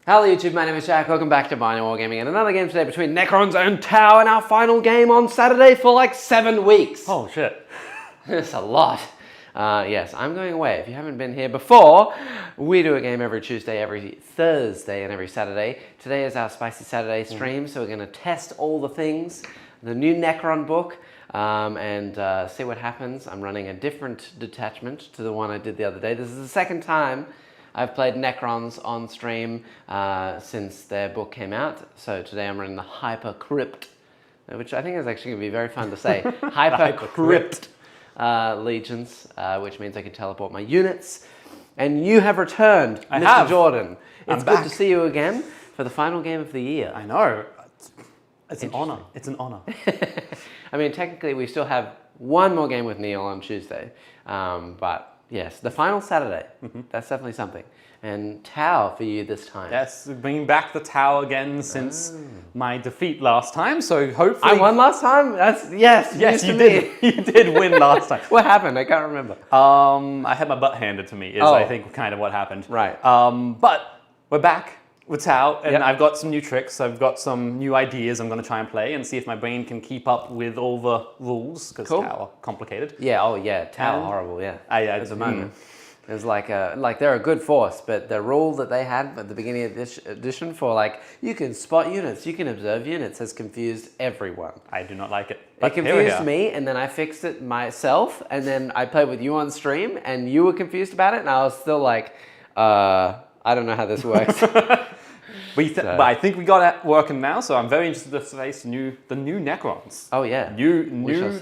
Hello YouTube, my name is Jack, welcome back to Binary Wargaming and another game today between Necrons and Tau and our final game on Saturday for like 7 weeks. Oh shit. That's a lot. Yes, I'm going away. If you haven't been here before, we do a game every Tuesday, every Thursday and every Saturday. Today is our Spicy Saturday stream, so we're going to test all the things, the new Necron book, and see what happens. I'm running a different detachment to the one I did the other day. This is the second time I've played Necrons on stream since their book came out. So today I'm running the Hyper Crypt, which I think is actually going to be very fun to say. Hyper Crypt legions, which means I can teleport my units. And you have returned, Mr. Jordan. It's good to see you again for the final game of the year. I know. It's an honor. It's an honor. I mean, technically we still have one more game with Neil on Tuesday, but yes, the final Saturday. That's definitely something. And Tau for you this time. Yes, bringing back the Tau again since my defeat last time. So hopefully I won last time. Yes, you did. You did win last time. What happened? I can't remember. I had my butt handed to me. I think kind of what happened. Right. But we're back with Tau, and Yep. I've got some new tricks. I've got some new ideas. I'm going to try and play and see if my brain can keep up with all the rules because Cool. Tau are complicated. Yeah. Oh, yeah. Tau And horrible. Yeah. At the moment. There's like they're a good force, but the rule that they had at the beginning of this edition for like you can spot units, you can observe units has confused everyone. I do not like it. It confused me, and then I fixed it myself, and then I played with you on stream, and you were confused about it, and I was still like, I don't know how this works. But I think we got it working now, so I'm very interested to face the new Necrons. Oh yeah, New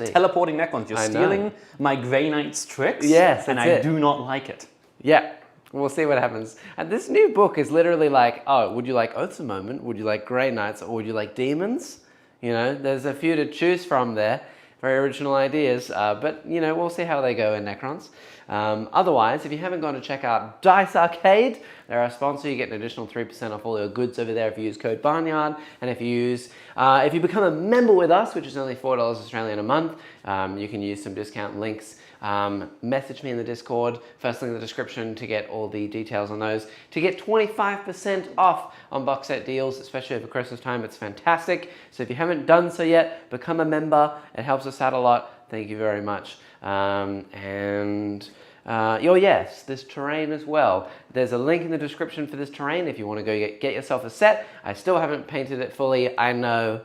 teleporting Necrons. You're stealing my Grey Knight's tricks. Yes, and I do not like it. Yeah, we'll see what happens. And this new book is literally like, oh, would you like Oaths of Moment? Would you like Grey Knights? Or would you like Demons? You know, there's a few to choose from there. Very original ideas, but you know, we'll see how they go in Necrons. Otherwise, if you haven't gone to check out Dice Arcade, they're our sponsor. You get an additional 3% off all your goods over there if you use code Barnyard. And if you become a member with us, which is only $4 Australian a month, you can use some discount links. Message me in the Discord, first link in the description to get all the details on those. To get 25% off on box set deals, especially over Christmas time, it's fantastic. So if you haven't done so yet, become a member. It helps us out a lot. Thank you very much. Yes, this terrain as well. There's a link in the description for this terrain if you want to go get yourself a set. I still haven't painted it fully. I know.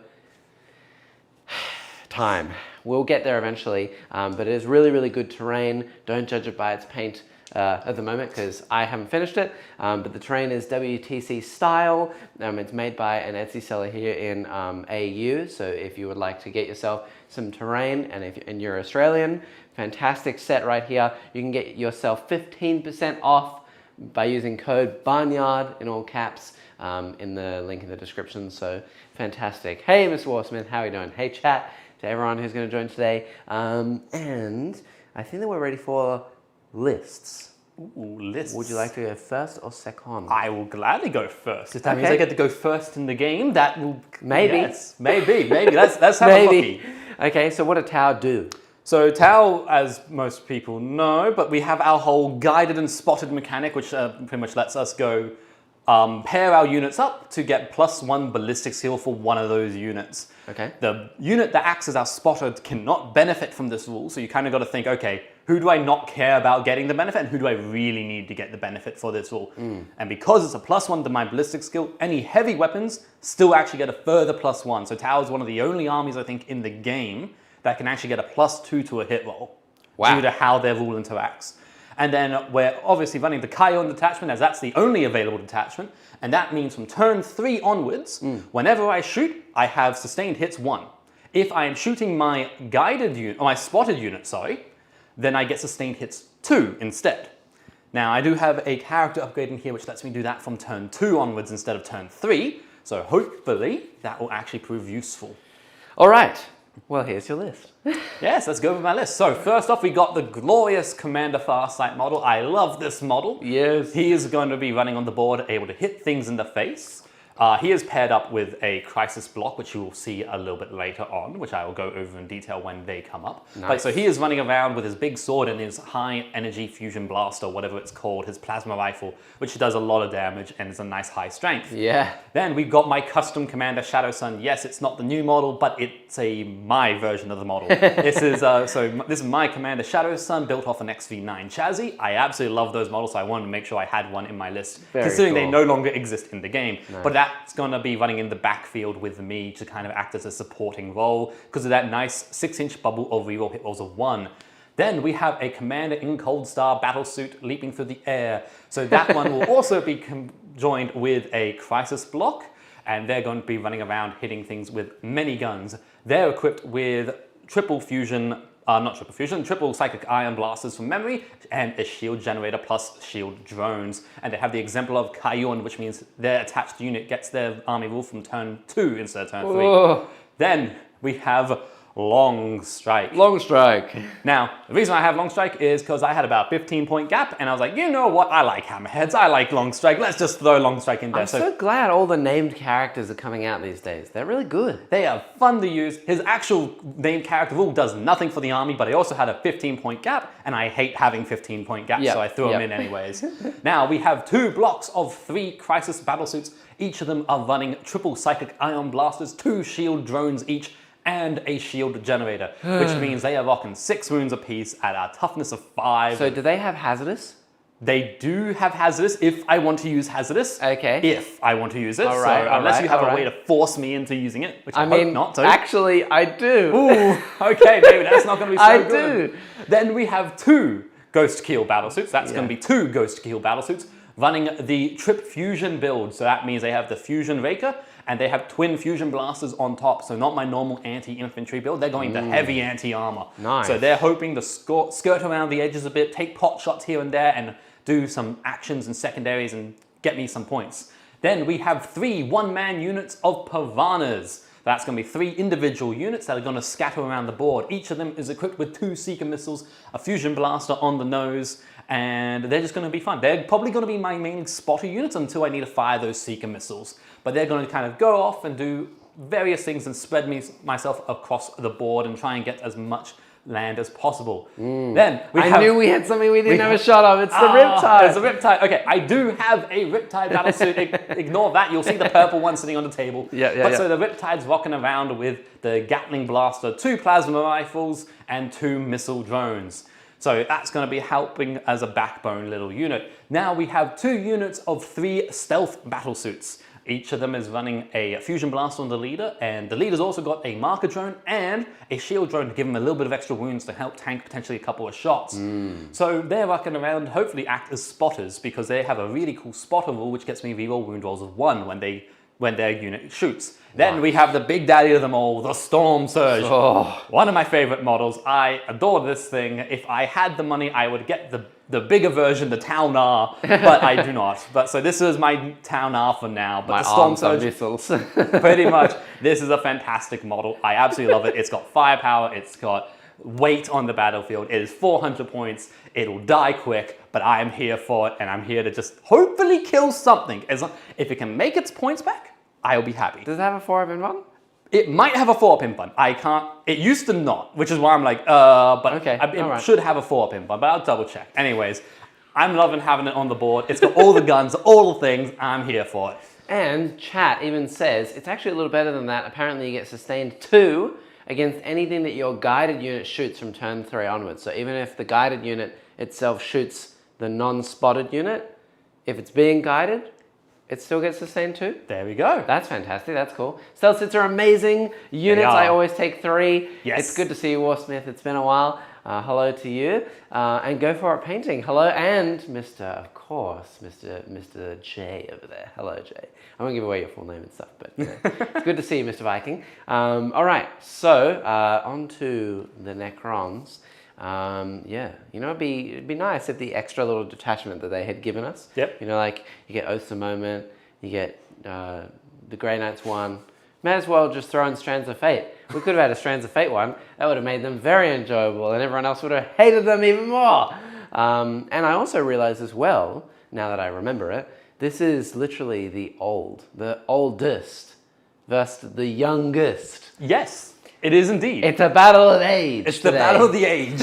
Time. We'll get there eventually, but it is really, really good terrain. Don't judge it by its paint at the moment because I haven't finished it, but the terrain is WTC style. It's made by an Etsy seller here in AU, so if you would like to get yourself some terrain and you're Australian, fantastic set right here. You can get yourself 15% off by using code Barnyard in all caps in the link in the description, so fantastic. Hey, Mr. Warsmith, how are you doing? Hey, chat. To everyone who's going to join today. And I think that we're ready for lists. Ooh, lists. Would you like to go first or second? I will gladly go first. If that means I get to go first in the game, that will... Maybe. Yes, maybe. That's how I'm lucky. Okay, so what did Tau do? So Tau, as most people know, but we have our whole guided and spotted mechanic, which pretty much lets us go pair our units up to get +1 ballistic skill for one of those units. Okay. The unit that acts as our spotter cannot benefit from this rule, so you kind of got to think, okay, who do I not care about getting the benefit and who do I really need to get the benefit for this rule? And because it's a +1 to my ballistic skill, any heavy weapons still actually get a further +1. So Tau is one of the only armies, I think, in the game that can actually get a +2 to a hit roll due to how their rule interacts. And then we're obviously running the Kion detachment as that's the only available detachment. And that means from turn 3 onwards, whenever I shoot, I have sustained hits 1. If I am shooting my guided unit, or my spotted unit, sorry, then I get sustained hits 2 instead. Now I do have a character upgrade in here which lets me do that from turn 2 onwards instead of turn 3. So hopefully that will actually prove useful. All right. Well, here's your list. Yes, let's go with my list. So first off, we got the glorious Commander Farsight model. I love this model. Yes. He is going to be running on the board, able to hit things in the face. He is paired up with a crisis block, which you will see a little bit later on, which I will go over in detail when they come up. Nice. But so he is running around with his big sword and his high energy fusion blaster, whatever it's called, his plasma rifle, which does a lot of damage and is a nice high strength. Yeah. Then we've got my custom commander Shadow Sun. Yes, it's not the new model, but it's my version of the model. This is this is my commander Shadow Sun, built off an XV9 chassis. I absolutely love those models, so I wanted to make sure I had one in my list, considering they no longer exist in the game. Nice. But that's going to be running in the backfield with me to kind of act as a supporting role because of that nice 6-inch bubble of reroll hit rolls of 1. Then we have a commander in Cold Star battlesuit leaping through the air. So that one will also be joined with a crisis block, and they're going to be running around hitting things with many guns. They're equipped with triple psychic ion blasters from memory and a shield generator plus shield drones. And they have the exemplar of Kayun, which means their attached unit gets their army rule from turn 2 instead of turn 3. Whoa. Then we have Long Strike. Long Strike. Now, the reason I have Long Strike is because I had about a 15-point gap, and I was like, you know what? I like Hammerheads. I like Long Strike. Let's just throw Long Strike in there. I'm so glad all the named characters are coming out these days. They're really good. They are fun to use. His actual named character rule does nothing for the army, but I also had a 15-point gap, and I hate having 15-point gaps, so I threw them in anyways. Now, we have 2 blocks of 3 crisis battlesuits. Each of them are running triple psychic ion blasters, 2 shield drones each, and a shield generator, which means they are rocking 6 wounds apiece at a toughness of 5. So do they have hazardous? They do have hazardous if I want to use hazardous. Okay. If I want to use it. All right, so unless you have a way to force me into using it, which I hope not to. Actually, I do. Ooh, okay, David, that's not going to be so I good. do. Then we have 2 Ghost Keel battlesuits. That's going to be 2 Ghost Keel battlesuits running the Trip Fusion build. So that means they have the Fusion Raker, and they have twin fusion blasters on top, so not my normal anti-infantry build. They're going to heavy anti-armor. Nice. So they're hoping to skirt around the edges a bit, take pot shots here and there, and do some actions and secondaries and get me some points. Then we have 3 one-man units of Pavanas. That's going to be 3 individual units that are going to scatter around the board. Each of them is equipped with 2 Seeker missiles, a fusion blaster on the nose, and they're just going to be fun. They're probably going to be my main spotter units until I need to fire those Seeker missiles. But they're going to kind of go off and do various things and spread myself across the board and try and get as much land as possible. Then I knew we had something we didn't have a shot of. It's the Riptide. It's a Riptide. Okay, I do have a Riptide battlesuit. Ignore that. You'll see the purple one sitting on the table. So the Riptide's walking around with the Gatling blaster, 2 plasma rifles, and 2 missile drones. So that's going to be helping as a backbone little unit. Now we have 2 units of 3 stealth battlesuits. Each of them is running a fusion blast on the leader, and the leader's also got a marker drone and a shield drone to give him a little bit of extra wounds to help tank potentially a couple of shots. So they're rocking around, hopefully act as spotters, because they have a really cool spotter rule which gets me reroll wound rolls of 1 when their unit shoots. Then we have the big daddy of them all, the Storm Surge. One of my favorite models. I adore this thing. If I had the money, I would get the bigger version, the Town R, but I do not. But so this is my Town R for now. But the Storm Surge, missiles. pretty much, this is a fantastic model. I absolutely love it. It's got firepower. It's got weight on the battlefield. It is 400 points. It'll die quick, but I am here for it, and I'm here to just hopefully kill something. If it can make its points back, I'll be happy. Does it have a 4-up in 1? It might have a 4-up in 1. I can't. It used to not, which is why I'm like, but okay, it should have a 4-up in 1, but I'll double check. Anyways, I'm loving having it on the board. It's got all the guns, all the things. I'm here for it. And chat even says it's actually a little better than that. Apparently you get sustained 2 against anything that your guided unit shoots from turn 3 onwards. So even if the guided unit itself shoots the non-spotted unit, if it's being guided, it still gets sustained 2. There we go. That's fantastic. That's cool. Stealth sits are amazing units. I always take 3. Yes. It's good to see you, Warsmith. It's been a while. Hello to you. And go for it painting. Hello, and of course, Mr. J over there. Hello, Jay. I won't give away your full name and stuff, but it's good to see you, Mr. Viking. All right, so on to the Necrons. Yeah, you know, it'd be nice if the extra little detachment that they had given us. Yep. You know, like you get Oaths of Moment, you get the Grey Knights one. May as well just throw in Strands of Fate. We could have had a Strands of Fate one. That would have made them very enjoyable, and everyone else would have hated them even more. And I also realized as well, now that I remember it, This is literally the oldest versus the youngest. Yes, it is indeed. It's a battle of age. It's the battle of the age.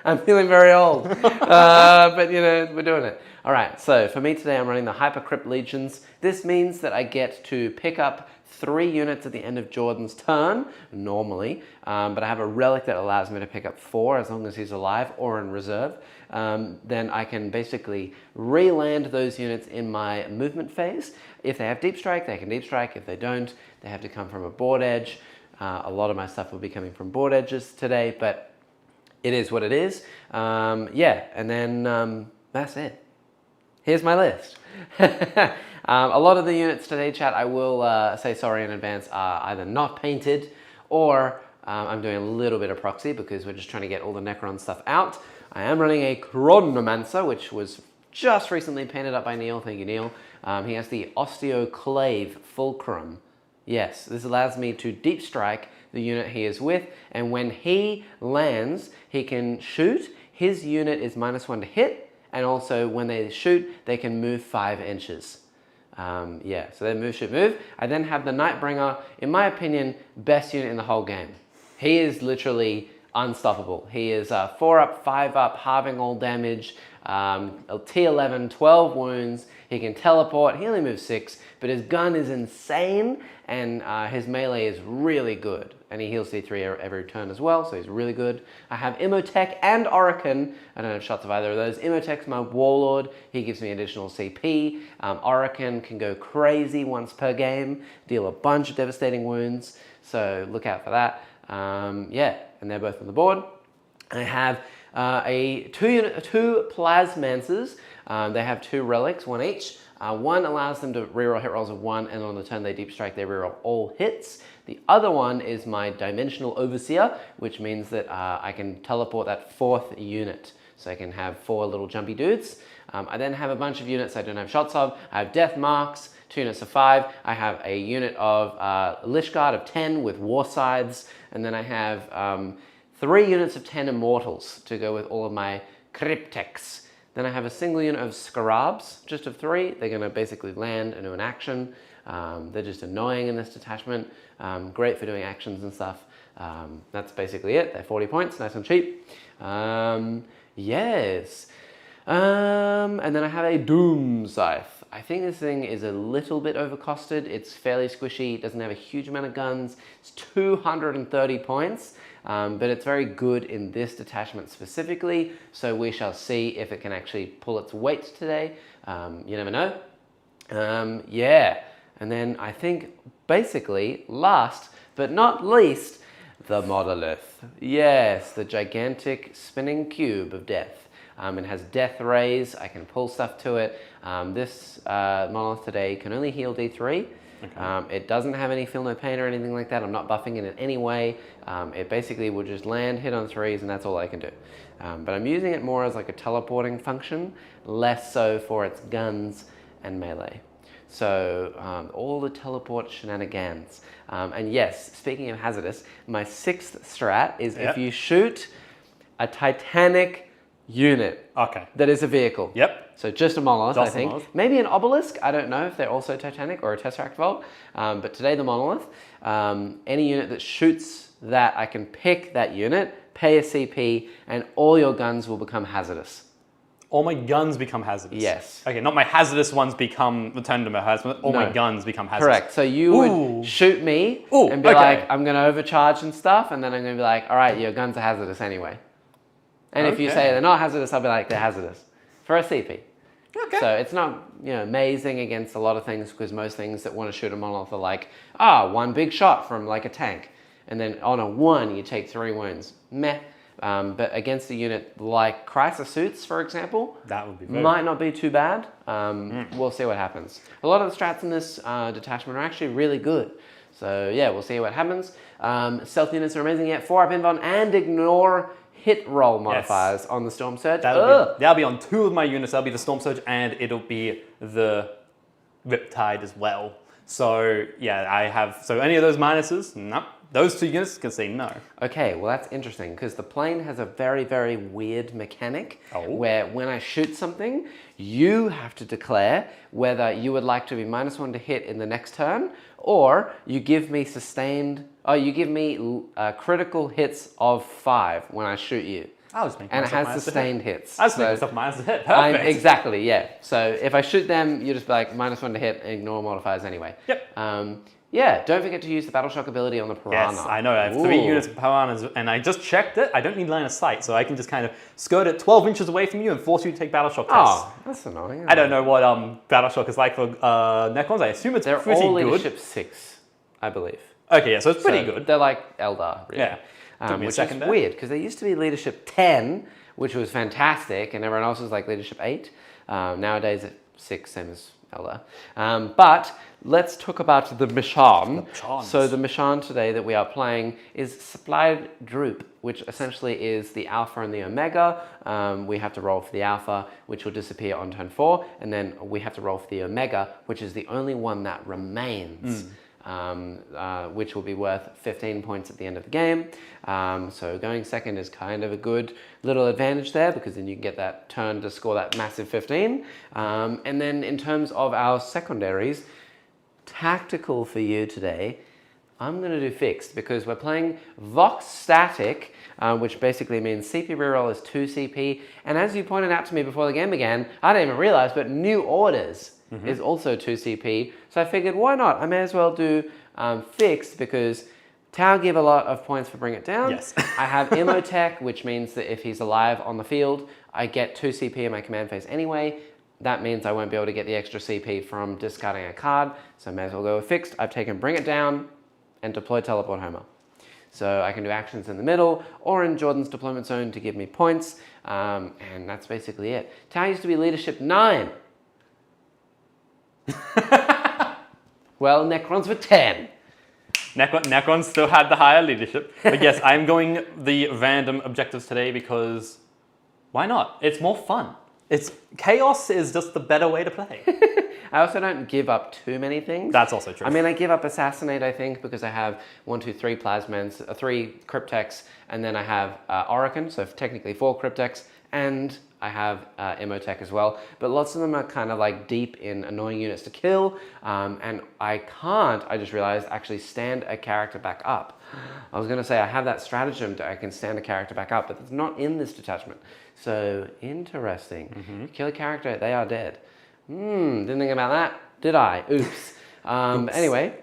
I'm feeling very old, but we're doing it. All right, so for me today, I'm running the Hypercrypt Legions. This means that I get to pick up 3 units at the end of Jordan's turn, normally, but I have a relic that allows me to pick up 4 as long as he's alive or in reserve. Then I can basically re-land those units in my movement phase. If they have Deep Strike, they can Deep Strike. If they don't, they have to come from a board edge. A lot of my stuff will be coming from board edges today, but it is what it is. And then that's it. Here's my list. A lot of the units today, chat, I will say sorry in advance, are either not painted or I'm doing a little bit of proxy because we're just trying to get all the Necron stuff out. I am running a Chronomancer, which was just recently painted up by Neil. Thank you, Neil. He has the Osteoclave Fulcrum. Yes, this allows me to Deep Strike the unit he is with, and when he lands, he can shoot. His unit is -1 to hit, and also when they shoot, they can move 5 inches. So they move, shoot, move. I then have the Nightbringer, in my opinion, best unit in the whole game. He is literally unstoppable. He is 4 up, 5 up, halving all damage, T11, 12 wounds. He can teleport. He only moves 6, but his gun is insane, and his melee is really good. And he heals D3 every turn as well, so he's really good. I have Imhotep and Orokin. I don't have shots of either of those. Imhotep's my Warlord. He gives me additional CP. Orokin can go crazy once per game, deal a bunch of devastating wounds, so look out for that. And they're both on the board. I have two Plasmancers. They have 2 relics, 1 each. One allows them to reroll hit rolls of 1, and on the turn they Deep Strike, they reroll all hits. The other one is my Dimensional Overseer, which means that I can teleport that 4th unit. So I can have 4 little jumpy dudes. I then have a bunch of units I don't have shots of. I have Death Marks, 2 units of 5. I have a unit of Lishguard of 10 with War Scythes. And then I have 3 units of 10 Immortals to go with all of my Cryptex. Then I have a single unit of Scarabs, just of 3. They're going to basically land and do an action. They're just annoying in this detachment. Great for doing actions and stuff. That's basically it. They're 40 points, nice and cheap. Yes. And then I have a Doom Scythe. I think this thing is a little bit overcosted. It's fairly squishy. It doesn't have a huge amount of guns. It's 230 points. But it's very good in this detachment specifically, so we shall see if it can actually pull its weight today. You never know. And then I think basically last but not least, the Monolith. Yes, the gigantic spinning cube of death. It has death rays. I can pull stuff to it. This Monolith today can only heal D3. Okay. It doesn't have any Feel No Pain or anything like that. I'm not buffing it in any way. It basically will just land, hit on 3s, and that's all I can do. But I'm using it more as like a teleporting function, less so for its guns and melee. So all the teleport shenanigans. And yes, speaking of hazardous, my 6th strat is if you shoot a Titanic unit that is a vehicle. So just a Monolith, I think. Maybe an Obelisk. I don't know if they're also Titanic or a Tesseract Vault. But today the Monolith. Any unit that shoots that, I can pick that unit, pay a CP, and all your guns will become hazardous. All my guns become hazardous? Yes. Okay, not my hazardous ones become returned to my hazardous. All my guns become hazardous. Correct. So you would shoot me and be like, I'm going to overcharge and stuff, and then I'm going to be like, all right, your guns are hazardous anyway. And if you say they're not hazardous, I'll be like, they're hazardous for a CP. So it's not amazing against a lot of things, because most things that want to shoot a Monolith are like, one big shot from like a tank. And then on a 1, you take 3 wounds. Meh. But against a unit like Crisis Suits, for example, that would be might not be too bad. We'll see what happens. A lot of the strats in this detachment are actually really good. So yeah, we'll see what happens. Stealth units are amazing. 4 up invuln and ignore hit roll modifiers on the Storm Surge. That'll be on 2 of my units. That'll be the Storm Surge, and it'll be the Riptide as well. So yeah, I have, so any of those minuses, nope, Those 2 units can say no. Okay, well that's interesting because the plane has a very, very weird mechanic where when I shoot something, you have to declare whether you would like to be -1 to hit in the next turn, or you give me critical hits of 5 when I shoot you. I was making And it myself has minus a sustained hit. hits. I was making myself minus a hit. Perfect. Exactly, yeah. So if I shoot them, you just be like -1 to hit, ignore modifiers anyway. Yep. Yeah, don't forget to use the Battle Shock ability on the Piranha. Yes, I know. I have 3 units of Piranhas, and I just checked it. I don't need line of sight, so I can just kind of skirt it 12 inches away from you and force you to take Battle Shock tests. Oh, that's annoying. I don't know what Battle Shock is like for Necrons. I assume it's pretty all good. leadership 6, I believe. Okay, yeah, so it's pretty So good. they're like Eldar, really. Yeah. Took me a Which second is there. weird, because they used to be leadership 10, which was fantastic, and everyone else was like leadership 8. Nowadays, it's 6, same as Eldar. But let's talk about the Mishan. So the Mishan today that we are playing is Supplied Droop, which essentially is the Alpha and the Omega. We have to roll for the Alpha, which will disappear on turn 4, and then we have to roll for the Omega, which is the only one that remains. Which will be worth 15 points at the end of the game. So going second is kind of a good little advantage there, because then you can get that turn to score that massive 15. And then in terms of our secondaries, tactical for you today, I'm going to do fixed, because we're playing Vox Static, which basically means CP reroll is 2 CP. And as you pointed out to me before the game began, I didn't even realize, but New Orders is also 2 CP. So I figured, why not? I may as well do fixed, because Tau give a lot of points for Bring It Down. Yes. I have Imotech, which means that if he's alive on the field, I get 2 CP in my command phase anyway. That means I won't be able to get the extra CP from discarding a card. So I may as well go with fixed. I've taken Bring It Down and deploy Teleport Homer. So I can do actions in the middle or in Jordan's deployment zone to give me points. And that's basically it. Tau used to be leadership 9. Well, Necrons were 10. Necron still had the higher leadership. But yes, I'm going the random objectives today because why not? It's more fun. Chaos is just the better way to play. I also don't give up too many things. That's also true. I mean, I give up Assassinate, I think, because I have 1, 2, 3 Plasmans, 3 Cryptex, and then I have Oricon, so technically 4 Cryptex, and I have Imotech as well. But lots of them are kind of like deep in annoying units to kill, and I can't, I just realized, actually stand a character back up. I was going to say I have that stratagem that I can stand a character back up, but it's not in this detachment. So, interesting. Kill a character, they are dead. Didn't think about that, did I? Oops. Anyway,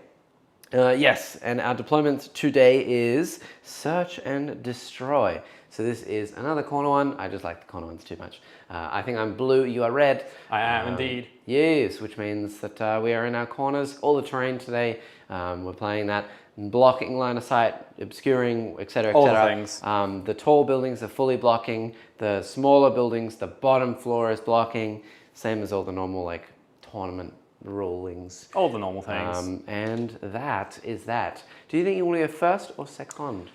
yes, and our deployment today is Search and Destroy. So this is another corner one. I just like the corner ones too much. I think I'm blue, you are red. I am indeed. Yes, which means that we are in our corners. All the terrain today, we're playing that. Blocking line of sight, obscuring, etc., etc. All the things. The tall buildings are fully blocking. The smaller buildings, the bottom floor is blocking. Same as all the normal like tournament rulings. All the normal things. And that is that. Do you think you want to go first or second?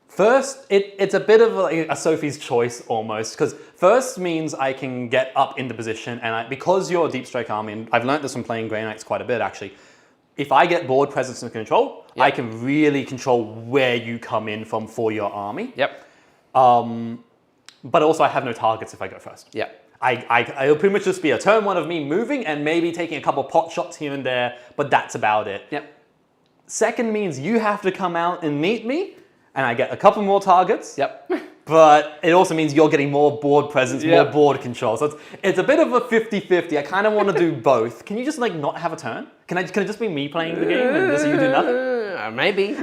First, it's a bit of a Sophie's choice almost, because first means I can get up into position, and because you're a Deep Strike army, and I've learned this from playing Grey Knights quite a bit actually, if I get board presence and control, I can really control where you come in from for your army. Yep. But also I have no targets if I go first. Yep. It'll pretty much just be a turn one of me moving and maybe taking a couple pot shots here and there, but that's about it. Yep. Second means you have to come out and meet me, and I get a couple more targets. Yep. But it also means you're getting more board presence, more board control. So it's a bit of a 50-50. I kind of want to do both. Can you just like not have a turn? Can it just be me playing the game and just you do nothing? Maybe.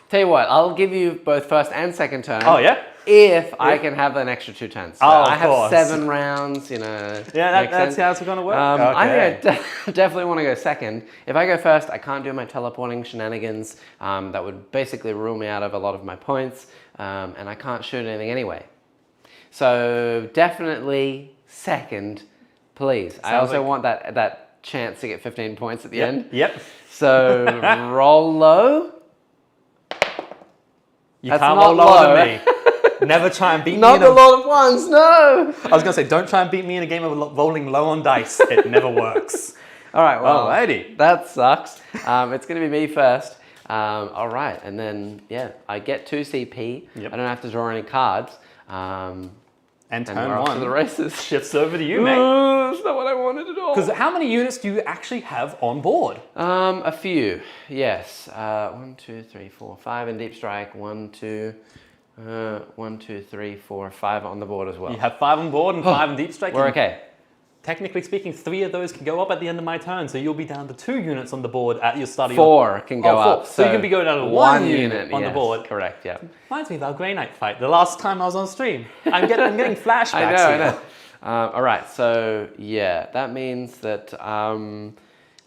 Tell you what, I'll give you both first and second turn. Oh yeah? If I can have an extra 2 turns. So I have 7 rounds, you know. Yeah, that's how it's going to work. I think I definitely want to go second. If I go first, I can't do my teleporting shenanigans. That would basically rule me out of a lot of my points. And I can't shoot anything anyway. So definitely second, please. I also want that chance to get 15 points at the end. Yep. So roll low. You can't roll lower than me. Never try and beat me. Not a lot of ones, no. I was going to say, don't try and beat me in a game of rolling low on dice. It never works. All right, well, Alrighty. that sucks. It's going to be me first. All right, and then yeah, I get 2 CP. Yep. I don't have to draw any cards. And And turn we're off to one the races. shifts over to you, mate. That's not what I wanted at all. Because how many units do you actually have on board? A few, yes. 1, 2, 3, 4, 5 in deep strike. 1, 2, 3, 4, 5 on the board as well. You have 5 on board and 5 in deep strike. We're okay. Technically speaking, 3 of those can go up at the end of my turn, so you'll be down to 2 units on the board at your start of 4 can go up. So you can be going down to 1 unit on the yes, board. Correct, yeah. Reminds me of our Grey Knight fight, the last time I was on stream. I'm getting flashbacks I here. know. All right, so yeah, that means that I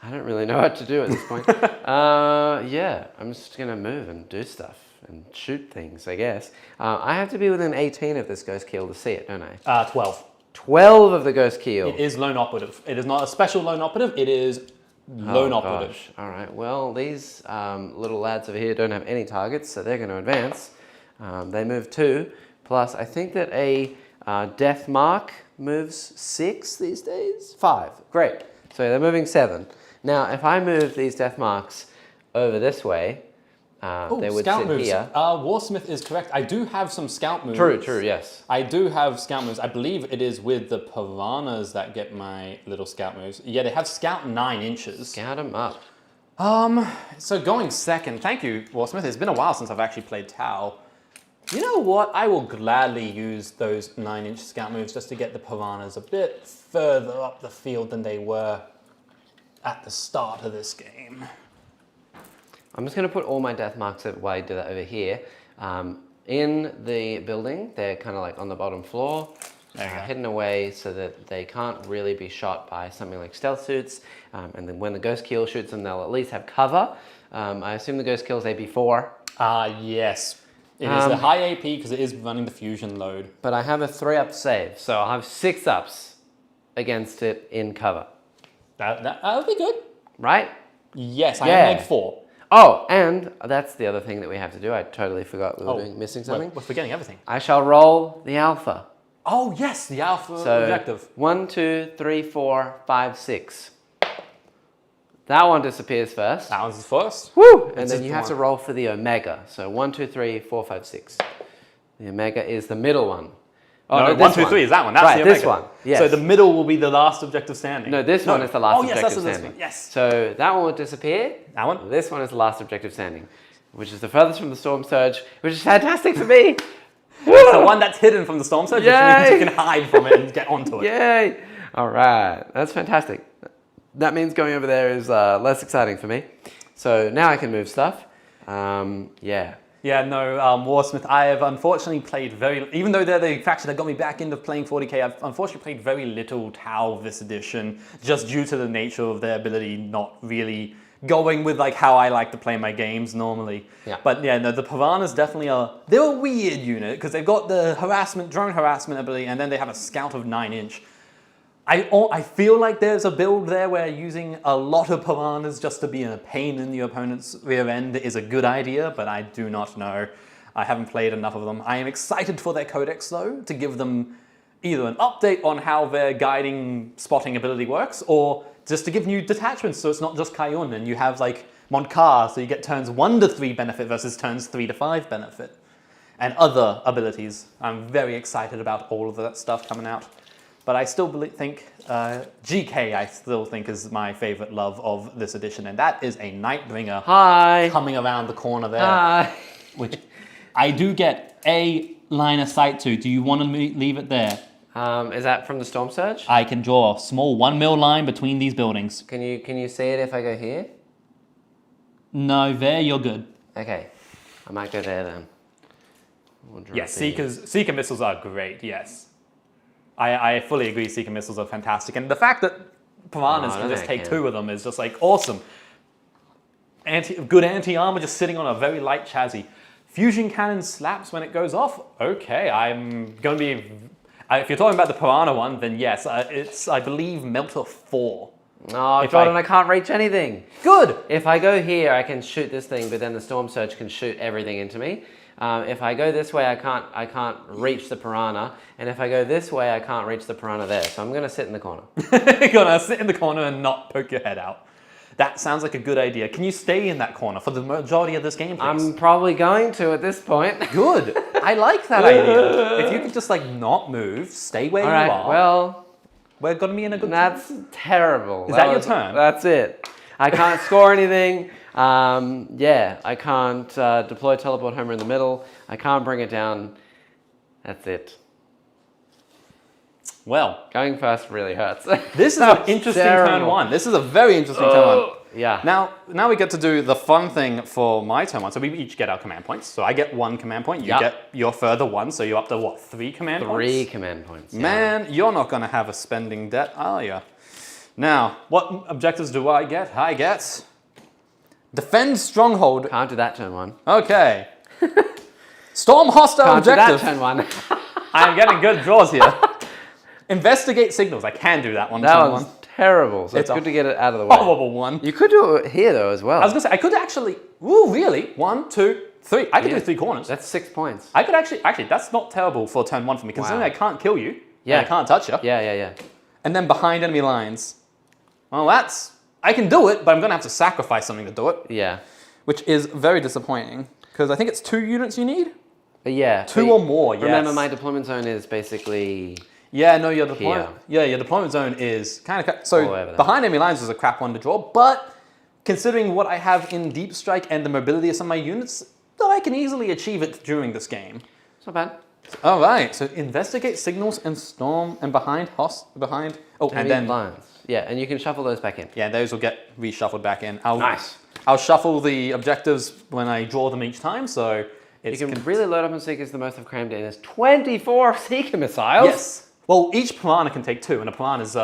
don't really know what to do at this point. Yeah, I'm just gonna move and do stuff and shoot things, I guess. I have to be within 18 of this ghost keel to see it, don't I? 12. 12 of the ghost keel. It is lone operative. It is not a special lone operative, it is lone operative. Gosh. All right, well, these little lads over here don't have any targets, so they're gonna advance. They move 2, plus I think that a death mark moves 6 these days? 5, great. So they're moving 7. Now, if I move these death marks over this way, they would scout sit moves. here. Warsmith is correct. I do have some scout moves. True, yes. I do have scout moves. I believe it is with the piranhas that get my little scout moves. Yeah, they have scout 9 inches. Scout them up. So going second, thank you, Warsmith. It's been a while since I've actually played Tau. You know what? I will gladly use those 9-inch scout moves just to get the piranhas a bit further up the field than they were at the start of this game. I'm just going to put all my death marks while I do that over here. In the building, they're kind of like on the bottom floor, hidden away so that they can't really be shot by something like stealth suits. And then when the ghost keel shoots them, they'll at least have cover. I assume the ghost keel is AP4. Yes. It is the high AP because it is running the fusion load. But I have a 3-up save, so I'll have 6 ups against it in cover. That'll be good. Right? Yes, I am Meg 4. Oh, and that's the other thing that we have to do. I totally forgot we were missing something. We're forgetting everything. I shall roll the alpha. Oh, yes, the alpha objective. 1, 2, 3, 4, 5, 6. That one disappears first. That one's first. Woo! And then you have to roll for the omega. So 1, 2, 3, 4, 5, 6. The omega is the middle one. Oh, no, 1, 2, 3 is that one. That's right, the omega. this one. Yes. So the middle will be the last objective standing. No, this one is the last objective that's standing. this one. Yes. So that one would disappear. That one? This one is the last objective standing, which is the furthest from the storm surge, which is fantastic for me. It's the one that's hidden from the storm surge, which means you can hide from it and get onto it. Yay! All right, that's fantastic. That means going over there is less exciting for me. So now I can move stuff. Yeah. Yeah, no, Warsmith, I have unfortunately played even though they're the faction that got me back into playing 40k, I've unfortunately played very little Tau this edition, just due to the nature of their ability not really going with like how I like to play my games normally. Yeah. But yeah, no, the Piranhas definitely they're a weird unit, because they've got the drone harassment ability, and then they have a scout of 9-inch. I feel like there's a build there where using a lot of piranhas just to be a pain in the opponent's rear end is a good idea, but I do not know. I haven't played enough of them. I am excited for their Codex though, to give them either an update on how their guiding spotting ability works, or just to give new detachments so it's not just Kayun and you have like Montcar, so you get turns 1 to 3 benefit versus turns 3 to 5 benefit. And other abilities. I'm very excited about all of that stuff coming out. But I still think GK, I still think, is my favorite love of this edition, and that is a Nightbringer. Hi. Coming around the corner there. Hi. Which I do get a line of sight to. Do you want to leave it there? Is that from the storm surge? I can draw a small 1 mil line between these buildings. Can you see it if I go here? No, there you're good. Okay, I might go there then. Yes, Seeker missiles are great. Yes. I fully agree, Seeker missiles are fantastic. And the fact that Piranhas can just take 2 of them is just like awesome. Good anti-armor just sitting on a very light chassis. Fusion cannon slaps when it goes off. Okay, I'm going to be... if you're talking about the Piranha one, then yes, it's, I believe, Melter 4. Oh, Jordan, I can't reach anything. Good! If I go here, I can shoot this thing, but then the storm surge can shoot everything into me. If I go this way, I can't reach the piranha, and if I go this way, I can't reach the piranha there. So I'm going to sit in the corner. You're going to sit in the corner and not poke your head out. That sounds like a good idea. Can you stay in that corner for the majority of this game, please? I'm probably going to at this point. Good. I like that idea. If you could just like not move, stay where All you right, are. well, We're gonna be in a good. that's terrible. Is that your turn? That's it. I can't score anything. Yeah, I can't deploy teleport Homer in the middle. I can't bring it down. That's it. Well, Going first really hurts. this is an interesting turn one. This is a very interesting turn one. Yeah. Now we get to do the fun thing for my turn one. So we each get our command points. So I get 1 command point. You Yep. get your further 1. So you're up to what? 3 command points? 3 command points. Yeah. Man, you're not going to have a spending debt, are you? Now, what objectives do I get? I get defend stronghold. Can't do that turn 1. Okay. Storm hostile Can't objective. do that turn 1. I'm getting good draws here. Investigate signals. I can do that one. That turn was 1. terrible. So it's It's good a to get it out of the way. Horrible one. You could do it here though as well. I was gonna say I could actually. Ooh, really? 1, 2, 3. I could Yeah. do 3 corners. That's 6 points. I could actually. That's not terrible for turn 1 for me, considering Wow. I can't kill you. Yeah. And I can't touch you. Yeah. And then behind enemy lines. Well, I can do it, but I'm gonna have to sacrifice something to do it, Yeah. which is very disappointing because I think it's 2 units you need. Yeah. 2 but or more. Yes. Remember, my deployment zone is basically. Yeah, no, your deployment. Here. Yeah, your deployment zone is kind of All so over there. behind enemy lines is a crap one to draw, but considering what I have in deep strike and the mobility of some of my units, that I can easily achieve it during this game. It's not bad. All right, so investigate signals and storm and behind. Oh, and then lines. Yeah, and you can shuffle those back in. yeah, those will get reshuffled back in. Nice. I'll shuffle the objectives when I draw them each time, so it's You can really load up on Seekers. The most I've crammed in is 24 Seeker missiles. yes. Well, each piranha can take 2, and a piranha is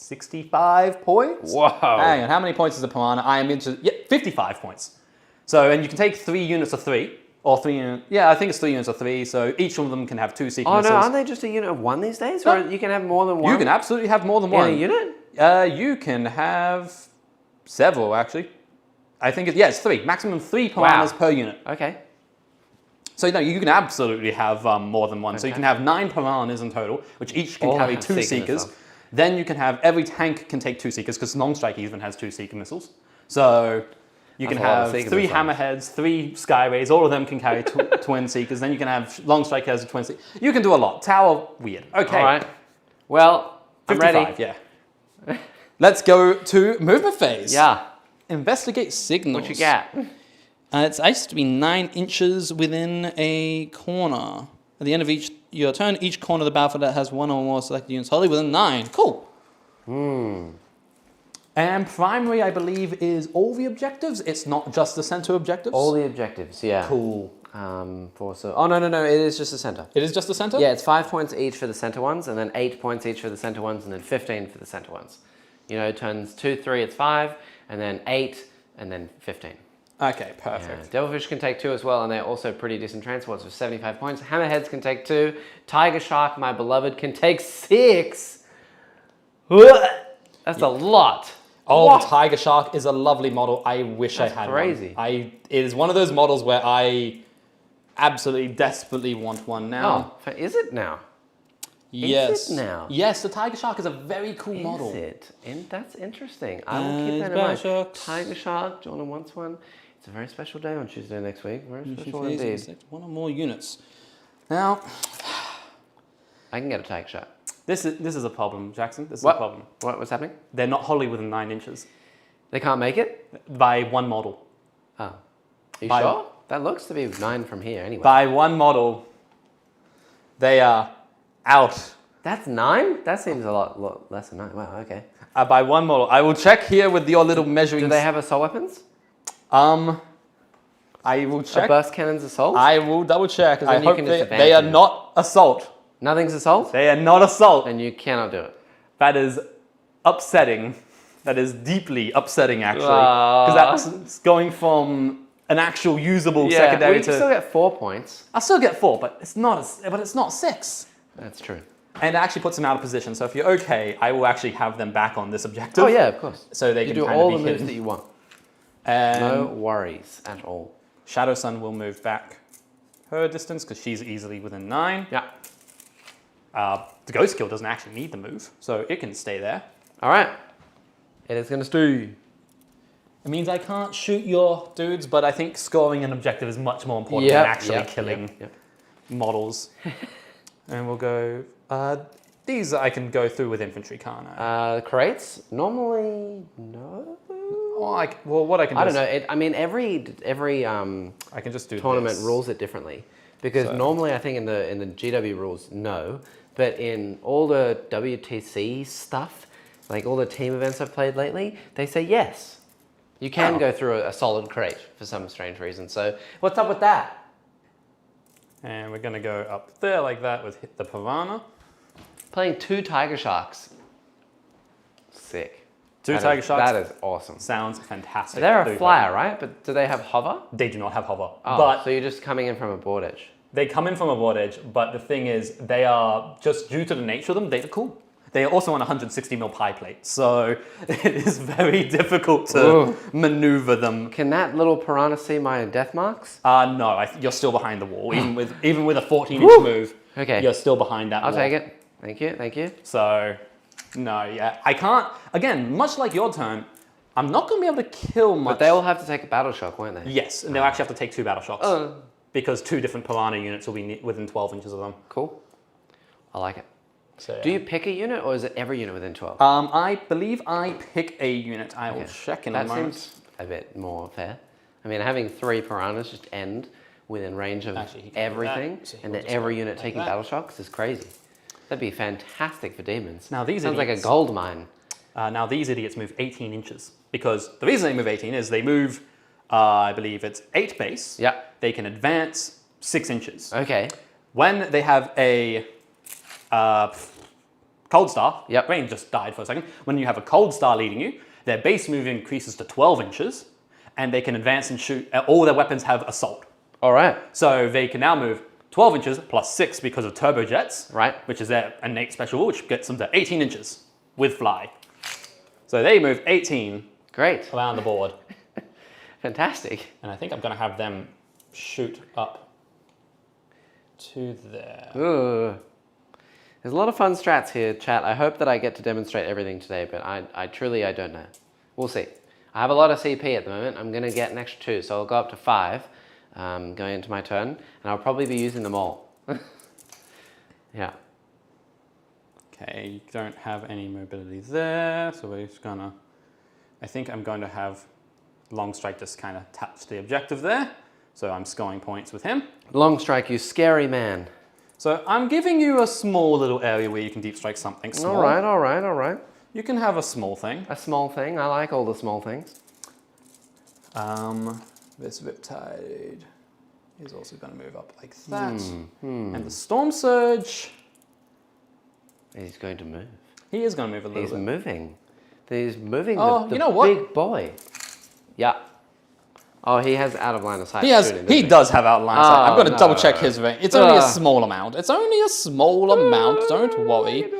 65 points. Whoa. Hang on, how many points is a piranha? I am into 55 points. So, and you can take 3 units of 3, or 3 units. Yeah, I think it's 3 units of 3. So each of them can have 2 Seeker Oh no, missiles. aren't they just a unit of 1 these days? No. Or you can have more than 1? You can absolutely have more than in one. a unit? You can have several actually. I think it's 3. Maximum 3 piranhas per unit. Okay. So no, you can absolutely have more than one. So you Okay. can have 9 piranhas in total, which each can All carry have 2 Seeker Seekers. missiles. Then you can have every tank can take 2 Seekers because Long Strike even has 2 Seeker missiles. So you That's can a lot of have Seeker 3 missiles. Hammerheads, 3 Skyrays. All of them can carry twin Seekers. Then you can have Long Strike has a twin Seeker. You can do a lot. Tower weird. Okay. All right. Well, I'm 55. ready. Yeah. Let's go to movement phase. Yeah. Investigate signals. What you got? It's supposed to be 9 inches within a corner. At the end of your turn, each corner of the battlefield that has 1 or more selected units wholly within 9. Cool. And primary, I believe, is all the objectives. It's not just the center objectives. All the objectives, yeah. Cool. Oh, no, it is just the center. It is just the center? Yeah, it's 5 points each for the center ones, and then 8 points each for the center ones, and then 15 for the center ones. You know, turns 2, 3, it's 5, and then 8, and then 15. Okay, perfect. Yeah. Devilfish can take 2 as well, and they're also pretty decent transports with 75 points. Hammerheads can take 2. Tiger Shark, my beloved, can take 6. That's a lot. Oh, Whoa. the Tiger Shark is a lovely model. I wish I had crazy. one. It is one of those models where I absolutely desperately want one now. Oh, is it now? Yes. it now? Yes, the Tiger Shark is a very cool model. Is it? That's interesting. I will keep that in Battle mind. Sharks. Tiger Shark, Jordan wants one. It's a very special day on Tuesday next week. Very special indeed. Select 1 or more units. Now, I can get a Tiger Shark. this is a problem, Jackson. This is What? a problem. What's happening? They're not wholly within 9 inches They can't make it? by one model. Oh. Are you By- sure? That looks to be 9 from here anyway. By one model, they are out. That's 9? That seems a lot less than 9. Wow, okay. By one model. I will check here with your little measuring. Do they have assault weapons? I will A check. burst cannon's assault? I will double check. I then you hope can they disadvantage are them. not assault. Nothing's assault? They are not assault. Then you cannot do it. That is upsetting. That is deeply upsetting, actually, Ah. because that's going from an actual usable Yeah, secondary well, you to. can still get 4 points. I'll still get 4, but it's not. But it's not 6. That's true. And it actually puts them out of position. So if you're okay, I will actually have them back on this objective. Oh yeah, of course. So they You can do kind all of the be moves hidden. that you want. And No worries at all. Shadow Sun will move back her distance because she's easily within 9. Yeah. The Ghost Kill doesn't actually need the move, so it can stay there. All right. It is going to stew. It means I can't shoot your dudes, but I think scoring an objective is much more important than actually killing models. And we'll go... these I can go through with infantry, can't I? Crates? Normally, no. Well, what I can do I don't know. I mean, every I can just do tournament this. rules it differently. Because normally, I think in the GW rules, no. But in all the WTC stuff, like all the team events I've played lately, they say yes. You can go through a solid crate for some strange reason. So what's up with that? And we're going to go up there like that with hit the Piranha. Playing 2 Tiger Sharks. Sick. Two Tiger Sharks. That is awesome. Sounds fantastic. They're a flyer, right? But do they have hover? They do not have hover. Oh, but so you're just coming in from a board edge. They come in from a board edge, but the thing is, they are, just due to the nature of them, they're cool. They are also on 160 mil pie plate, so it is very difficult to maneuver them. Can that little piranha see my death marks? No, you're still behind the wall. Even with a 14-inch move, you're still behind that wall. I'll take it. Thank you, thank you. So, no, yeah. I can't, again, much like your turn, I'm not going to be able to kill much. But they all have to take a battle shock, won't they? Yes, and they'll actually have to take 2 battle shocks. Because 2 different piranha units will be within 12 inches of them. Cool. I like it. So, do you pick a unit or is it every unit within 12? I believe I pick a unit. I will check in a moment. That seems a bit more fair. I mean, having 3 piranhas just end within range of everything, so and then every unit taking battle shocks is crazy. That'd be fantastic for demons. Now these sounds like a gold mine. Now these idiots move 18 inches because the reason they move 18 is they move, I believe it's 8 base. Yeah. They can advance 6 inches. Okay. When they have a cold star, Rain just died for a second. When you have a cold star leading you, their base move increases to 12 inches, and they can advance and shoot. All their weapons have assault. All right. So they can now move 12 inches plus 6 because of turbojets, right? Which is their innate special rule, which gets them to 18 inches with fly. So they move 18 around the board. Fantastic. And I think I'm going to have them shoot up to there. Ooh. There's a lot of fun strats here, chat. I hope that I get to demonstrate everything today, but I truly don't know. We'll see. I have a lot of CP at the moment. I'm going to get an extra 2, so I'll go up to 5 going into my turn, and I'll probably be using them all. Yeah. Okay, you don't have any mobility there, so we're just going to... I think I'm going to have Long Strike just kind of touch the objective there, so I'm scoring points with him. Long Strike, you scary man. So I'm giving you a small little area where you can deep strike something small. All right, all right, all right. You can have a small thing. A small thing. I like all the small things. This Riptide is also going to move up like that. And the Storm Surge... He's going to move. He is going to move a little bit. He's moving. He's moving the you know what? Big boy. Yeah. Oh, he has out of line of sight. He does have out of line of sight. I'm going to double check his range. It's only a small amount. It's only a small amount. Don't worry.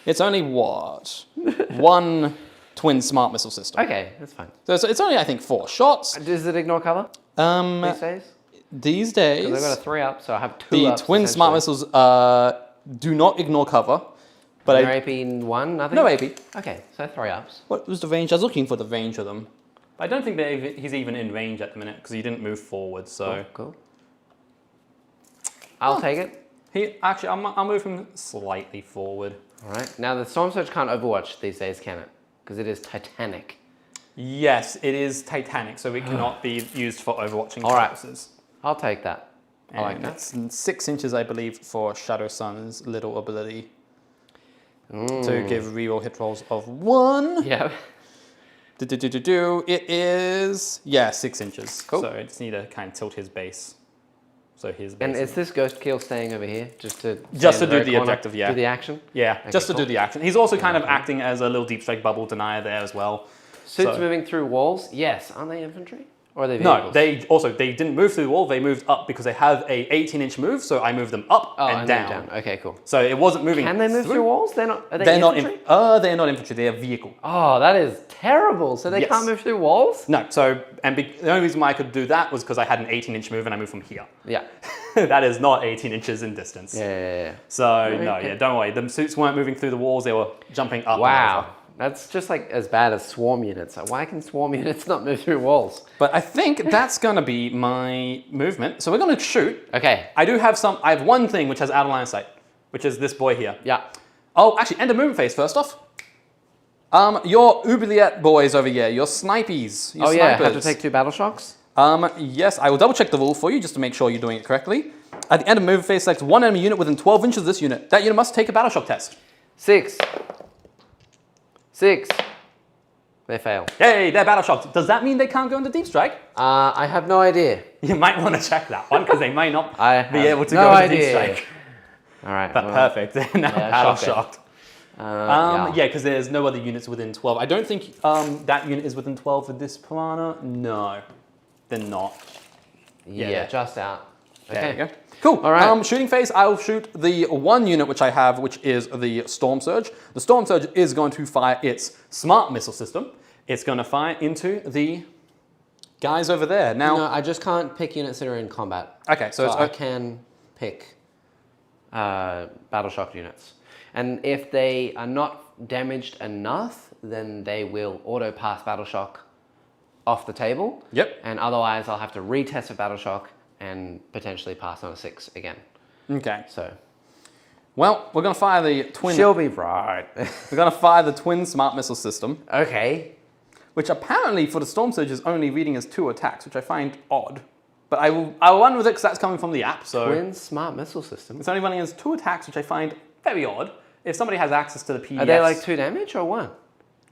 It's only what? 1 twin smart missile system. Okay, that's fine. So it's only, I think, 4 shots. Does it ignore cover these days? These days. Because I've got a 3 up, so I have 2 the ups. The twin smart missiles do not ignore cover. But no AP 1, nothing? No AP. Okay, so 3 ups. What was the range? I was looking for the range of them. I don't think he's even in range at the minute because he didn't move forward. So cool. I'll take it. I'll move him slightly forward. All right. Now the Storm Surge can't Overwatch these days, can it? Because it is Titanic. Yes, it is Titanic, so it cannot be used for Overwatching purposes. I'll take that. I like that. It's 6 inches, I believe, for Shadow Sun's little ability to give reroll hit rolls of 1. Yeah. It is 6 inches. Cool. So I just need to kind of tilt his base. So his base. And is this Ghost Keel staying over here just to do the objective? Yeah. Do the action? Yeah, okay, just to do the action. He's also kind of acting as a little deep strike bubble denier there as well. Suits moving through walls. Yes, aren't they infantry? Or are they vehicles? No, they didn't move through the wall. They moved up because they have a 18-inch move. So I moved them up and down. Okay, cool. So it wasn't moving. Can they move through walls? They're not. Are they they're infantry? They're not infantry. They're vehicle. Oh, that is terrible. So they can't move through walls? No. So the only reason why I could do that was because I had an 18-inch move and I moved from here. Yeah. That is not 18 inches in distance. Yeah. So don't worry. The suits weren't moving through the walls. They were jumping up. Wow. That's just like as bad as swarm units. Why can swarm units not move through walls? But I think that's going to be my movement. So we're going to shoot. Okay. I have one thing which has out of line of sight, which is this boy here. Yeah. Oh, actually, end of movement phase first off. Your oubliette boys over here, your snipies, your Yeah, snipers. have to take 2 battle shocks? Yes, I will double check the rule for you just to make sure you're doing it correctly. At the end of movement phase, select one enemy unit within 12 inches of this unit. That unit must take a battle shock test. 6. They fail. Hey, they're battle shocked. Does that mean they can't go into deep strike? I have no idea. You might want to check that one because they might not I be able to no go into idea. deep strike. All right. But perfect. They're now battle shocked. Yeah, because there's no other units within 12. I don't think that unit is within 12 for this piranha. No, they're not. Yeah, just out. Okay. There you go. Cool. All right. Shooting phase, I'll shoot the one unit which I have, which is the Storm Surge. The Storm Surge is going to fire its smart missile system. It's going to fire into the guys over there. Now, No, I just can't pick units that are in combat. okay, so I can pick battle shock units. And if they are not damaged enough, then they will auto pass battle shock off the table. Yep. And otherwise, I'll have to retest a battle shock and potentially pass on a 6 again. okay. So Well, we're going to fire the twin. she'll be right. We're going to fire the twin smart missile system, Okay. which apparently for the Storm Surge is only reading as 2 attacks, which I find odd. But I will run with it because that's coming from the app. So Twin smart missile system. it's only running as 2 attacks, which I find very odd. If somebody has access to the PDFs, Are they like 2 damage or 1?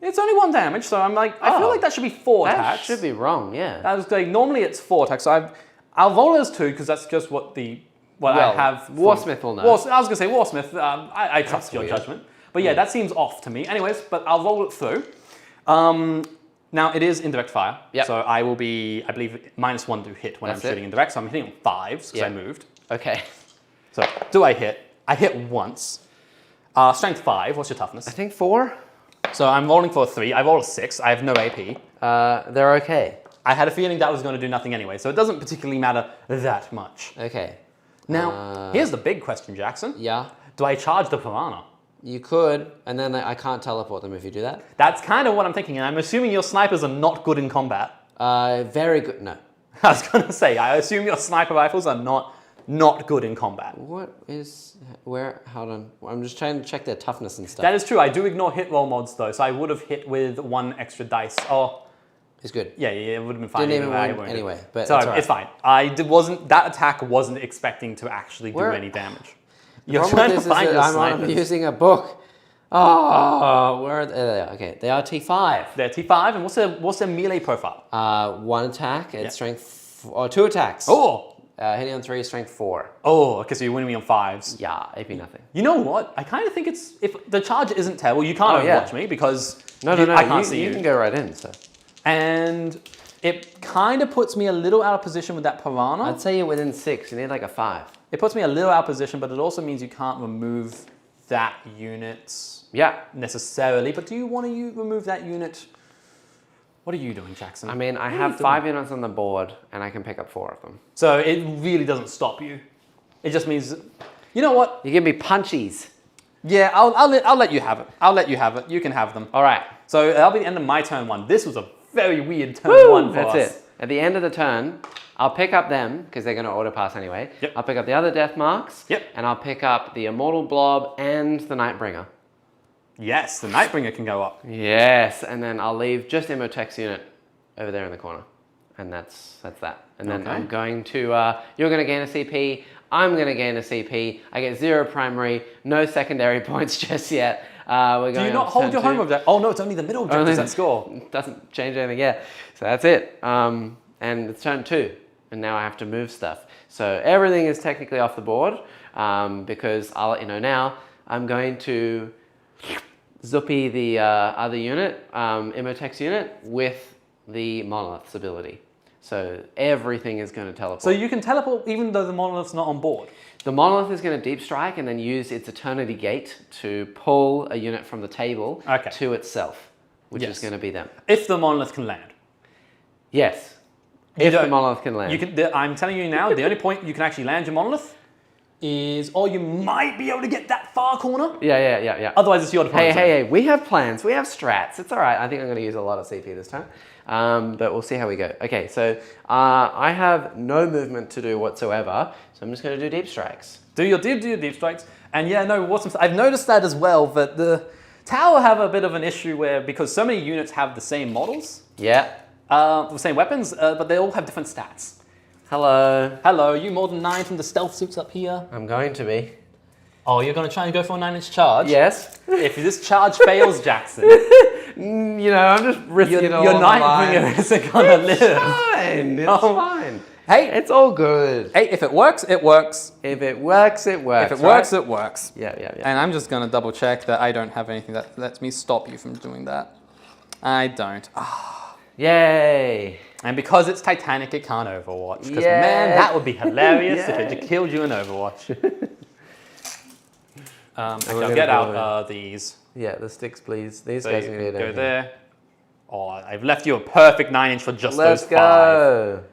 it's only 1 damage. So I'm like, I feel like that should be 4 That attacks. should be wrong, yeah. I was like, normally it's 4 attacks. So I'll roll it as 2 because that's just what I have. Warsmith will know. I was going to say Warsmith. I trust your weird. judgment. But yeah, that seems off to me. Anyways, but I'll roll it through. Now it is indirect fire. Yep. So I will be, I believe, -1 to hit when That's I'm shooting indirect. So I'm hitting on 5s because I moved. Okay. So do I hit? I hit once. Strength 5. What's your toughness? I think 4. So I'm rolling for a 3. I rolled a 6. I have no AP. They're okay. I had a feeling that was going to do nothing anyway, so it doesn't particularly matter that much. Okay. Now, here's the big question, Jackson. Yeah. Do I charge the piranha? You could, and then I can't teleport them if you do that. That's kind of what I'm thinking, and I'm assuming your snipers are not good in combat. Very good. No. I was going to say, I assume your sniper rifles are not good in combat. What is where? Hold on. I'm just trying to check their toughness and stuff. That is true. I do ignore hit roll mods though, so I would have hit with 1 extra dice. Oh, It's good. yeah, it would have been fine. Didn't even either win way. anyway, but so it's all right. it's fine. That attack wasn't expecting to actually do any damage. You're Problem trying to with this find is the that I'm snipers. using a book. Oh, where are they? Okay, they are T5. They're T5, and what's their melee profile? 1 attack at strength, or 2 attacks. Oh! Hitting on 3, strength 4. Oh, okay, so you're winning me on 5s. Yeah, AP nothing. You know what? I kind of think it's, if the charge isn't terrible, you can't watch me because No, I can't see you. You can go right in, so. And it kind of puts me a little out of position with that piranha. I'd say you're within 6. You need like a 5. It puts me a little out of position, but it also means you can't remove that unit necessarily. But do you want to remove that unit? What are you doing, Jackson? I mean, I have 5 units on the board, and I can pick up 4 of them. So it really doesn't stop you. It just means, you know what? You give me punchies. Yeah, I'll let you have it. I'll let you have it. You can have them. All right. So that'll be the end of my turn 1. This was a very weird turn 1 for us. That's it. At the end of the turn, I'll pick up them, because they're going to auto pass anyway. Yep. I'll pick up the other death marks. Yep. And I'll pick up the Immortal Blob and the Nightbringer. Yes, the Nightbringer can go up. Yes, and then I'll leave just Imotech's unit over there in the corner. And that's that. And then I'm going to, you're going to gain a CP, I'm going to gain a CP, I get 0 primary, no secondary points just yet. We're going Do you not hold your home objective? Oh no, it's only the middle objectives that score. Doesn't change anything yet. So that's it. And it's turn 2. And now I have to move stuff. So everything is technically off the board because I'll let you know now. I'm going to Zuppy the other unit, Imotech's unit, with the Monolith's ability. So everything is going to teleport. So you can teleport even though the Monolith's not on board? The Monolith is going to deep strike and then use its Eternity Gate to pull a unit from the table to itself, which is going to be them. If the Monolith can land. Yes. If the Monolith can land. I'm telling you now, the only point you can actually land your Monolith is, or you might be able to get that far corner. Yeah. Otherwise, it's your opponent's zone. Hey, we have plans, we have strats. It's all right. I think I'm going to use a lot of CP this time, but we'll see how we go. Okay, so I have no movement to do whatsoever, so I'm just going to do deep strikes. Do your deep strikes. And yeah, no, I've noticed that as well, but the Tau have a bit of an issue where, because so many units have the same models, the same weapons, but they all have different stats. Hello. Hello, you more than 9 from the stealth suits up here? I'm going to be. Oh, you're going to try and go for a 9-inch charge? Yes. If this charge fails, Jackson, you know, I'm just risking it all your on the night line. bringer isn't going to live. Fine. It's fine. Hey, it's all good. Hey, if it works, it works. If it works, it works. If it works, it works. Yeah. And I'm just going to double check that I don't have anything that lets me stop you from doing that. I don't. Yay. And because it's Titanic, it can't Overwatch. Because man, that would be hilarious if it killed you in Overwatch. Actually, I'll get out these. Yeah, the sticks, please. These So guys you are can going to go there. Oh, I've left you a perfect 9-inch for just Let's those 5. go.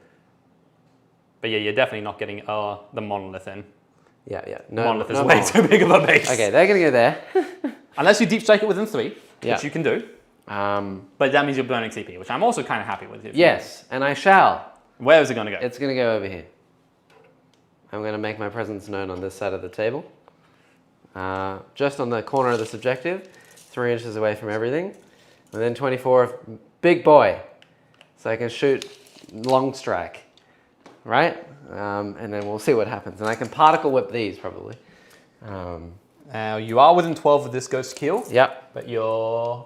But yeah, you're definitely not getting the monolith in. Yeah. Monolith is way too big of a base. Okay, they're going to go there. Unless you deep strike it within 3, Yeah. which you can do. But that means you're burning CP, which I'm also kind of happy with. Yes, and I shall. Where is it going to go? It's going to go over here. I'm going to make my presence known on this side of the table. Just on the corner of this objective, 3 inches away from everything. And then 24 of big boy. So I can shoot long strike. Right? And then we'll see what happens. And I can particle whip these probably. You are within 12 of this ghost kill. Yep. But you are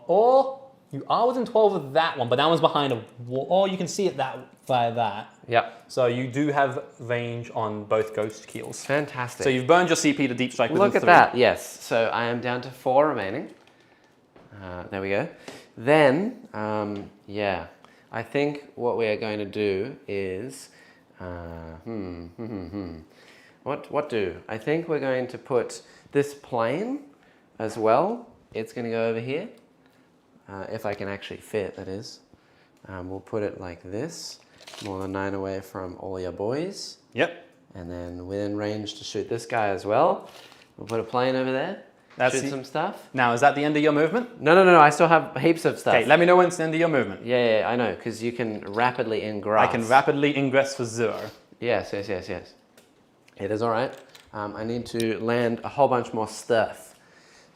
within 12 of that one, but that one's behind a wall. Or you can see it by that. Yep. So you do have range on both ghost kills. Fantastic. So you've burned your CP to deep strike within 3. Look at that, yes. So I am down to 4 remaining. There we go. Then, I think what we are going to do is, What do? I think we're going to put this plane as well. It's going to go over here. If I can actually fit, that is. We'll put it like this, more than 9 away from all your boys. Yep. And then within range to shoot this guy as well. We'll put a plane over there, shoot some stuff. Now, is that the end of your movement? No, I still have heaps of stuff. Okay, let me know when it's the end of your movement. Yeah, I know, because you can rapidly ingress. I can rapidly ingress for 0. Yes. It is all right. I need to land a whole bunch more stuff.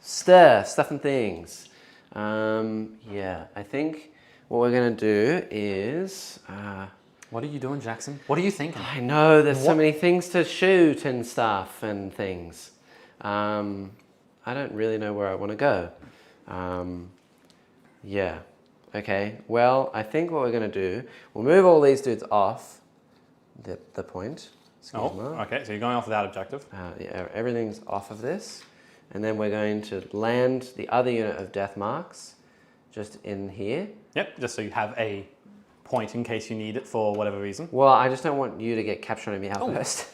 Stuff and things. I think what we're going to do is... what are you doing, Jackson? What are you thinking? I know, there's so many things to shoot and stuff and things. I don't really know where I want to go. Okay, well, I think what we're going to do, we'll move all these dudes off the point. Okay, so you're going off of that objective. Everything's off of this. And then we're going to land the other unit of death marks just in here. Yep, just so you have a point in case you need it for whatever reason. Well, I just don't want you to get captured on me outpost.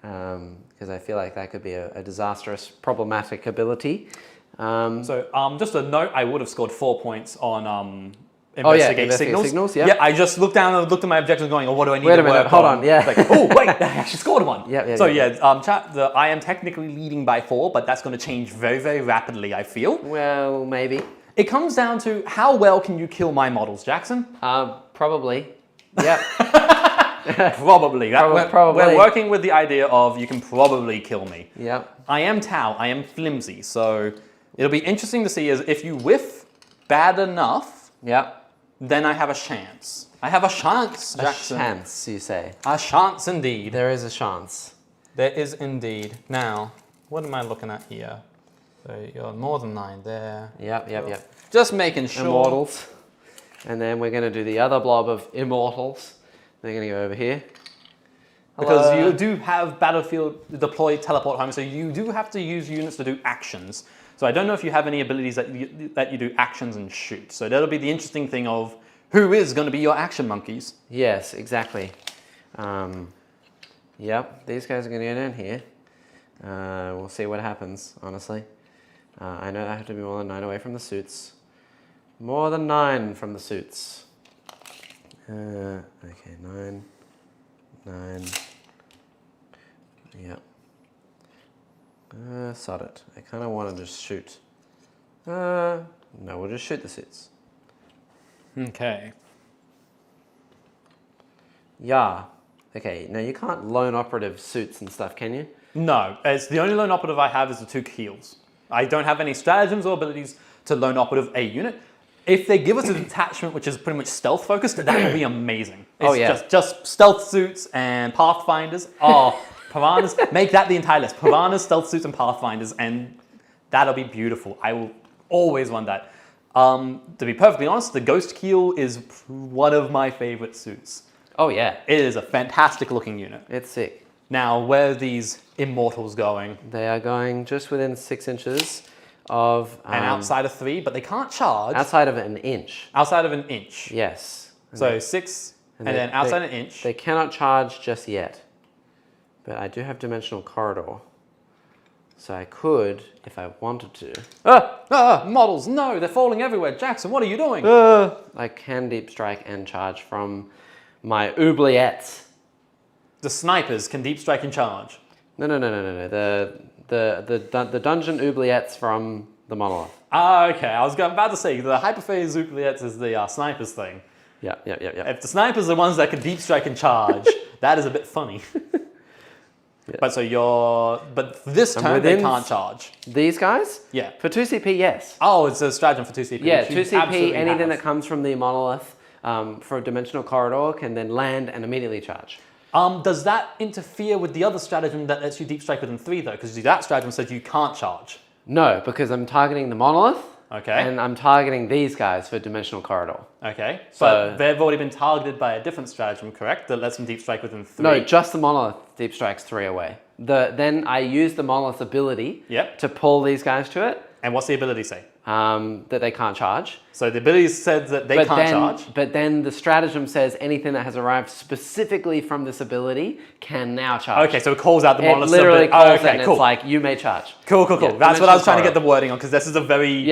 Because I feel like that could be a disastrous, problematic ability. Just a note, I would have scored 4 points on investigate signals. Yeah, I just looked down and looked at my objectives going, what do I need to work on? Wait a minute, hold on, yeah. Like, oh, wait, I actually scored 1. Yeah. I am technically leading by 4, but that's going to change very, very rapidly, I feel. Well, maybe. It comes down to how well can you kill my models, Jackson? Probably. Yep. Probably. Probably. We're working with the idea of you can probably kill me. Yep. I am Tau. I am flimsy. So it'll be interesting to see is if you whiff bad enough, then I have a chance. I have a chance, Jackson. A chance, you say. A chance indeed. There is a chance. There is indeed. Now, what am I looking at here? So you're more than 9 there. Yep. Just making sure. Immortals. And then we're going to do the other blob of immortals. They're going to go over here. Because you do have battlefield deploy teleport home, so you do have to use units to do actions. So I don't know if you have any abilities that you do actions and shoot. So that'll be the interesting thing of who is going to be your action monkeys. Yes, exactly. Yep, these guys are going to go down here. We'll see what happens, honestly. I know I have to be more than 9 away from the suits. More than 9 from the suits. Okay, 9. Yep. Sod it. I kind of want to just shoot. No, we'll just shoot the suits. Okay. Yeah. Okay, now you can't lone operative suits and stuff, can you? No, it's the only lone operative I have is the 2 heals. I don't have any stratagems or abilities to lone operative a unit. If they give us a detachment which is pretty much stealth focused, that would be amazing. It's just stealth suits and pathfinders. Oh, piranhas, make that the entire list. Piranhas, stealth suits, and pathfinders, and that'll be beautiful. I will always want that. To be perfectly honest, the Ghost Keel is one of my favorite suits. Oh yeah. It is a fantastic looking unit. It's sick. Now, where are these immortals going? They are going just within 6 inches of... And outside of 3, but they can't charge. Outside of an inch. Outside of an inch. Yes. So 6, and then outside an inch. They cannot charge just yet. But I do have Dimensional Corridor. So I could, if I wanted to... Models, no, they're falling everywhere. Jackson, what are you doing? I can Deep Strike and charge from my oubliettes. The snipers can deep strike and charge. No. The dungeon oubliettes from the monolith. Ah, okay. I was about to say the hyperphase oubliettes is the snipers thing. Yeah. If the snipers are the ones that can deep strike and charge, that is a bit funny. Yeah. But this turn they can't charge. These guys? Yeah. For 2CP, yes. Oh, it's a stratagem for 2CP. Yeah, 2CP, anything that comes from the monolith for a Dimensional Corridor can then land and immediately charge. Does that interfere with the other stratagem that lets you deep strike within 3 though? Because that stratagem says you can't charge. No, because I'm targeting the monolith. Okay. And I'm targeting these guys for Dimensional Corridor. Okay. But they've already been targeted by a different stratagem, correct? That lets them deep strike within 3. No, just the monolith deep strikes 3 away. Then I use the monolith's ability to pull these guys to it. And what's the ability say? That they can't charge. So the ability says that they can't charge. But then the stratagem says anything that has arrived specifically from this ability can now charge. Okay, so it calls out the monolith. It literally calls it and it's like, you may charge. Cool. Yeah, that's what I was trying to get the wording on, because this is a very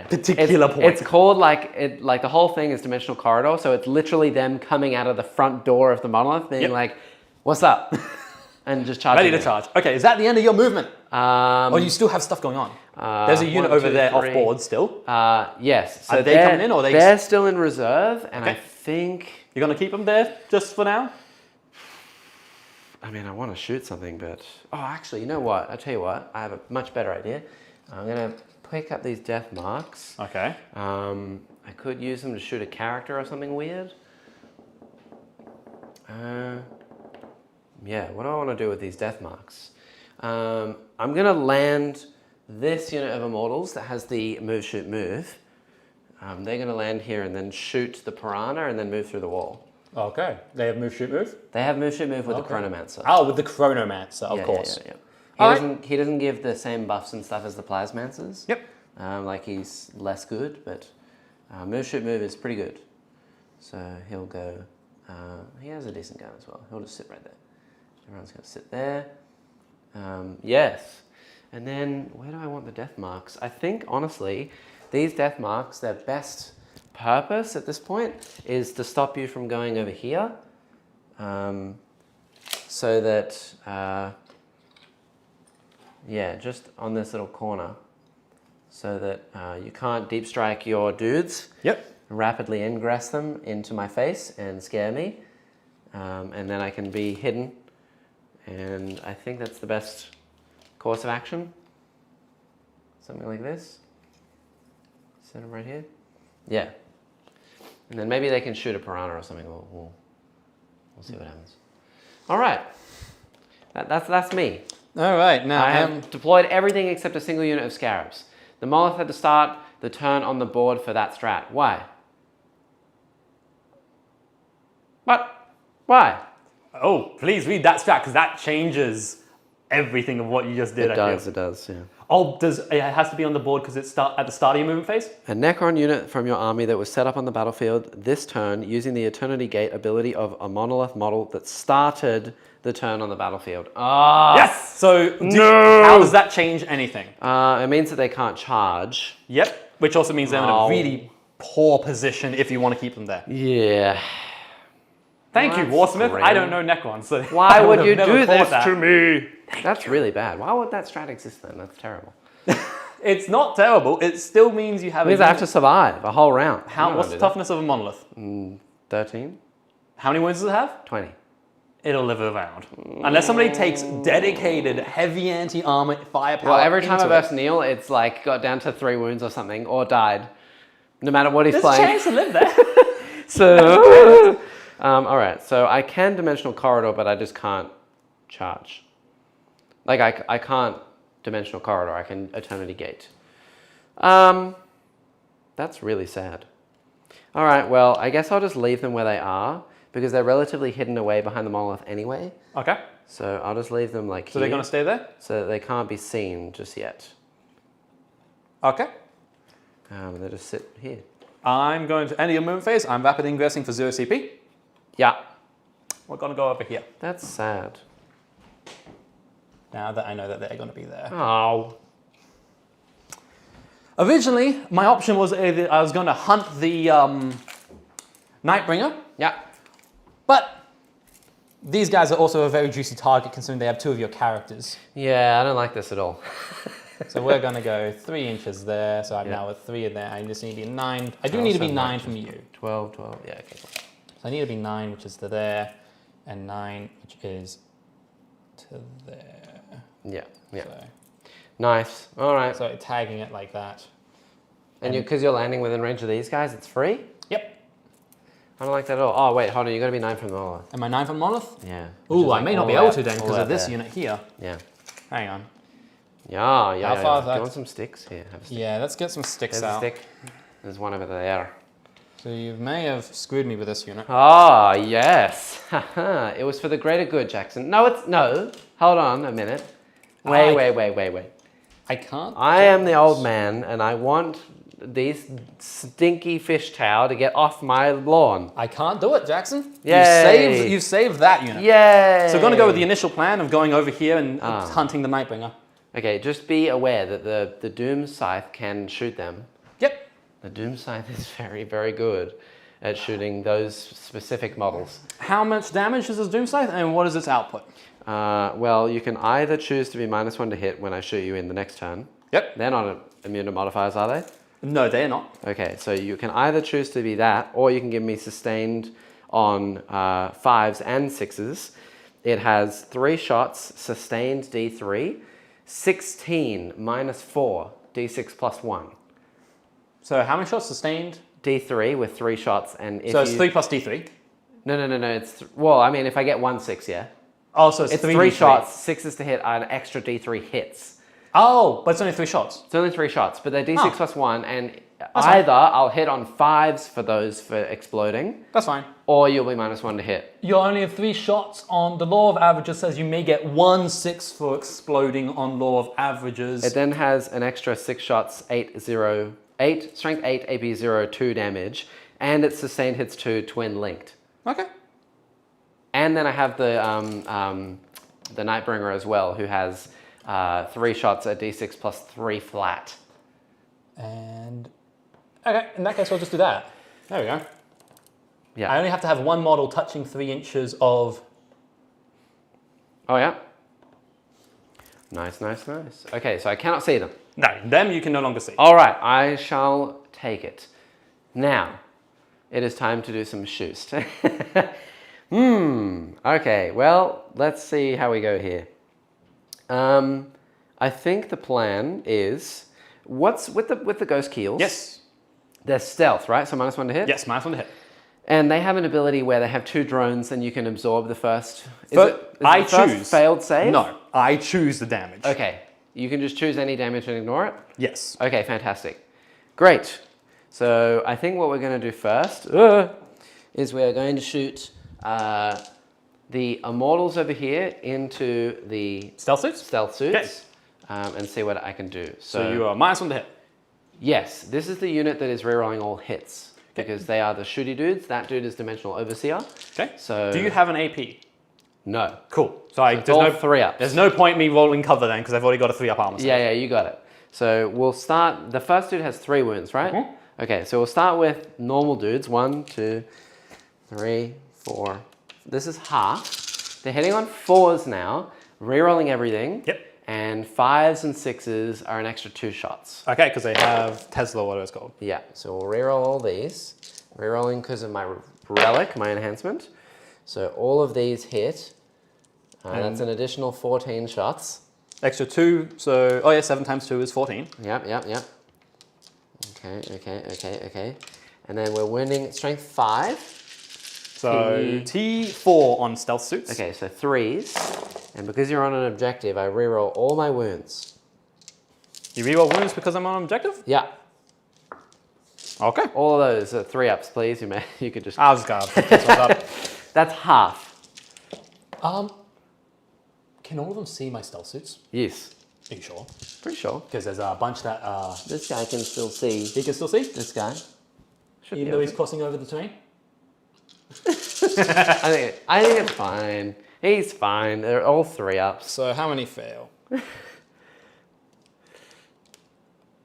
particular point. It's called like the whole thing is Dimensional Corridor, so it's literally them coming out of the front door of the monolith being like, what's up? And just charging. Ready to charge. Okay, is that the end of your movement? Or you still have stuff going on? There's a unit over there off board still. Yes. So are they coming in, or they're still in reserve, and I think you're gonna keep them there just for now. I mean, I want to shoot something, but actually, you know what? I tell you what, I have a much better idea. I'm gonna pick up these death marks. Okay. I could use them to shoot a character or something weird. Yeah, what do I want to do with these death marks? I'm going to land this unit of immortals that has the move, shoot, move. They're going to land here and then shoot the piranha and then move through the wall. Okay. They have move, shoot, move? They have move, shoot, move with the Chronomancer. Oh, with the Chronomancer, of course. Yeah. He doesn't give the same buffs and stuff as the Plasmancers. Yep. Like he's less good, but move, shoot, move is pretty good. So he'll go... he has a decent gun as well. He'll just sit right there. Everyone's going to sit there. Yes. And then, where do I want the death marks? I think, honestly, these death marks, their best purpose at this point is to stop you from going over here. So that, just on this little corner. So that you can't deep strike your dudes. Yep. Rapidly ingress them into my face and scare me. And then I can be hidden. And I think that's the best course of action. Something like this. Set them right here. Yeah. And then maybe they can shoot a piranha or something. We'll see what happens. All right. That's me. All right. Now I have deployed everything except a single unit of scarabs. The monolith had to start the turn on the board for that strat. Why? What? Why? Oh, please read that strat, because that changes everything of what you just did. It does, yeah. Oh, it has to be on the board because it's at the start of your movement phase? A Necron unit from your army that was set up on the battlefield this turn using the Eternity Gate ability of a monolith model that started the turn on the battlefield. Yes! So, how does that change anything? It means that they can't charge. Yep, which also means they're in a really poor position if you want to keep them there. Yeah. Thank you, That's Warsmith. grim. I don't know Necron, so Why I would have you never do thought this that. to me? That's really bad. Why would that strat exist then? That's terrible. It's not terrible. It still means you have It means I have to survive a whole round. What's the toughness of a monolith? 13? How many wounds does it have? 20. It'll live around. Unless somebody takes dedicated heavy anti-armor firepower. Well, every time I into burst Neil, it's like got down to 3 wounds or something, or died. No matter what he's There's playing. a chance to live there. So, all right. So I can Dimensional Corridor, but I just can't charge. Like I can't Dimensional Corridor. I can Eternity Gate. That's really sad. All right. Well, I guess I'll just leave them where they are because they're relatively hidden away behind the monolith anyway. Okay. So I'll just leave them like So they're going to stay there? so that they can't be seen just yet. Okay. They just sit here. I'm going to end your movement phase. I'm rapid ingressing for 0 CP. Yeah. We're going to go over here. That's sad. Now that I know that they're going to be there. Oh. Originally, my option was either I was going to hunt the Nightbringer, Yeah. but these guys are also a very juicy target considering they have 2 of your characters. Yeah, I don't like this at all. So we're going to go 3 inches there. So I'm now at 3 in there. I just need to be 9. I do need to be 9 from you. 12. Yeah, okay, cool. So I need to be 9, which is to there, and 9, which is to there. Yeah. So, Nice. All right. so tagging it like that. And because you're landing within range of these guys, it's free? Yep. I don't like that at all. Oh, wait, hold on. You got to be 9 from the monolith. Am I 9 from Monolith? Yeah. Ooh, I may not be able to then because of this unit. unit here. Yeah. Hang on. Yeah. How far is Do you that? want some sticks? Here, have a stick. Yeah, let's get some sticks There's a out. stick. There's one over there. So you may have screwed me with this unit. Ah, yes. It was for the greater good, Jackson. No. Hold on a minute. Wait. I can't. I am the old man, and I want these stinky fish towel to get off my lawn. I can't do it, Jackson. Yay. You've saved that unit. Yay! So we're going to go with the initial plan of going over here and hunting the Nightbringer. Okay, just be aware that the Doom Scythe can shoot them. Yep. The Doom Scythe is very, very good at shooting those specific models. How much damage is this Doom Scythe and what is its output? Well, you can either choose to be -1 to hit when I shoot you in the next turn. Yep. They're not immune to modifiers, are they? No, they're not. Okay, so you can either choose to be that, or you can give me sustained on 5s and 6s. It has 3 shots, sustained D3, 16 -4, D6 +1. So how many shots sustained? D3 with 3 shots, and if So it's you... 3 plus D3. No. It's well, I mean, if I get 1 6, yeah. Oh, so it's 3 3 shots, 6s to hit, an extra D3 hits. Oh, but it's only 3 shots. It's only 3 shots, but they're D6 +1, and That's either I'll hit on 5s for those for exploding, That's fine. or you'll be -1 to hit. You only have 3 shots on the law of averages says you may get 1 6 for exploding on law of averages. It then has an extra 6 shots, 8, strength 8, AP 0, 2 damage, and its sustained hits 2, twin linked. Okay. And then I have the Nightbringer as well, who has 3 shots at D6 +3 flat. And okay, in that case, we'll just do that. There we go. Yeah. I only have to have 1 model touching 3 inches of. Oh yeah. Nice. Okay, so I cannot see them. No, them you can no longer see. All right, I shall take it. Now, it is time to do some shoost. Okay, well, let's see how we go here. I think the plan is, what's with the ghost keels? Yes. They're stealth, right? So -1 to hit? Yes, -1 to hit. And they have an ability where they have 2 drones and you can absorb the first. Is But it I the first choose. failed save? No, I choose the damage. Okay, you can just choose any damage and ignore it? Yes. Okay, fantastic. Great. So I think what we're going to do first is we're going to shoot the Immortals over here into the Stealth suits? stealth suits Okay. and see what I can do. So you are -1 to hit. Yes, this is the unit that is rerolling all hits because they are the shooty dudes. That dude is Dimensional Overseer. Okay. So Do you have an AP? No. Cool. So It's all 3 ups. There's no point me rolling cover then because I've already got a 3 up armor. Yeah, you got it. So we'll start, the first dude has 3 wounds, right? Okay, so we'll start with normal dudes. 1, 2, 3, 4, This is half. They're hitting on 4s now, rerolling everything. Yep. And 5s and 6s are an extra 2 shots. Okay, because they have Tesla, whatever it's called. Yeah, so we'll reroll all these. Rerolling because of my relic, my enhancement. So all of these hit. That's an additional 14 shots. Extra 2, so, oh yeah, 7 times 2 is 14. Yep. Okay. And then we're winning strength 5. So T4 on stealth suits. Okay, so 3s. And because you're on an objective, I reroll all my wounds. You reroll wounds because I'm on objective? Yeah. Okay. All of those are 3-ups, please. You could just... I was going to pick this one up. That's half. Can all of them see my stealth suits? Yes. Are you sure? Pretty sure. Because there's a bunch that This guy can still see. he can still see, This guy. Should even be though able he's to. crossing over the terrain. I think it's fine. He's fine. They're all 3-ups. So how many fail?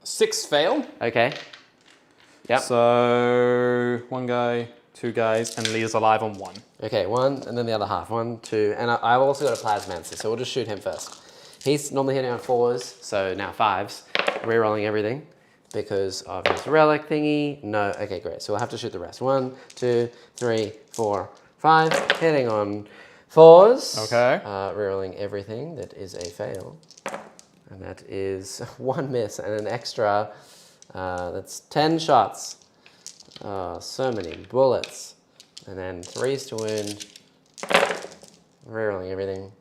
6 fail. Okay. Yep. So 1 guy, 2 guys, and Leah's alive on 1. Okay, 1, and then the other half. 1, 2, and I've also got a Plasmancer, so we'll just shoot him first. He's normally hitting on 4s, so now 5s. Rerolling everything because of his relic thingy. No, okay, great. So we'll have to shoot the rest. 1, 2, 3, 4, 5. Hitting on 4s. Okay. Rerolling everything. That is a fail. And that is 1 miss and an extra, that's 10 shots. So many bullets. And then 3s to wound. Rerolling everything.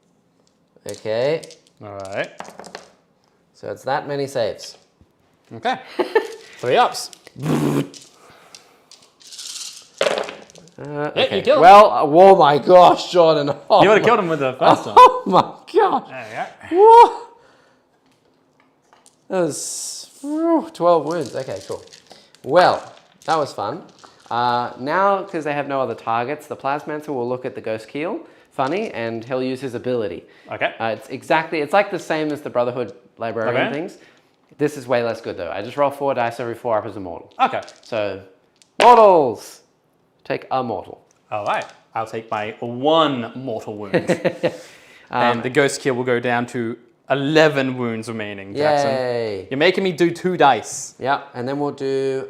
Okay. All right. So it's that many saves. Okay. 3-ups. Okay. you killed him. Well, oh my gosh, Jordan. Oh You would have my- killed him with the first one. Oh my gosh. There Whoa. That was 12 wounds. Okay, cool. Well, that was fun. Now, because they have no other targets, the Plasmancer will look at the Ghost Keel, funny, and he'll use his ability. Okay. It's like the same as the Brotherhood Librarian Okay. things. This is way less good though. I just roll 4 dice every 4 up as a mortal. Okay. So, mortals! Take a mortal. All right. I'll take my 1 mortal wound. And the Ghost Kill will go down to 11 wounds remaining, Jackson. Yay! You're making me do 2 dice. Yeah, and then we'll do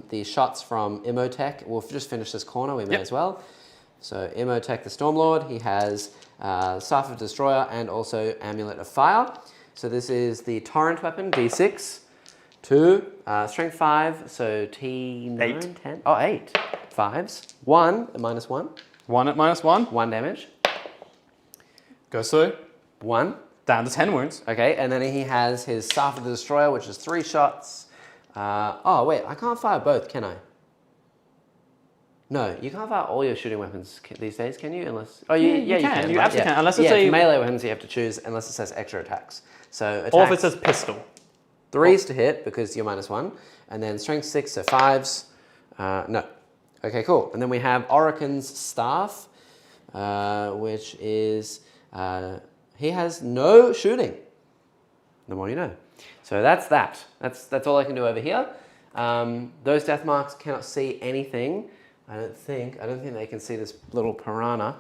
the shots from Imhotep. We'll just finish this corner, we may as well. So Imhotep the Stormlord, he has Staff of Destroyer and also Amulet of Fire. So this is the Torrent weapon, D6. 2, Strength 5, so T9, 8. 10. Oh, 8. 5s. 1, minus 1. 1 at -1. 1 damage. Goes through. 1. Down to 10 wounds. Okay, and then he has his Staff of the Destroyer, which is 3 shots. Oh, wait, I can't fire both, can I? No, you can't fire all your shooting weapons these days, can you? Unless, oh, you can. You right? absolutely can, unless it's yeah, a- it's melee weapons you have to choose, unless it says extra attacks. So attacks, Or if it says pistol. 3s to hit because you're -1, and then strength 6, so 5s. No. Okay, cool. And then we have Orokin's Staff, which is, he has no shooting. The more you know. So that's that. That's all I can do over here. Those death marks cannot see anything. I don't think they can see this little piranha.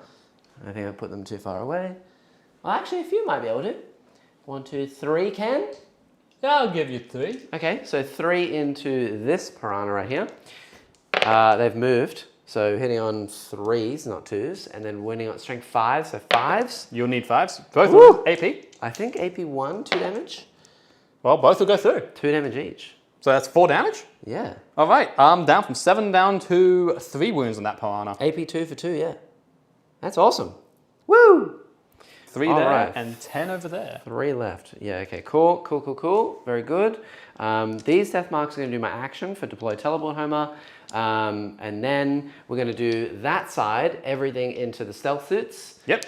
I think I put them too far away. Well, actually, a few might be able to. 1, 2, 3 can. Yeah, I'll give you 3. Okay, so 3 into this piranha right here. They've moved, so hitting on 3s, not 2s, and then winning on strength 5, so 5s. You'll need 5s. Both Woo! of them AP. I think AP 1, 2 damage. Well, both will go through. 2 damage each. So that's 4 damage. Yeah. All right. I'm down from 7 down to 3 wounds on that piranha. AP 2 for 2, yeah. That's awesome. Woo! 3 All there right. and 10 over there. 3 left. Yeah, okay, cool. Very good. These death marks are going to do my action for deploy teleport Homer. And then we're going to do that side, everything into the stealth suits. Yep.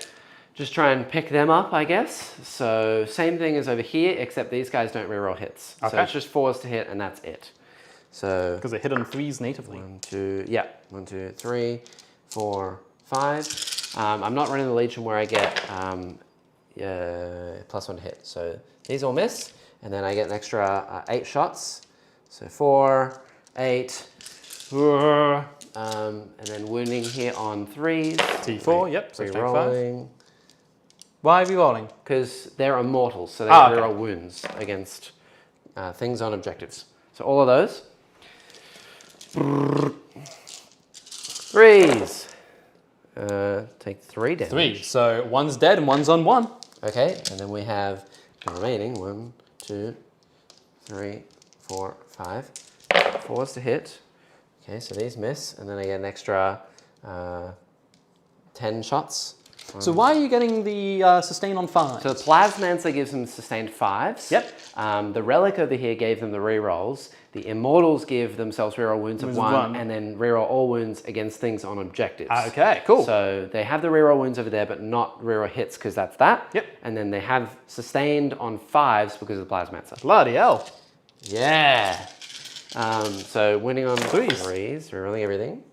Just try and pick them up, I guess. So same thing as over here, except these guys don't reroll hits. So Okay. it's just 4s to hit and that's it. So Because they hit on 3s natively. 1, 2, 3, 4, 5. I'm not running the Legion where I get +1 to hit. So these all miss, and then I get an extra 8 shots. So 4, 8, And then wounding here on 3s. T4, yep. So strength 5. Rerolling. Why are we rolling? Because they're immortals, so they Okay. reroll wounds against things on objectives. So all of those. 3s. Take 3 damage. 3. So one's dead and one's on 1. Okay, and then we have the remaining 1, 2, 3, 4, 5. 4s to hit. Okay, so these miss, and then I get an extra 10 shots. So why are you getting the sustain on 5? So the Plasmancer gives them sustained 5s. Yep. The Relic over here gave them the rerolls. The Immortals give themselves reroll wounds of 1, and then reroll all wounds against things on objectives. Okay, cool. So they have the reroll wounds over there, but not reroll hits because that's that. Yep. And then they have sustained on 5s because of the Plasmancer. Bloody hell. Yeah. So winning on 3s, rerolling everything.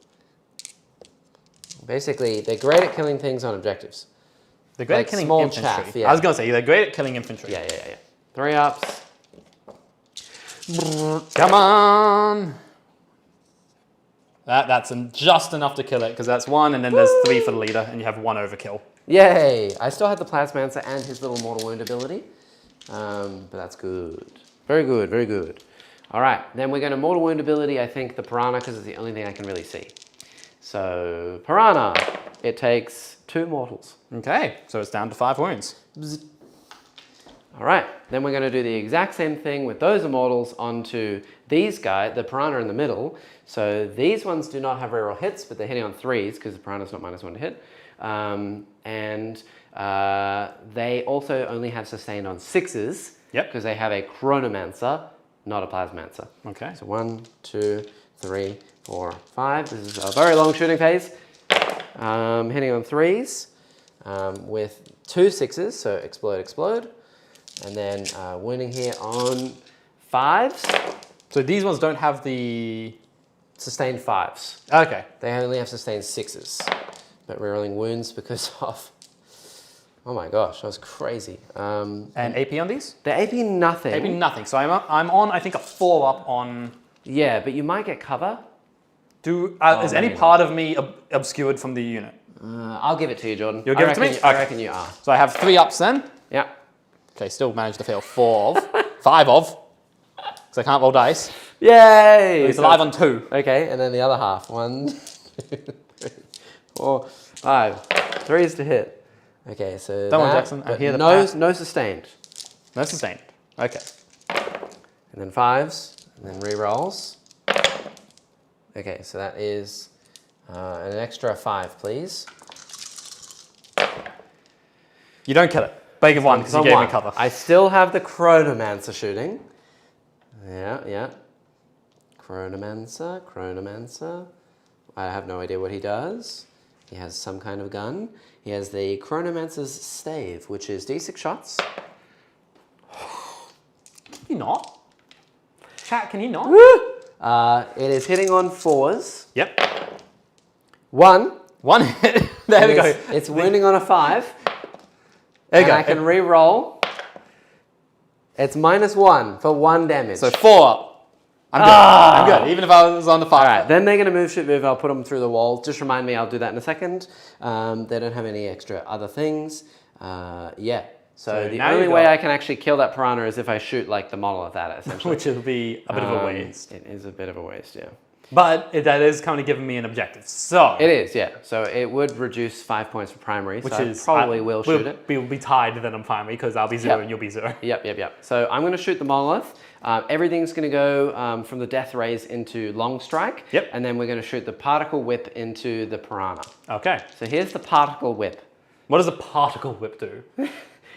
Basically, they're great at killing things on objectives. They're great Like at killing small infantry. chaff, yeah. I was going to say, they're great at killing infantry. Yeah. 3 ups. Come on. That's just enough to kill it, because that's 1, and then there's 3 for the leader, and you have 1 overkill. Yay! I still had the Plasmancer and his little mortal wound ability. But that's good. Very good, very good. All right, then we're going to mortal wound ability, I think the Piranha, because it's the only thing I can really see. So, Piranha, it takes 2 mortals. Okay, so it's down to 5 wounds. All right, then we're going to do the exact same thing with those immortals onto these guys, the Piranha in the middle. So these ones do not have reroll hits, but they're hitting on 3s because the Piranha's not -1 to hit. They also only have sustained on 6s. Yep. Because they have a Chronomancer, not a Plasmancer. Okay. So 1, 2, 3, 4, 5. This is a very long shooting phase. Hitting on 3s with 2 6s, so explode, explode. And then wounding here on 5s. So these ones don't have the... Sustained 5s. Okay. They only have sustained 6s. But rerolling wounds because of... Oh my gosh, that was crazy. And AP on these? The AP nothing. AP nothing. So I'm on, I think, a 4-up on... Yeah, but you might get cover. Is any maybe part of me obscured from the unit? I'll give it to you, Jordan. You'll give it to me? I Okay. reckon you are. So I have 3 ups then. Yeah. Okay, still managed to fail 4 of. 5 of. Because I can't roll dice. Yay! He's alive on 2. Okay, and then the other half. 1, 2, 3, 4, 5. 3s to hit. Okay, so Don't worry, that, Jackson. I but hear the no, pat. no sustained. No sustained. Okay. And then 5s, and then re-rolls. Okay, so that is an extra 5, please. You don't kill it. Beg of 1 because you gave me cover. I still have the Chronomancer shooting. Yeah. Chronomancer. I have no idea what he does. He has some kind of gun. He has the Chronomancer's Stave, which is D6 shots. Can he not? Chat, can he not? It is hitting on 4s. Yep. 1. 1 hit. There we go. It's wounding on a 5. There you go. I can re-roll. It's -1 for 1 damage. So 4 up. I'm good. I'm good. Even if I was on the 5. All right, then they're going to move. I'll put them through the wall. Just remind me, I'll do that in a second. They don't have any extra other things. Yeah. So the now only you've way got- I can actually kill that Piranha is if I shoot like the monolith at it, essentially. Which will be a bit of a waste. It is a bit of a waste, yeah. But that is kind of giving me an objective. So It is, yeah. So it would reduce 5 points for primary, which so is I probably will shoot it. We'll be tied then on primary because I'll be 0 and you'll be 0. Yep. So I'm going to shoot the monolith. Everything's going to go from the death rays into long strike. Yep. And then we're going to shoot the particle whip into the Piranha. Okay. So here's the particle whip. What does a particle whip do?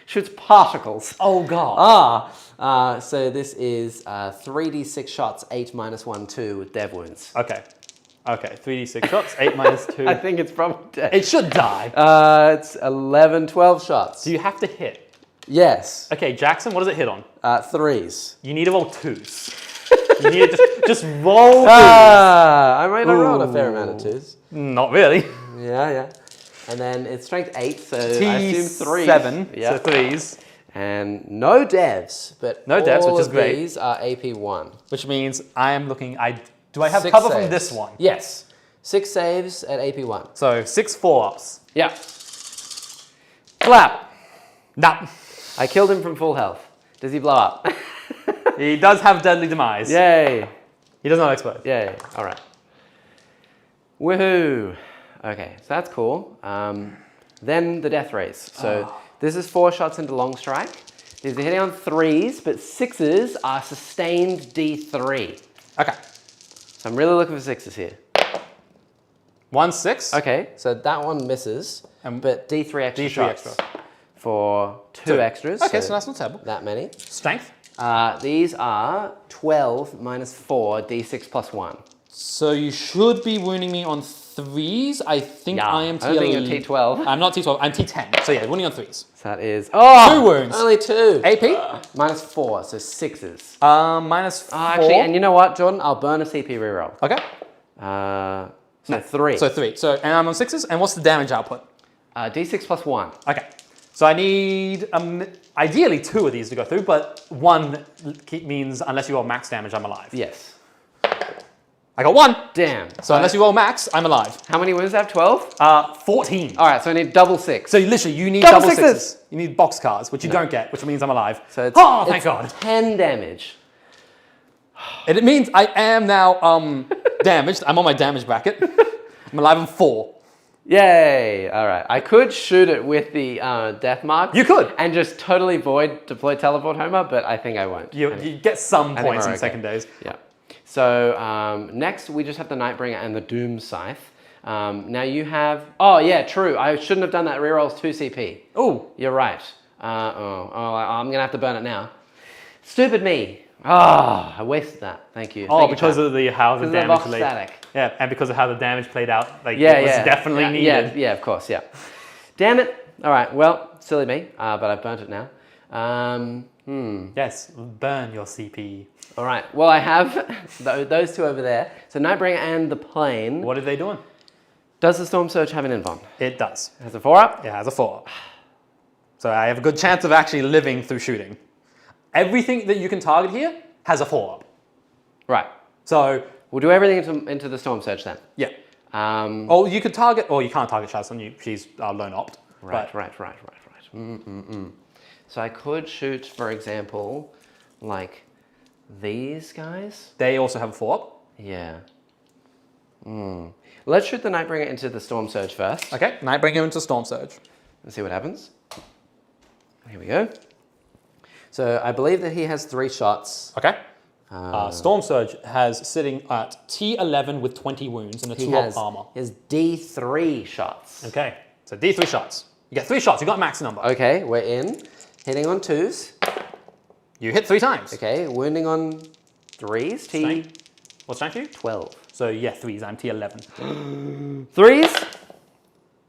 Shoots particles. Oh god. So this is 3d6 shots, 8 -1, 2 with dev wounds. Okay. 3d6 shots, 8 minus 2. I think it's probably dead. It should die. It's 11, 12 shots. Do you have to hit? Yes. Okay, Jackson, what does it hit on? 3s. You need to roll 2s. You need to just roll 2s. I might have rolled a fair amount of 2s. Not really. Yeah. And then it's strength 8, so I assume 3s. 7, Yeah. so 3s. And no devs, but No devs, all which is of great. these are AP1. Which means I am looking, do I have 6 cover from saves. this one? Yes. 6 saves at AP1. So 6 4-ups. Yeah. Clap. Nah. I killed him from full health. Does he blow up? He does have deadly demise. Yay. He does not explode. Yay. All right. Woohoo. Okay, so that's cool. Then the death race. So this is 4 shots into long strike. These are hitting on 3s, but 6s are sustained D3. Okay. So I'm really looking for 6s here. 1 6. Okay, so that one misses, but D3 extra D3 shots extra. for 2 extras. Okay, so that's not terrible. That many. Strength. These are 12 minus 4, D6 plus 1. So you should be wounding me on 3s. I think Yeah, I am I don't think you're T12. I'm not T12. I'm T10. So yeah, wounding on 3s. So that is... Oh! 2 wounds. Only 2. AP? Minus 4, so 6s. Minus 4. Actually, and you know what, Jordan? I'll burn a CP reroll. Okay. So 3. So 3. So and I'm on 6s. And what's the damage output? D6 plus 1. Okay. So I need ideally 2 of these to go through, but 1 means unless you roll max damage, I'm alive. Yes. I got 1. Damn. So unless you roll max, I'm alive. How many wounds do I have? 12? 14. All right, so I need double 6. So you need Double double sixes. sixes. You need box cards, which you don't get, which means I'm alive. So it's, thank it's God. 10 damage. And it means I am now damaged. I'm on my damage bracket. I'm alive on 4. Yay! All right. I could shoot it with the death mark. You could. And just totally void deploy teleport Homer, but I think I won't. You get some think points we're in okay. second days. Yeah. So next we just have the Nightbringer and the Doom Scythe. Now you have... Oh, yeah, true. I shouldn't have done that. Rerolls 2 CP. Oh. You're right. I'm going to have to burn it now. Stupid me. I wasted that. Thank you. Oh, Thank you, because chat. of how the Because of the damage Vox played. static. Yeah, and because of how the damage played out. Like, Yeah, it was yeah. definitely needed. Yeah, of course, yeah. Damn it. All right, well, silly me, but I've burnt it now. Yes, burn your CP. All right, well, I have those 2 over there. So Nightbringer and the Plane. What are they doing? Does the Storm Surge have an invuln? It does. It has a 4-up? It has a 4. So I have a good chance of actually living through shooting. Everything that you can target here has a 4-up. Right. So, We'll do everything into the Storm Surge then. yeah. You could target, or you can't target Shazam, she's lone opt. Right. So I could shoot, for example, like these guys. They also have a 4-up. Yeah. Let's shoot the Nightbringer into the Storm Surge first. Okay, Nightbringer into Storm Surge. Let's see what happens. Here we go. So I believe that he has 3 shots. Okay. Storm Surge has sitting at T11 with 20 wounds and a He 2-up has armor. his D3 shots. Okay, so D3 shots. You get 3 shots, you got max number. Okay, we're in. Hitting on 2s. You hit 3 times. Okay, wounding on 3s. Strength? What's strength you? T12. So yeah, 3s, I'm T11. 3s.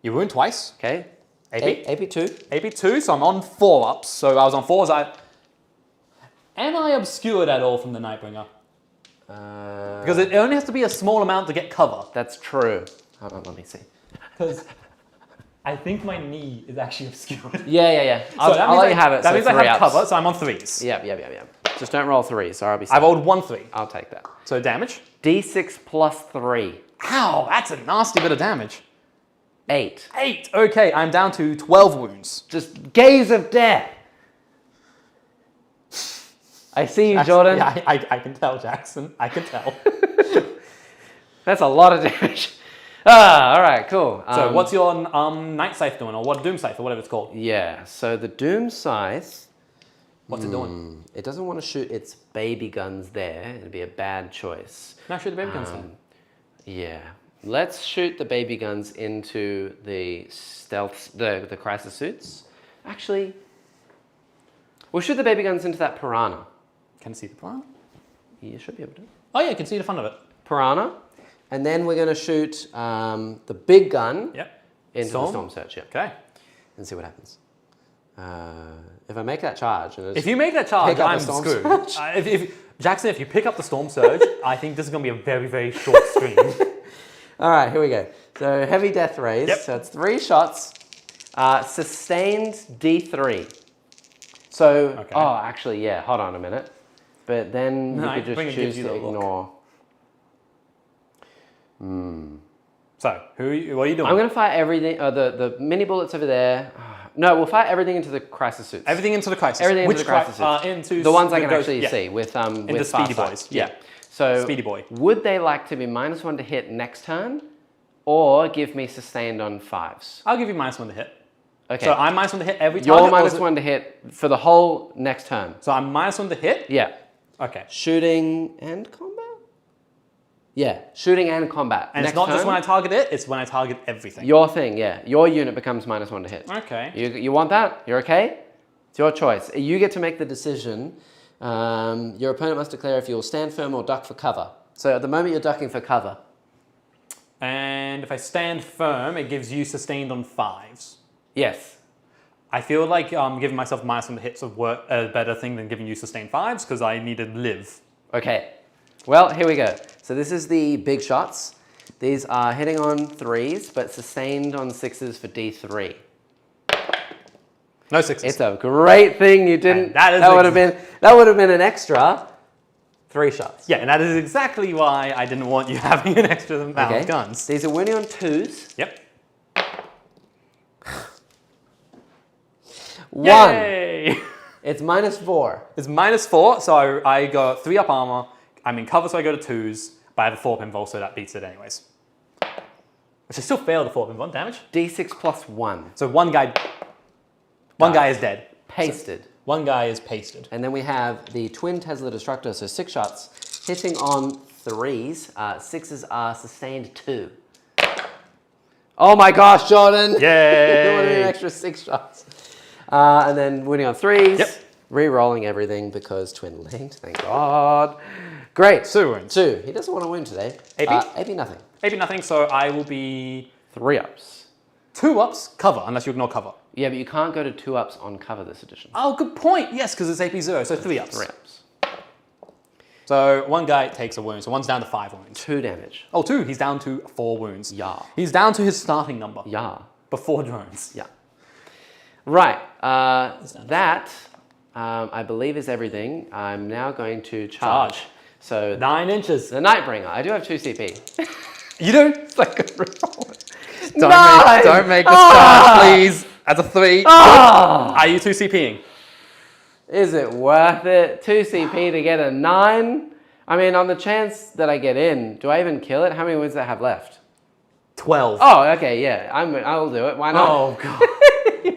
You wound twice. Okay. AP? AP2. AP2, so I'm on 4-ups. So I was on 4s. Am I obscured at all from the Nightbringer? Because it only has to be a small amount to get cover. That's true. Hold on, let me see. Because I think my knee is actually obscured. Yeah. So I'll that means let you have it. That so means I 3 have ups. cover, so I'm on 3s. Yep. Just don't roll 3s, or I'll be I sad. rolled 1 3. I'll take that. So damage. D6 plus 3. Ow, that's a nasty bit of damage. 8. 8. Okay, I'm down to 12 wounds. Just gaze of death. I see you, Jordan. Yeah, I can tell, Jackson. I can tell. That's a lot of damage. All right, cool. So what's your Night Scythe doing, or what Doom Scythe, or whatever it's called? Yeah, so the Doom Scythe, What's it doing? it doesn't want to shoot its baby guns there. It'd be a bad choice. Now shoot the baby guns then. Yeah. Let's shoot the baby guns into the stealth, the crisis suits. Actually, we'll shoot the baby guns into that piranha. Can I see the plan? You should be able to. Oh yeah, you can see the front of it. Piranha. And then we're going to shoot the big gun Yep. into Storm? the Storm Surge. Yeah. Okay. And see what happens. If I make that charge... And If you make that charge, Pick up I'm the Storm screwed. Surge. Jackson, if you pick up the Storm Surge, I think this is going to be a very, very short stream. All right, here we go. So heavy death rays. Yep. So it's 3 shots. Sustained D3. So, Okay. oh, actually, yeah, hold on a minute. But then No, you could Nightbringer just gives choose you to the look. ignore. So, what are you doing? I'm going to fire everything, the mini bullets over there. No, we'll fire everything into the crisis suits. Everything into the crisis. Everything into Which the crisis suits. into the ones I can those- actually yeah. see with the Speedy Farsight. Boys. Yeah. Yeah. So Speedy Boy. would they like to be -1 to hit next turn, or give me sustained on 5s? I'll give you -1 to hit. Okay. So I'm -1 to hit every You're target. or is it- -1 to hit for the whole next turn. So I'm -1 to hit? Yeah. Okay. Shooting and combat? Yeah, shooting and combat. And next it's not just turn, when I target it, it's when I target everything. your thing, yeah. Your unit becomes -1 to hit. Okay. You want that? You're okay? It's your choice. You get to make the decision. Your opponent must declare if you'll stand firm or duck for cover. So at the moment you're ducking for cover. And if I stand firm, it gives you sustained on 5s. Yes. I feel like giving myself -1 to hits a better thing than giving you sustained 5s because I need to live. Okay. Well, here we go. So this is the big shots. These are hitting on 3s, but sustained on 6s for D3. No 6s. It's a great thing you didn't. And that is that would have been an extra 3 shots. Yeah, and that is exactly why I didn't want you having an extra amount of guns. These are winning on 2s. Yep. 1. Yay! It's -4. It's -4, so I got 3 up armor. I'm in cover, so I go to 2s, but I have a 4-pin volt, so that beats it anyways. Which I still fail the 4-pin volt damage. D6 plus 1. So one guy is dead. Pasted. So one guy is pasted. And then we have the twin Tesla Destructor, so 6 shots, hitting on 3s. 6s are sustained 2. Oh my gosh, Jordan! Yay! An extra 6 shots. And then winning on 3s. Yep. Re-rolling everything because twin linked, thank God. Great. 2 wounds. 2. He doesn't want to win today. AP? AP nothing. Maybe nothing, so I will be 3 ups. 2 ups, cover, unless you ignore cover. Yeah, but you can't go to 2 ups on cover this edition. Oh, good point. Yes, because it's AP 0, so 3 ups. 3 ups. So one guy takes a wound, so one's down to 5 wounds. 2 damage. Oh, 2, he's down to 4 wounds. Yeah. He's down to his starting number. Yeah. Before drones. Yeah. Right. That, I believe, is everything. I'm now going to charge. So 9 inches. the Nightbringer. I do have 2 CP. You do? It's like a reroll. Don't make the start, please. As a 3. Are you 2 CPing? Is it worth it? 2 CP to get a 9? I mean, on the chance that I get in, do I even kill it? How many wounds do I have left? 12. Oh, okay, yeah. I'll do it. Why not? Oh, God.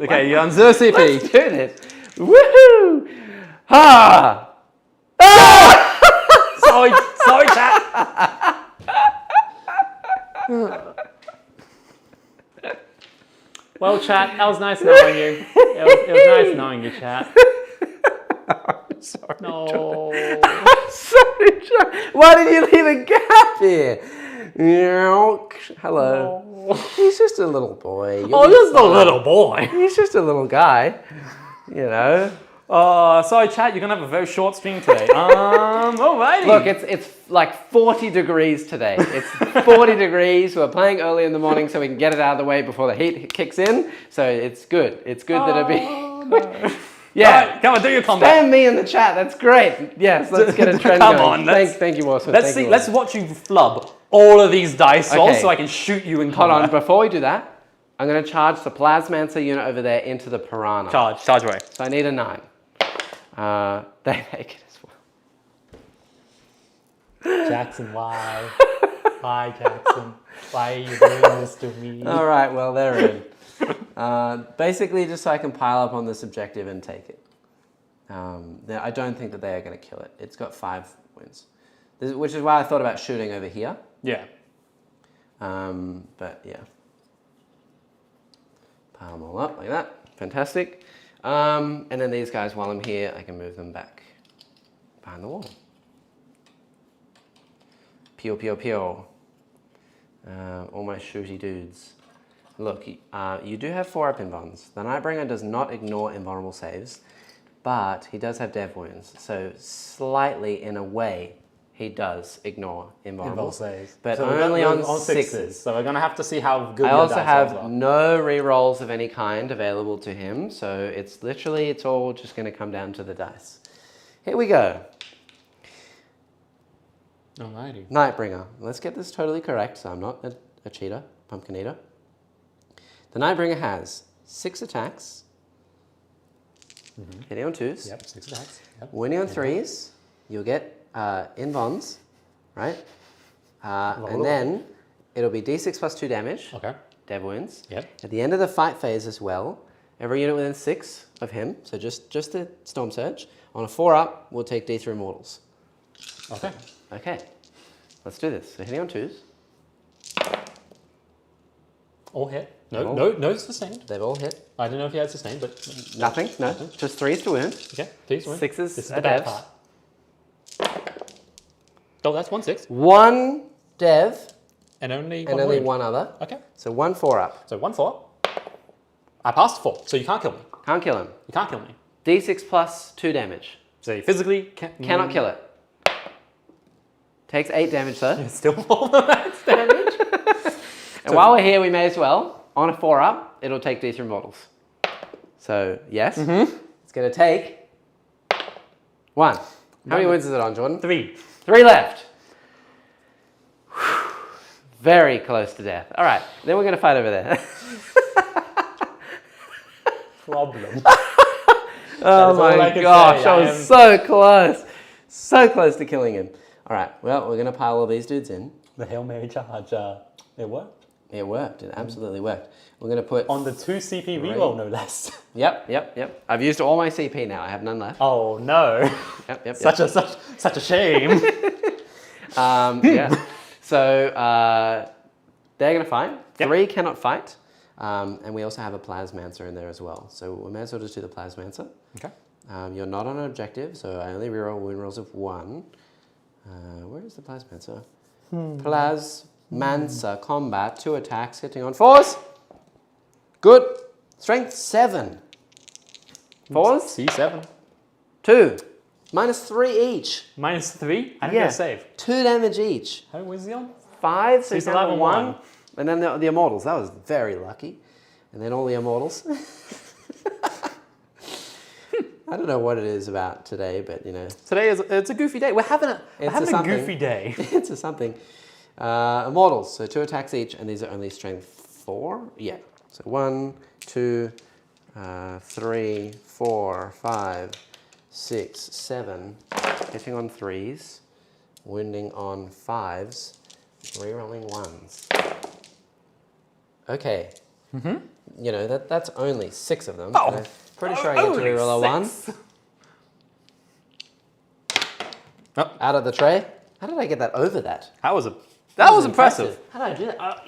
Okay, you're on 0 CP. Let's do this. Woohoo! Ha! Sorry, chat. Well, chat, that was nice knowing you. It was nice knowing you, chat. Sorry. No. Sorry, John. Why did you leave a gap here? Hello. No. He's just a little boy. You'll Oh, be just a fine. little boy. He's just a little guy. You know. Sorry, chat, you're going to have a very short stream today. Alrighty. Look, it's like 40 degrees today. It's 40 degrees. We're playing early in the morning so we can get it out of the way before the heat kicks in. So it's good. It's good that it be. No. Yeah. Right, come on, do your combat. Spam me in the chat. That's great. Yes, let's get a trend Come going. on, Thank you, Warsaw. Let's see. Let's watch you flub all of these dice rolls Okay. so I can shoot you in Hold combat. on. Before we do that, I'm going to charge the Plasmancer unit over there into the Piranha. Charge away. So I need a 9. They make it as well. Jackson, why? Why, Jackson? Why are you doing this to me? All right, well, they're in. Basically, just so I can pile up on this objective and take it. I don't think that they are going to kill it. It's got 5 wounds, which is why I thought about shooting over here. Yeah. But yeah. Pile them all up like that. Fantastic. And then these guys, while I'm here, I can move them back behind the wall. Pew, pew, pew. All my shooty dudes. Look, you do have 4 up invulns. The Nightbringer does not ignore invulnerable saves, but he does have dev wounds. So slightly, in a way, he does ignore invulnerable saves. but So only we're on 6s. So we're going to have to see how good I your also dice have rolls are. no rerolls of any kind available to him, so it's all just going to come down to the dice. Here we go. Alrighty. Nightbringer. Let's get this totally correct, so I'm not a cheater. Pumpkin Eater. The Nightbringer has 6 attacks, hitting on 2s. Yep, 6 attacks. Yep. Winning on 3s, you'll get in bonds, right? And then it'll be d6 plus 2 damage. Okay. Dev wins. Yep. At the end of the fight phase as well, every unit within 6 of him, so just the Storm Surge, on a 4-up, will take D3 mortals. Okay. Okay, let's do this. So hitting on 2s. All hit. All- No sustained. They've all hit. I don't know if he had sustained, but Nothing, no. Just 3s to wound. okay. Please win. 6s This is are the bad devs. part. Oh, that's 1/6. 1 dev And only and one only wound. 1 other. Okay. So 1 4-up. So 1/4. I passed 4, so you can't kill me. Can't kill him. You can't kill me. D6 plus 2 damage. So you physically Cannot kill it. Takes 8 damage though. It's still more than max damage. And while we're here, we may as well, on a 4-up, it'll take D3 mortals. So, yes, it's going to take 1. How many wounds is it on, Jordan? 3. 3 left. Very close to death. All right, then we're going to fight over there. Problem. Oh all I my can gosh, say. I I was am- so close. So close to killing him. All right, well, we're going to pile all these dudes in. The Hail Mary charge, it worked. It worked. It absolutely worked. We're going to put... On the 2 CP reroll, no less. Yep. I've used all my CP now. I have none left. Oh no. Yep. Such a shame. Yeah. So they're going to fight. Yep. 3 cannot fight. And we also have a Plasmancer in there as well. So we may as well just do the Plasmancer. Okay. You're not on an objective, so I only reroll wound rolls of 1. Where is the Plasmancer? Plasmancer combat, 2 attacks, hitting on 4s. Good. Strength 7. 4s, C7. 2. Minus 3 each. Minus 3? I don't get a save. 2 damage each. How was he on? 5, so He's he's down to alive on 1. one. And then the Immortals. That was very lucky. And then all the Immortals. I don't know what it is about today, but you know. Today it's a goofy day. We're having a something. goofy day. It's a something. Immortals, so 2 attacks each, and these are only strength 4? Yeah. So 1, 2, 3, 4, 5, 6, 7. Hitting on 3s, wounding on 5s, rerolling 1s. Okay. You know, that's only 6 of them. Oh. I'm pretty sure I get to Only reroll a 1. 6. Out of the tray. How did I get that over that? That was impressive. How did I do that?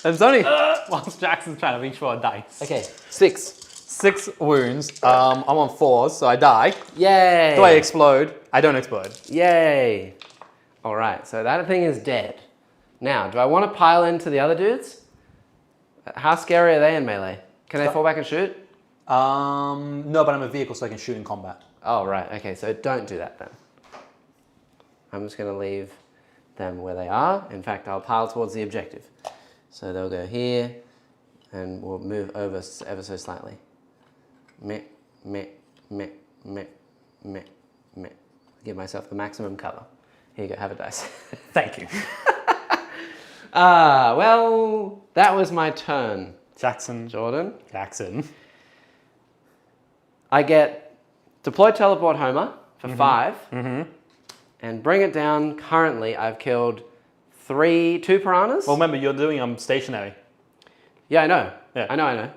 It's only whilst Jackson's trying to reach for a dice. Okay, 6. 6 wounds. I'm on 4s, so I die. Yay! Do I explode? I don't explode. Yay! All right, so that thing is dead. Now, do I want to pile into the other dudes? How scary are they in melee? Can they fall back and shoot? No, but I'm a vehicle, so I can shoot in combat. Oh, right. Okay, so don't do that then. I'm just going to leave them where they are. In fact, I'll pile towards the objective. So they'll go here, and we'll move over ever so slightly. Meh, meh, meh, meh, meh, meh. Give myself the maximum cover. Here you go, have a dice. Thank you. Well, that was my turn, Jackson. Jordan. Jackson. I get deploy teleport Homer for 5, and bring it down. Currently, I've killed 2 piranhas. Well, remember, you're doing stationary. Yeah, I know. Yeah. I know.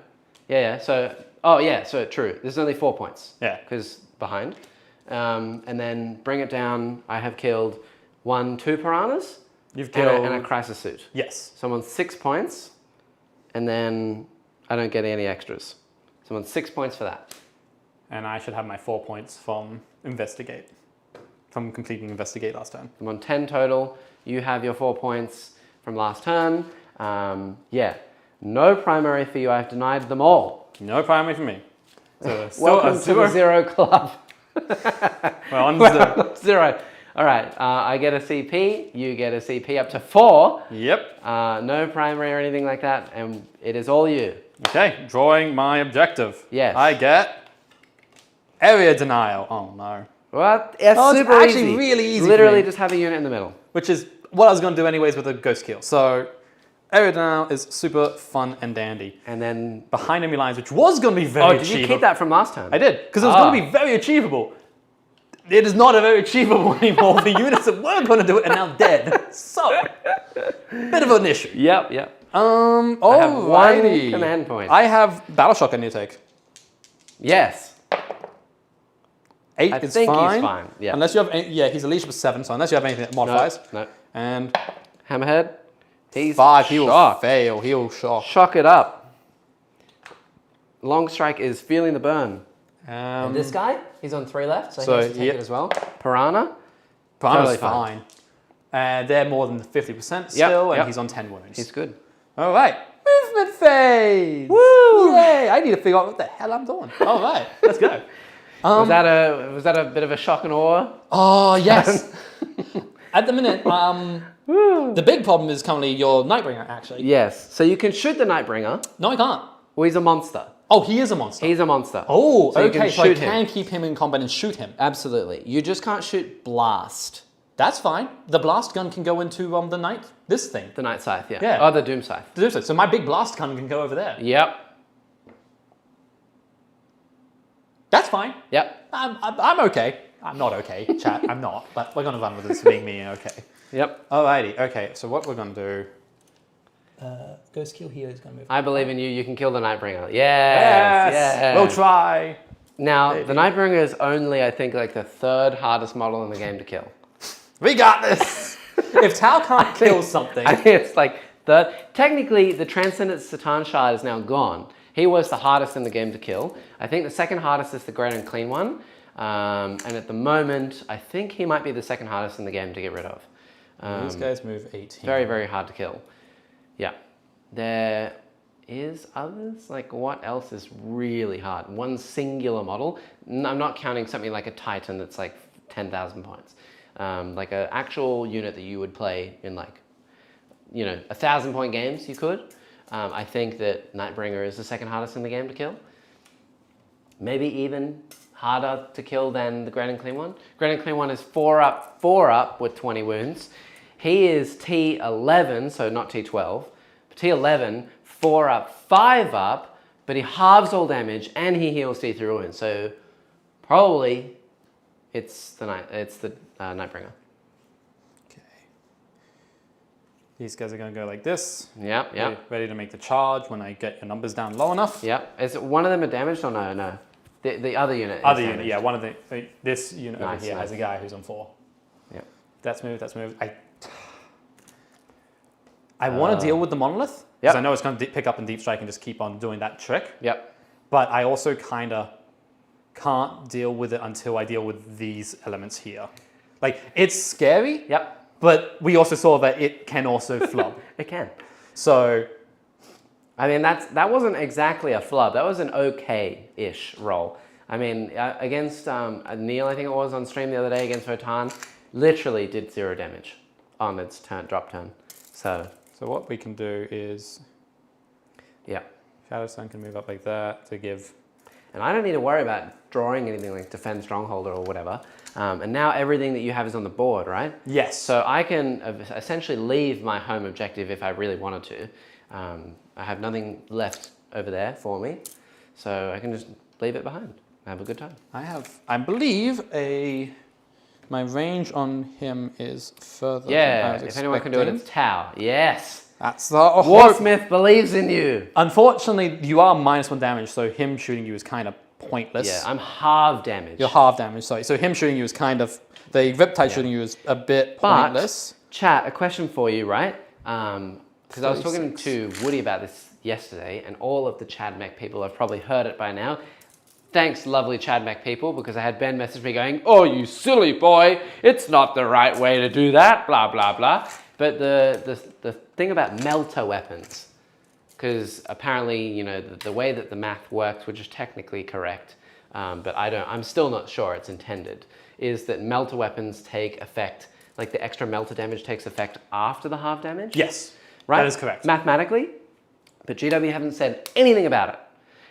Yeah. So, so true. This is only 4 points. Yeah. Because behind. And then bring it down. I have killed 2 piranhas. You've And killed... a crisis suit. Yes. So I'm on 6 points, and then I don't get any extras. So I'm on 6 points for that. And I should have my 4 points from Investigate. From completing Investigate last turn. I'm on 10 total. You have your 4 points from last turn. No primary for you. I've denied them all. No primary for me. So still Welcome a to 0. the 0 club. Well, on Well, 0. All right. I get a CP. You get a CP up to 4. Yep. No primary or anything like that. And it is all you. Okay, drawing my objective. Yes. I get area denial. Oh no. Well, it's Oh, it's super actually easy. really easy for Literally me. just have a unit in the middle. Which is what I was going to do anyways with a ghost kill. So area now is super fun and dandy. And then, Behind enemy lines, which was going to be very did you achievable. keep that from last time? I did, because it was going to be very achievable. It is not a very achievable anymore. The units that were going to do it are now dead. So, bit of an issue. Yep, yep. I have one command point. I have battle shock I need to take. Yes. 8 I is think fine. he's fine. Yeah. Unless you have, yeah, he's a leadership of 7, so unless you have anything that modifies. No. And Hammerhead. He's 5, he will shocked. fail. He will shock. Shock it up. Long strike is feeling the burn. And this guy, he's on 3 left, so he has to take it as well. Piranha. Piranha's Totally fine. fine. They're more than 50% still, and he's on 10 wounds. He's good. All right. Movement phase. Woo! Yay! I need to figure out what the hell I'm doing. All right, let's go. Was that a bit of a shock and awe? Oh, yes. At the minute, the big problem is currently your Nightbringer, actually. Yes. So you can shoot the Nightbringer. No, I can't. Well, he's a monster. Oh, he is a monster. He's a monster. Oh, So you okay. can So I shoot him. can keep him in combat and shoot him. Absolutely. You just can't shoot blast. That's fine. The blast gun can go into the knight. This thing. The Night Scythe, yeah. Yeah. Oh, the Doom Scythe. So my big blast gun can go over there. Yep. That's fine. Yep. I'm okay. I'm not okay, chat. I'm not. But we're going to run with this being me and okay. Yep. Alrighty. Okay, so what we're going to do... Ghost Kill here is going to move. I believe in you. You can kill the Nightbringer. Yes. Yes. We'll try. Now, Maybe. the Nightbringer is only, I think, like the 3rd hardest model in the game to kill. We got this. If Tau can't kill something... I think it's like third. Technically, the Transcendent Satan Shard is now gone. He was the hardest in the game to kill. I think the 2nd hardest is the Great and Clean one. And at the moment, I think he might be the 2nd hardest in the game to get rid of. These guys move 18. Very, very hard to kill. Yeah. There is others. Like, what else is really hard? One singular model. I'm not counting something like a Titan that's like 10,000 points. Like an actual unit that you would play in like, 1,000-point games, you could. I think that Nightbringer is the 2nd hardest in the game to kill. Maybe even harder to kill than the Great and Clean one. Great and Clean one is 4 up with 20 wounds. He is T11, so not T12. T11, 4 up, 5 up, but he halves all damage and he heals T3 wounds. So probably it's the Nightbringer. Okay. These guys are going to go like this. Yep. Ready to make the charge when I get your numbers down low enough. Yep. Is one of them damaged or no? No. The other unit. Is Other unit, damaged. yeah. One of this unit over Nice, here nice. has a guy who's on 4. Yep. That's moved. I want to deal with the monolith Yep. because I know it's going to pick up in deep strike and just keep on doing that trick. Yep. But I also kind of can't deal with it until I deal with these elements here. Like, it's scary. Yep. But we also saw that it can also flub. It can. So, I mean, that wasn't exactly a flub. That was an okay-ish roll. I mean, against Neil, I think it was on stream the other day against Votan, literally did 0 damage on its drop turn. So what we can do is, yeah. Shadowstone can move up like that to give. And I don't need to worry about drawing anything like Defend Stronghold or whatever. And now everything that you have is on the board, right? Yes. So I can essentially leave my home objective if I really wanted to. I have nothing left over there for me. So I can just leave it behind. Have a good time. I believe my range on him is further Yeah, than I was if anyone can do it, expecting. it's Tau. Yes. That's the hope. Warsmith believes in you. Unfortunately, you are -1 damage, so him shooting you is kind of pointless. Yeah, I'm half damage. You're half damage, sorry. So him shooting you is kind of, the Riptide shooting you is a bit pointless. But, chat, a question for you, right? Because I was talking to Woody about this yesterday, and all of the Chad Mech people have probably heard it by now. Thanks, lovely Chad Mech people, because I had Ben message me going, "Oh, you silly boy, it's not the right way to do that, blah, blah, blah." But the thing about melter weapons, because apparently, the way that the math works, which is technically correct, but I'm still not sure it's intended, is that melter weapons take effect, like the extra melter damage takes effect after the half damage? Yes, Right? that is correct. Mathematically, but GW haven't said anything about it.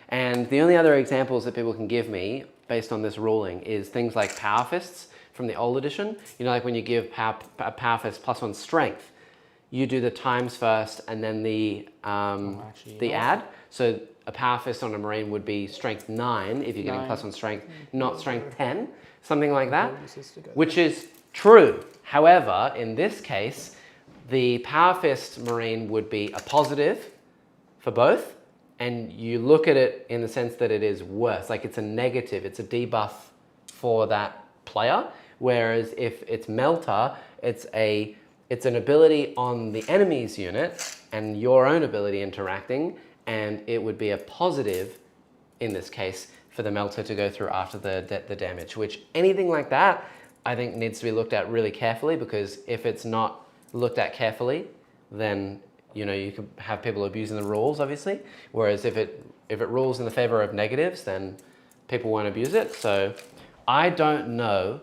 And the only other examples that people can give me based on this ruling is things like Power Fists from the old edition. Like when you give Power Fist +1 strength, you do the times first and then the add. So a power fist on a Marine would be strength 9 if you're getting +1 strength, not strength 10, something like that, which is true. However, in this case, the power fist Marine would be a positive for both, and you look at it in the sense that it is worse, like it's a negative, it's a debuff for that player. Whereas if it's Melter, it's an ability on the enemy's unit and your own ability interacting, and it would be a positive in this case for the Melter to go through after the damage, which anything like that I think needs to be looked at really carefully, because if it's not looked at carefully, then you could have people abusing the rules, obviously. Whereas if it rules in the favor of negatives, then people won't abuse it. So I don't know.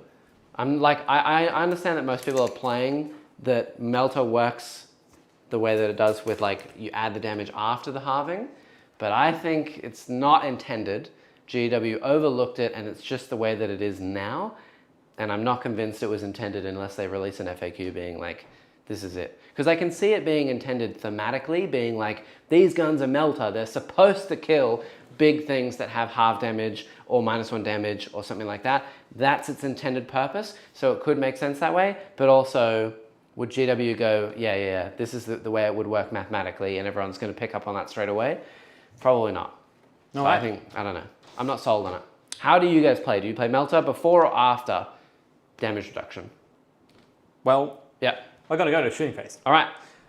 I understand that most people are playing that Melter works the way that it does with you add the damage after the halving, but I think it's not intended. GW overlooked it and it's just the way that it is now, and I'm not convinced it was intended unless they release an FAQ being like, this is it. Because I can see it being intended thematically, being like, these guns are Melter, they're supposed to kill big things that have half damage or -1 damage or something like that. That's its intended purpose, so it could make sense that way, but also would GW go, yeah, this is the way it would work mathematically and everyone's going to pick up on that straight away? Probably not. No, so I don't know. I'm not sold on it. How do you guys play? Do you play Melter before or after damage reduction? Well, yeah, we're going to go to shooting phase. All right.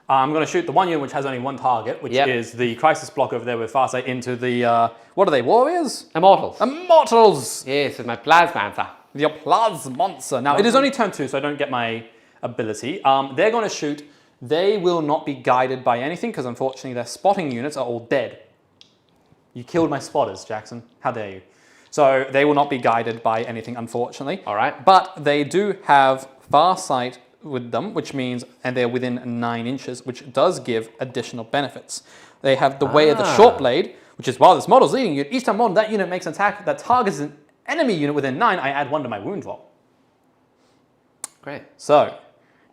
I'm going to shoot the one unit which has only one target, which is the crisis block over there with Farsight into the, what are they, warriors? Immortals. Immortals! Yes, with my Plasmancer. Your Plasmonster. Now, it is only turn 2, so I don't get my ability. They're going to shoot. They will not be guided by anything, because unfortunately their spotting units are all dead. You killed my spotters, Jackson. How dare you? So they will not be guided by anything, unfortunately. All right. But they do have Farsight with them, which means, and they're within 9 inches, which does give additional benefits. They have the Way of the Short Blade, which is while this model's leading you, each time that unit makes an attack that targets an enemy unit within 9, I add 1 to my wound roll. Great. So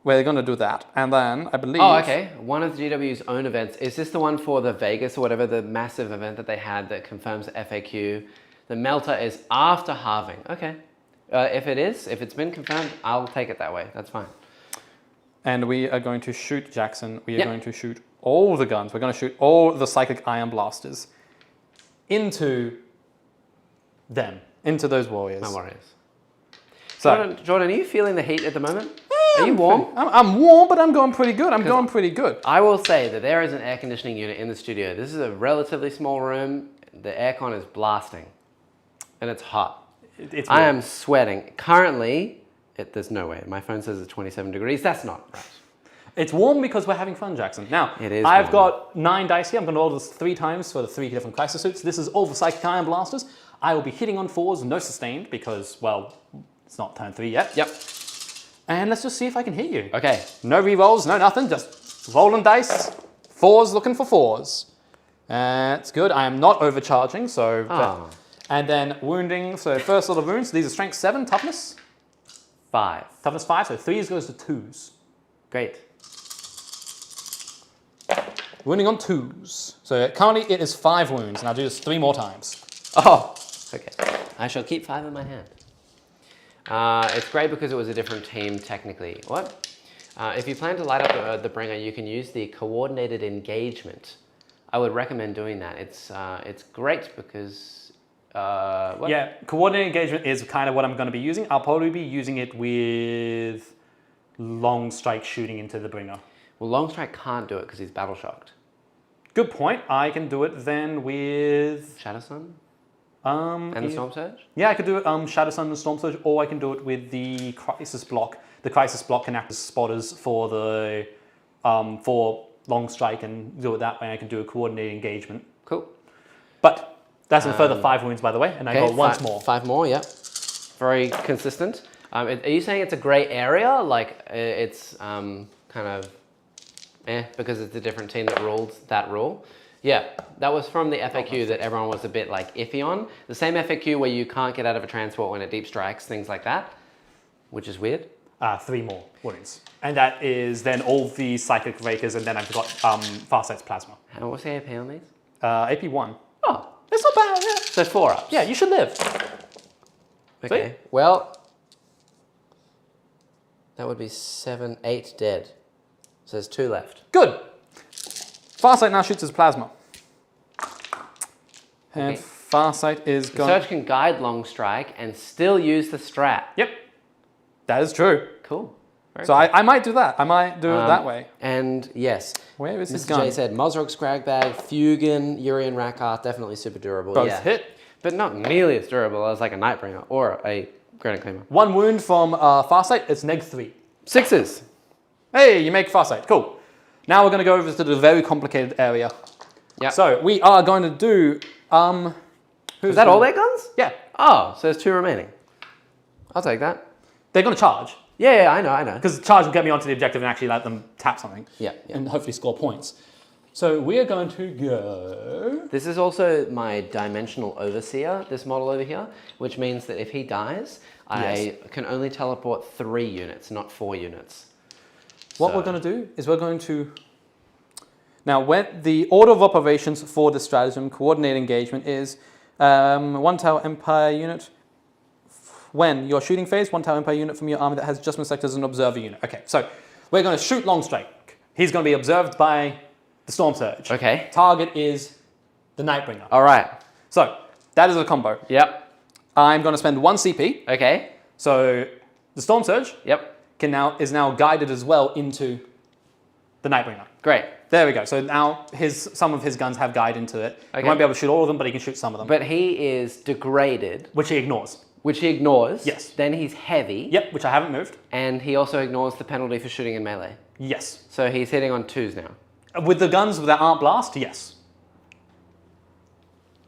we're going to do that, and then I believe... Oh, okay. One of GW's own events. Is this the one for the Vegas or whatever, the massive event that they had that confirms the FAQ? The Melter is after halving. Okay. If it's been confirmed, I'll take it that way. That's fine. And we are going to shoot, Jackson. We are going to shoot all the guns. We're going to shoot all the Cyclic Iron Blasters into them, into those warriors. My warriors. So, Jordan, are you feeling the heat at the moment? Are you warm? I'm warm, but I'm going pretty good. I'm going pretty good. I will say that there is an air conditioning unit in the studio. This is a relatively small room. The aircon is blasting, and it's hot. I am sweating. Currently, there's no way. My phone says it's 27 degrees. That's not right. It's warm because we're having fun, Jackson. Now, I've warm. Got 9 dice here. I'm going to roll this 3 times for the 3 different crisis suits. This is all the Psychic Iron Blasters. I will be hitting on 4s, no sustained, because, well, it's not turn 3 yet. Yep. And let's just see if I can hit you. Okay. No rerolls, no nothing, just rolling dice. 4s looking for 4s. That's good. I am not overcharging, so... Oh. And then wounding, so first lot of wounds. These are strength 7, toughness 5. Toughness 5, so 3s goes to 2s. Great. Wounding on 2s. So currently it is 5 wounds, and I'll do this 3 more times. Oh, okay. I shall keep 5 in my hand. It's great because it was a different team technically. What? If you plan to light up the bringer, you can use the coordinated engagement. I would recommend doing that. It's great because... what? Yeah, coordinated engagement is kind of what I'm going to be using. I'll probably be using it with long strike shooting into the bringer. Well, long strike can't do it because he's battle shocked. Good point. I can do it then with... Shadow Sun? And the Storm Surge? Yeah, I could do it Shadow Sun and the Storm Surge, or I can do it with the Crisis Block. The Crisis Block can act as spotters for the for long strike, and do it that way. I can do a coordinated engagement. Cool. But that's a further 5 wounds, by the way, and I got once more. 5 more, yeah. Very consistent. Are you saying it's a grey area? Like it's kind of because it's a different team that ruled that rule? Yeah, that was from the FAQ that everyone was a bit like iffy on. The same FAQ where you can't get out of a transport when it deep strikes, things like that, which is weird. 3 more wounds. And that is then all the Psychic Rakers, and then I've got Farsight's Plasma. And what's the AP on these? AP 1. Oh, That's not bad, yeah. so 4 ups. Yeah, you should live. Okay. Well, that would be 7, 8 dead. So there's 2 left. Good. Farsight now shoots his Plasma. And Okay. Farsight is The going... Surge can guide long strike and still use the strat. Yep. That is true. Cool. Very So I might do that. I might do it that way. And yes, Where is his Mr. gun? J said Mozrok Scragbag, Fugan, Urian Rakarth, definitely super durable. Both yeah. hit. But not nearly as durable as like a Nightbringer or a Granite Claimer. 1 wound from Farsight. It's neg 3. 6s. Hey, you make Farsight. Cool. Now we're going to go over to the very complicated area. Yeah. So we are going to do... Is that all their guns? Yeah. Oh, so there's 2 remaining. I'll take that. They're going to charge. Yeah, I know. Because charge will get me onto the objective and actually let them tap something. Yeah. And hopefully score points. So we are going to go... This is also my Dimensional Overseer, this model over here, which means that if he dies, I can only teleport 3 units, not 4 units. What we're going to do is we're going to... Now, when the order of operations for the stratagem coordinate engagement is 1 Tower Empire unit. When you're shooting phase, 1 Tower Empire unit from your army that has adjustment selected as an observer unit. Okay, so we're going to shoot long strike. He's going to be observed by the Storm Surge. Okay. Target is the Nightbringer. All right. So that is a combo. Yep. I'm going to spend 1 CP. Okay. So the Storm Surge Yep. is now guided as well into the Nightbringer. Great. There we go. So now some of his guns have guide into it. Okay. He won't be able to shoot all of them, but he can shoot some of them. But he is degraded, Which he ignores. which he ignores. Yes. Then he's heavy. Yep, which I haven't moved. And he also ignores the penalty for shooting in melee. Yes. So he's hitting on 2s now. With the guns that aren't blast, yes.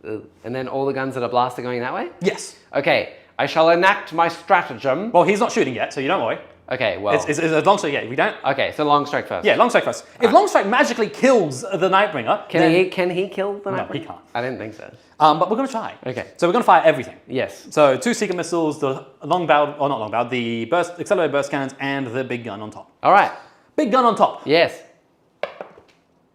And then all the guns that are blast are going that way? Yes. Okay. I shall enact my stratagem. Well, he's not shooting yet, so you don't worry. Okay, well. It's a long strike, yeah, we don't... Okay, so long strike first. Yeah, long strike first. If long strike magically kills the Nightbringer... Can he kill the No, Nightbringer? he can't. I didn't think so. But we're going to try. Okay. So we're going to fire everything. Yes. So 2 Seeker Missiles, the long-barreled, or not long-barreled, the accelerated burst cannons, and the big gun on top. All right. Big gun on top. Yes.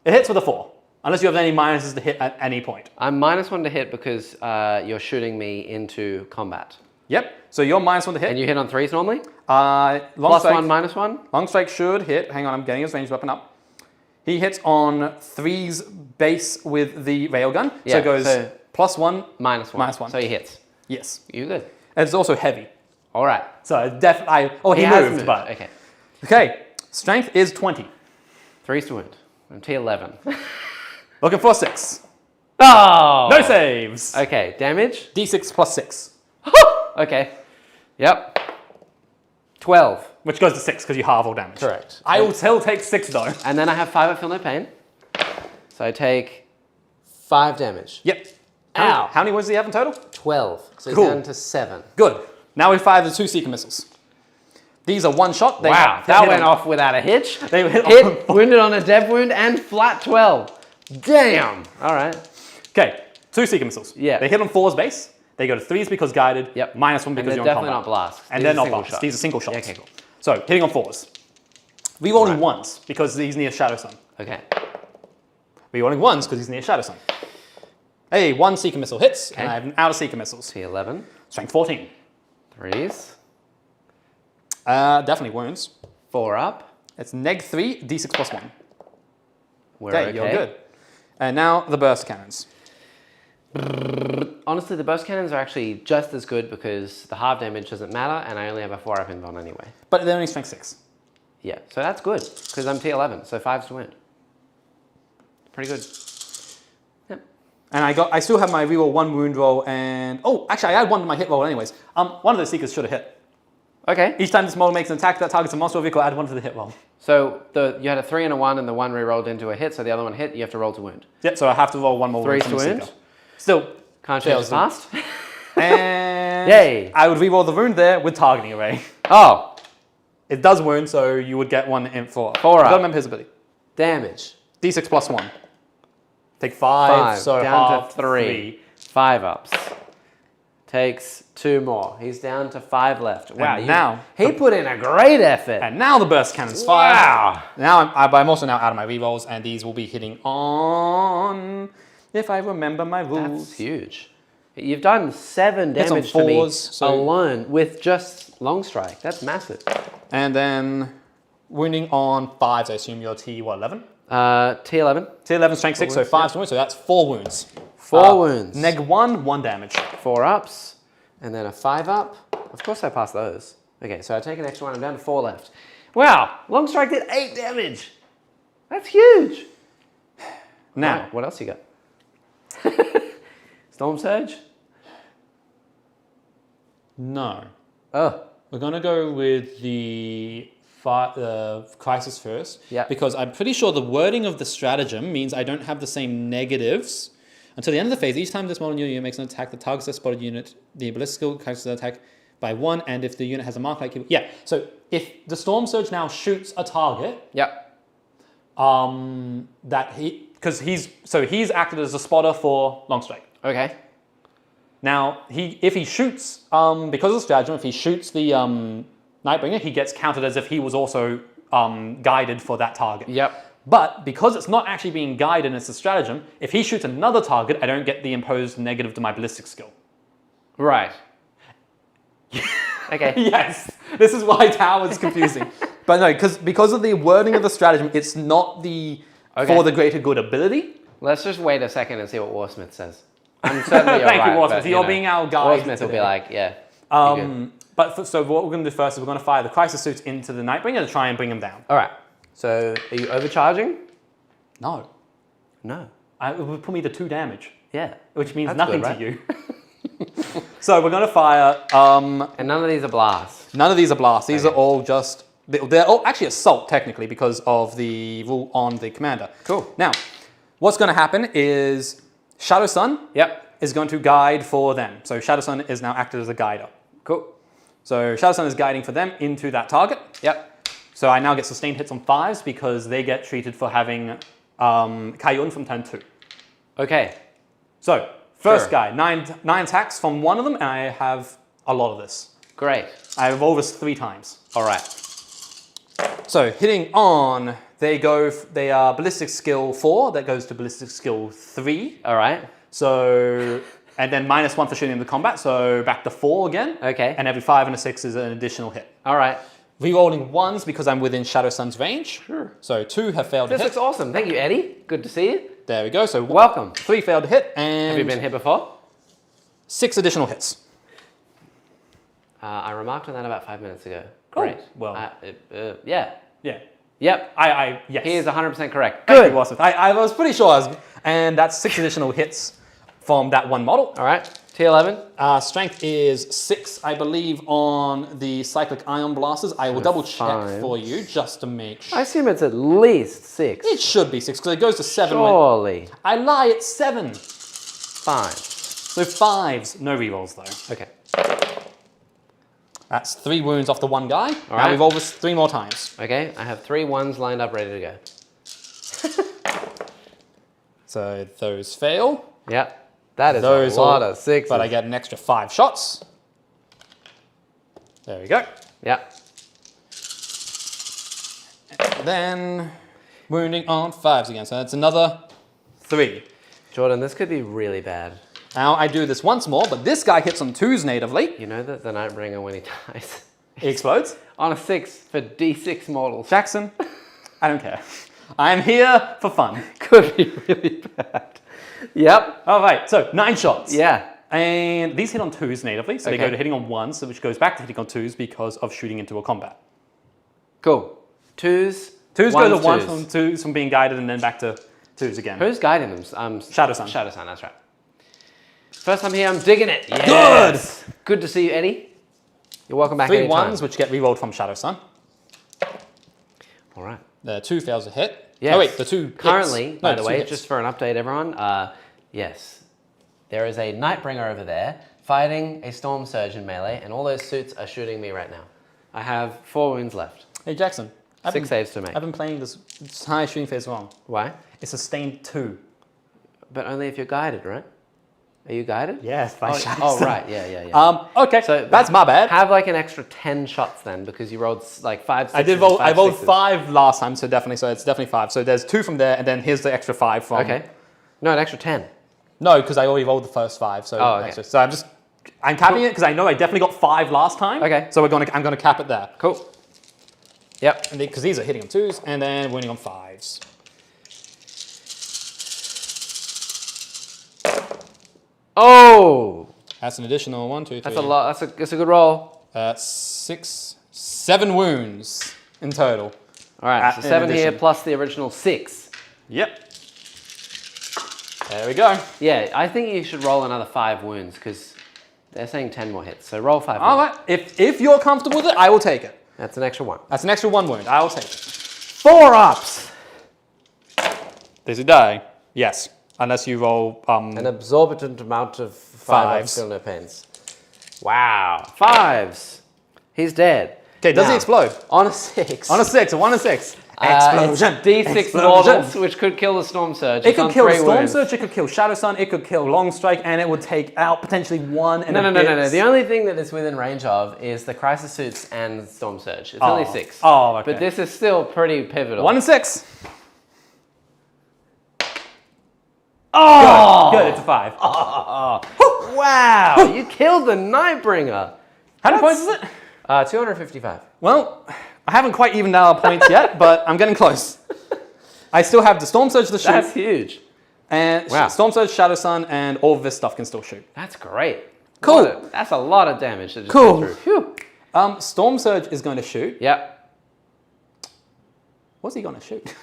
It hits with a 4, unless you have any minuses to hit at any point. I'm -1 to hit because you're shooting me into combat. Yep. So you're -1 to hit. And you hit on 3s normally? Long Plus strike, 1, -1? Long strike should hit. Hang on, I'm getting his ranged weapon up. He hits on 3's base with the railgun. So Yeah, it goes so- +1. -1. -1. So he hits. Yes. You good? And it's also heavy. All right. So definitely. Oh, he has moved, but. Okay. Okay. Strength is 20. 3s to wound. I'm T11. Looking for 6. Oh! No saves. Okay, damage? D6 plus 6. Okay. Yep. 12. Which goes to 6 because you halve all damage. Correct. I will still take 6 though. And then I have 5 at Feel No Pain. So I take 5 damage. Yep. Ow. How many wounds do you have in total? 12. So it's Cool. down to 7. Good. Now we fire the 2 Seeker Missiles. These are one shot. They Wow, hit that on- went off without a hitch. They hit Hit, wounded on a dev wound, and flat 12. Damn. All right. Okay, 2 Seeker Missiles. Yeah. They hit on 4's base. They go to 3's because guided. Yep. -1 And because they're you're on definitely combat. not blasts. And These they're are not single blasts. shots. These are single shots. Yeah, okay, cool. So hitting on 4's. Rerolling 1s because he's near Shadow Sun. Okay. Rerolling 1s because he's near Shadow Sun. Hey, 1 Seeker Missile hits, and Okay. I have an out of Seeker Missiles. T11. Strength 14. 3s. Definitely wounds. 4 up. It's neg 3, d6 plus 1. We're Okay, okay. you're good. And now the burst cannons. Honestly, the burst cannons are actually just as good because the half damage doesn't matter, and I only have a 4 up invuln anyway. But they're only strength 6. Yeah, so that's good because I'm T11, so 5's to wound. Pretty good. Yep. And I still have my reroll 1 wound roll and... Oh, actually I add 1 to my hit roll anyways. One of those Seekers should have hit. Okay. Each time this model makes an attack that targets a monster or vehicle, add 1 to the hit roll. So you had a 3 and a 1, and the 1 re-rolled into a hit, so the other one hit, you have to roll to wound. Yep, so I have to roll 1 more wound 3's from to the wound. Seeker. Still, Can't change fails fast. and... Yay. I would reroll the wound there with targeting array. Oh, It does wound, so you would get 1 in for... 4 I up. don't remember his ability. damage. D6 plus 1. Take 5, 5, so down half, to 3. 5 ups. takes 2 more. He's down to 5 left. Wow, now- he put in a great effort. And now the burst cannons fire. Wow. Now I'm also now out of my rerolls, and these will be hitting on, if I remember my rules. That's huge. You've done 7 Hits on damage to me 4s, so- alone with just long strike. That's massive. And then wounding on 5s, I assume you're T11? T11. T11 strength 6, so wounds, 5 wounds, so that's 4 wounds. 4 wounds. Neg 1, 1 damage. 4 ups, and then a 5 up. Of course I passed those. Okay, so I take an extra 1, I'm down to 4 left. Wow, long strike did 8 damage. That's huge. Now, Right, what else you got? Storm Surge? no. Oh, We're going to go with the crisis first. Yeah. Because I'm pretty sure the wording of the stratagem means I don't have the same negatives. Until the end of the phase, each time this model unit makes an attack that targets a spotted unit, the ballistic skill cancels the attack by 1, and if the unit has a mark like... Yeah, so if the Storm Surge now shoots a target, yep. that he... Because he's acted as a spotter for long strike. Okay. Now, if he shoots, because of the stratagem, if he shoots the Nightbringer, he gets counted as if he was also guided for that target. Yep. But because it's not actually being guided and it's a stratagem, if he shoots another target, I don't get the imposed negative to my ballistic skill. Right. Okay. Yes, this is why Tau is confusing. But no, because of the wording of the stratagem, it's not the Okay. for the greater good ability. Let's just wait a second and see what Warsmith says. I'm certain you're Thank you, right, Warsmith. but, You're know, being our guide Warsmith will be today. like, yeah. you're good. So what we're going to do first is we're going to fire the crisis suits into the Nightbringer to try and bring him down. All right. So, are you overcharging? No, No. it would put me to 2 damage, Yeah. which means That's nothing good, right? to you. So we're going to fire. And none of these are blasts. None of these are blasts. These Okay. are all just. They're all actually assault technically because of the rule on the commander. Cool. Now, what's going to happen is Shadow Sun Yep. is going to guide for them. So Shadow Sun is now acted as a guider. Cool. So Shadow Sun is guiding for them into that target. Yep. So I now get sustained hits on 5s because they get treated for having Kayun from turn 2. Okay. So first Sure. guy, 9 attacks from one of them, and I have a lot of this. Great. I have over 3 times. All right. So hitting on, they are ballistic skill 4, that goes to ballistic skill 3. All right. So, and then -1 for shooting into combat, so back to 4 again. Okay. And every 5 and a 6 is an additional hit. All right. Rerolling 1s because I'm within Shadow Sun's range. Sure. So 2 have failed to This hit. looks awesome. Thank you, Eddie. Good to see you. There we go. So Welcome. 3 failed to hit and Have you been here before? 6 additional hits. I remarked on that about 5 minutes ago. Great. well. Yeah. Yeah. Yep. Yes. He is 100% correct. Thank Good. you, Warsmith. I was pretty sure. And that's 6 additional hits from that one model. All right. T11. Strength is 6, I believe, on the cyclic ion blasters. I will double check 5. for you just to make sure. I assume it's at least 6. It should be 6 because it goes to 7. Surely. I lie, it's 7. 5. So 5s, no rerolls though. Okay. That's 3 wounds off the one guy. Now right. we roll this 3 more times. Okay. I have 3 1s lined up ready to go. So those fail. Yep. That is Those a lot all- of 6s. But I get an extra 5 shots. There we go. Yep. And then wounding on 5s again. So that's another 3. Jordan, this could be really bad. Now I do this once more, but this guy hits on 2s natively. You know that the Nightbringer, when he dies, He explodes. on a 6 for D6 models. Jackson, I don't care. I'm here for fun. Could be really bad. Yep. All right, so 9 shots. Yeah. And these hit on 2s natively, so they Okay. go to hitting on 1s, so which goes back to hitting on 2s because of shooting into a combat. Cool. 2s. 2s go to 1s 2s. from 2s from being guided and then back to 2s again. Who's guiding them? Shadow Sun. Shadow Sun, that's right. First time here, I'm digging it. Yes. Good to see you, Eddie. You're welcome back 3 anytime. 1s, which get rerolled from Shadow Sun. All right. The 2 fails to hit. Yes. Oh wait, the 2 Currently, hits. by No, the 2 way, hits. just for an update, everyone, yes, there is a Nightbringer over there fighting a Storm Surge in melee, and all those suits are shooting me right now. I have 4 wounds left. Hey Jackson, 6 saves to make. I've been playing this high shooting phase wrong. Why? It's sustained 2. But only if you're guided, right? Are you guided? Yes, by Oh, Shadowstone. right. Yeah. Okay, So that's my bad. Have like an extra 10 shots then, because you rolled like 5 sixes. I did roll. and I rolled sixes. 5 last time, so it's definitely 5. So there's 2 from there, and then here's the extra 5 from. Okay. No, an extra 10. No, because I already rolled the first 5. So Oh, okay. extra. So I'm capping it because I know I definitely got 5 last time. Okay. So I'm gonna cap it there. Cool. Yep. Because these are hitting on 2s and then winning on 5s. Oh! That's an additional 1, 2, 3. That's a lot. That's a good roll. 6, 7 wounds in total. All right, so In 7 here addition. plus the original 6. Yep. There we go. Yeah, I think you should roll another 5 wounds, because they're saying 10 more hits. So roll 5 All wounds. right. If you're comfortable with it, I will take it. That's an extra 1. That's an extra 1 wound. I will take it. 4 ups! Does he die? Yes. Unless you roll. An absorbent amount of 5s. Still no pains. Wow. 5s. He's dead. Okay, does he Now, explode? On a 6. On a 6, a 1 and 6. It's D6 Explosion. mortals, which could kill the Storm Surge. It It's could on kill 3 Storm wounds. Surge, it could kill Shadow Sun, it could kill Long Strike, and it would take out potentially 1 and No. a bit. The only thing that it's within range of is the Crisis Suits and Storm Surge. It's only 6. Oh, okay. But this is still pretty pivotal. 1 and 6. Oh! Good, it's a 5. Wow! You killed the Nightbringer. How many points is it? 255. Well, I haven't quite evened out our points yet, but I'm getting close. I still have the Storm Surge to shoot, That's huge. and Wow. Storm Surge, Shadow Sun, and all of this stuff can still shoot. That's great. Cool. That's a lot of damage. That just Cool. went through. Phew. Storm Surge is going to shoot. Yep. What's he going to shoot?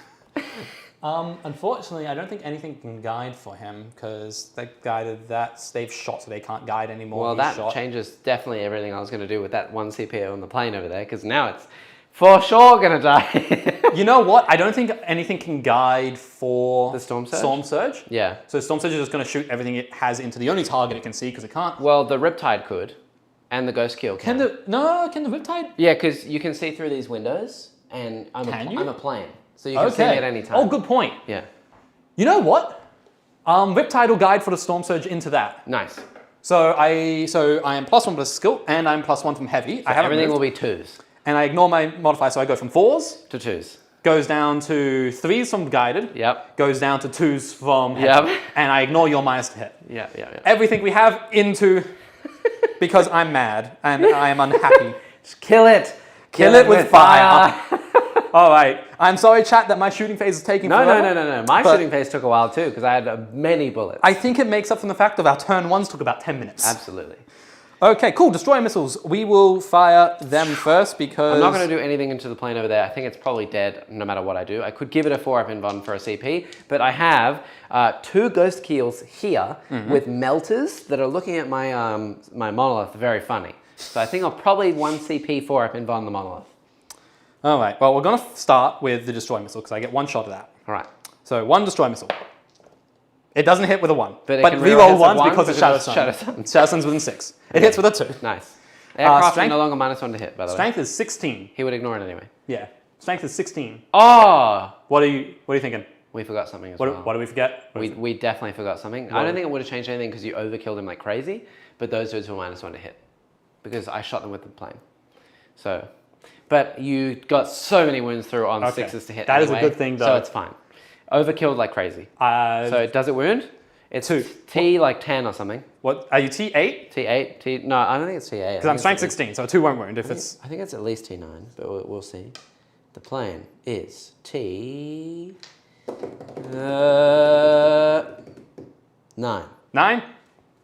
Unfortunately, I don't think anything can guide for him because they guided that. They've shot, so they can't guide anymore. Well, He's that shot. changes definitely everything I was going to do with that 1 CP on the plane over there, because now it's for sure going to die. You know what? I don't think anything can guide for The Storm Surge? Yeah. So Storm Surge is just going to shoot everything it has into the only target it can see because it can't. Well, the Riptide could, and the Ghost Keel can. Can the Riptide? Yeah, because you can see through these windows, and I'm you? a plane, so you can see me at any time. Oh, good point. Yeah. You know what? Riptide will guide for the Storm Surge into that. Nice. So I am +1 plus skill, and I'm +1 from heavy. I haven't Everything moved, will be 2s and I ignore my modifier, so I go from 4s, to 2s. goes down to 3s from guided, Yep. goes down to 2s from heavy, Yep. and I ignore your minus to hit. Yeah. Everything we have into because I'm mad and I am unhappy. Just kill it. Kill it with fire. All right. I'm sorry, chat, that my shooting phase is taking forever. No. My But- shooting phase took a while too, because I had many bullets. I think it makes up from the fact of our turn 1s took about 10 minutes. Absolutely. Okay, cool. Destroyer missiles. We will fire them first because... I'm not going to do anything into the plane over there. I think it's probably dead no matter what I do. I could give it a 4-up invuln for a CP, but I have 2 Ghost Keels here with melters that are looking at my my monolith very funny. So I think I'll probably 1 CP 4-up invuln the monolith. All right. Well, we're going to start with the destroyer missile because I get 1 shot of that. All right. So 1 destroyer missile. It doesn't hit with a 1, But it but can reroll reroll hits at 1s one because of because Shadow it's Sun. Shadow Sun. Shadow Sun's within 6. It hits with a 2. Nice. Aircraft strength- is no longer -1 to hit, by the way. Strength is 16. He would ignore it anyway. Yeah. Strength is 16. Oh! What are you thinking? We forgot something as What, well. what do we forget? We definitely forgot something. I don't think it would have changed anything because you overkilled him like crazy, but those dudes were -1 to hit because I shot them with the plane. So, but you got so many wounds through on Okay. 6s to hit. That is a anyway, good thing, So though. it's fine. Overkilled like crazy. So does it wound? It's 2. T like 10 or something. What are you T8? T8. No, I don't think it's T8. Because I'm strength 16, so a 2 won't wound if it's. I think it's at least T9, but we'll see. The plane is T. 9. 9?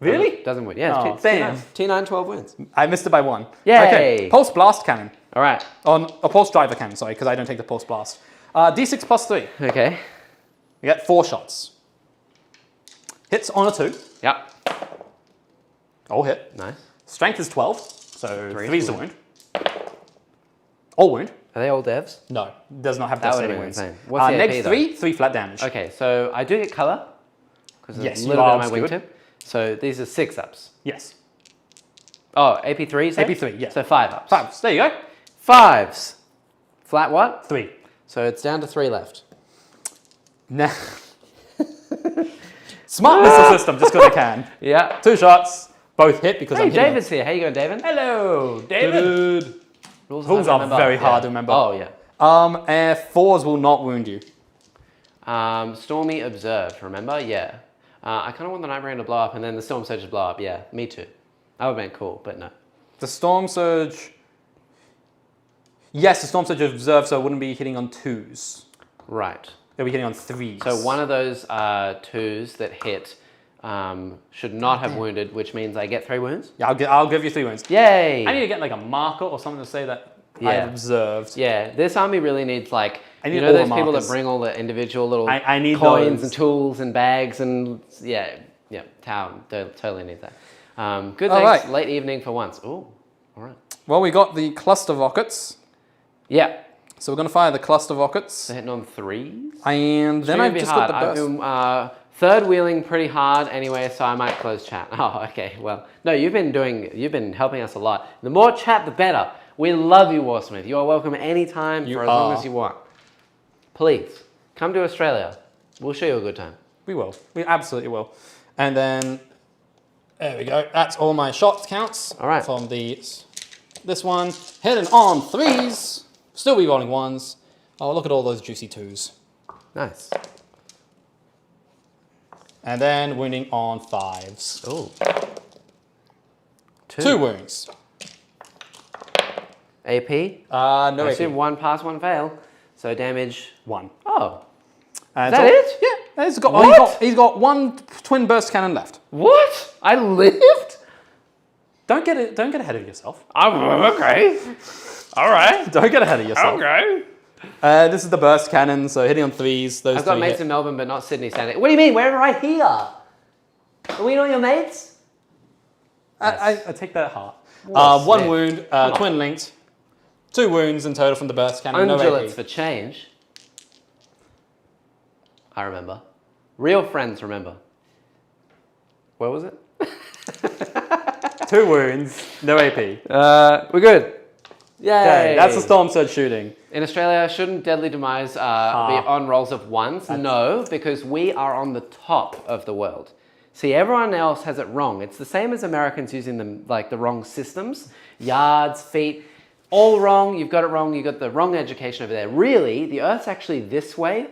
Really? Doesn't win. Yeah, Oh, it's damn. T9, 12 wins. I missed it by 1. Yay! Okay. Pulse blast cannon. All right. On a pulse driver cannon, sorry, because I don't take the pulse blast. D6 plus 3. Okay. You get 4 shots. Hits on a 2. Yep. All hit. Nice. Strength is 12, so 3 3 is the wound. All wound. Are they all devs? No, does not have That death would've saving been wounds. insane. What's the next AP though? 3 flat damage. Okay, so I do get color because Yes, a you little bit are of my obscured. wingtip. So these are 6-ups. Yes. Oh, AP3, you said? AP3, yeah. So 5-ups. 5s. There you go. 5s. Flat what? 3. So it's down to 3 left. Now, Smart missile system, just because I can. Yeah. 2 shots, both hit because Hey, I'm hitting. David's here. How you going, David? Hello, David. Rules are very hard to remember. Oh, yeah. 4s will not wound you. Stormy observed, remember? Yeah. I kind of want the Nightbringer to blow up and then the Storm Surge to blow up. Yeah, me too. That would have been cool, but no. The Storm Surge... Yes, the Storm Surge observed, so it wouldn't be hitting on 2s. Right. They'll be hitting on 3s. So one of those 2s that hit should not have wounded, which means I get 3 wounds? Yeah, I'll give you 3 wounds. Yay! I need to get like a marker or something to say that I Yeah. have observed. Yeah, this army really needs like, I need you know all those the people that markers. bring all the individual little I need coins those. and tools and bags and yeah, town totally need that. Good All thanks, right. late evening for once. Ooh, all right. Well, we got the cluster rockets. Yeah, So we're going to fire the cluster rockets. so hitting on 3s. And then I've just got the burst. I've been third wheeling pretty hard anyway, so I might close chat. Oh, okay. Well, no, you've been helping us a lot. The more chat, the better. We love you, Warsmith. You are welcome anytime for as long as you want. Please come to Australia. We'll show you a good time. We will. We absolutely will. And then, there we go. That's all my shot counts. All right. From this one. Hitting on 3s. Still rerolling 1s. Oh, look at all those juicy 2s. Nice. And then wounding on 5s. Oh. 2 wounds. AP. No I AP. assume 1 pass, 1 fail. So damage. 1. Oh. And Is that it? Yeah. He's got, What? he's got 1 twin burst cannon left. What? I lived? Don't get ahead of yourself. Oh, okay. All right. Don't get ahead of yourself. Okay. This is the burst cannon, so hitting on 3s. Those I've got 3 mates hit. in Melbourne, but not Sydney standing. What do you mean? We're right here. Are we not your mates? I take that at heart. Whoa, 1 sick. wound, twin linked. 2 wounds in total from the burst cannon. Undulates No for change. I remember. Real friends remember. Where was it? AP. 2 wounds, no AP. We're good. Yay! Okay, that's the Storm Surge shooting. In Australia, shouldn't Deadly Demise be on rolls of 1s? No, because we are on the top of the world. See, everyone else has it wrong. It's the same as Americans using the wrong systems. Yards, feet, all wrong. You've got it wrong. You've got the wrong education over there. Really, the Earth's actually this way.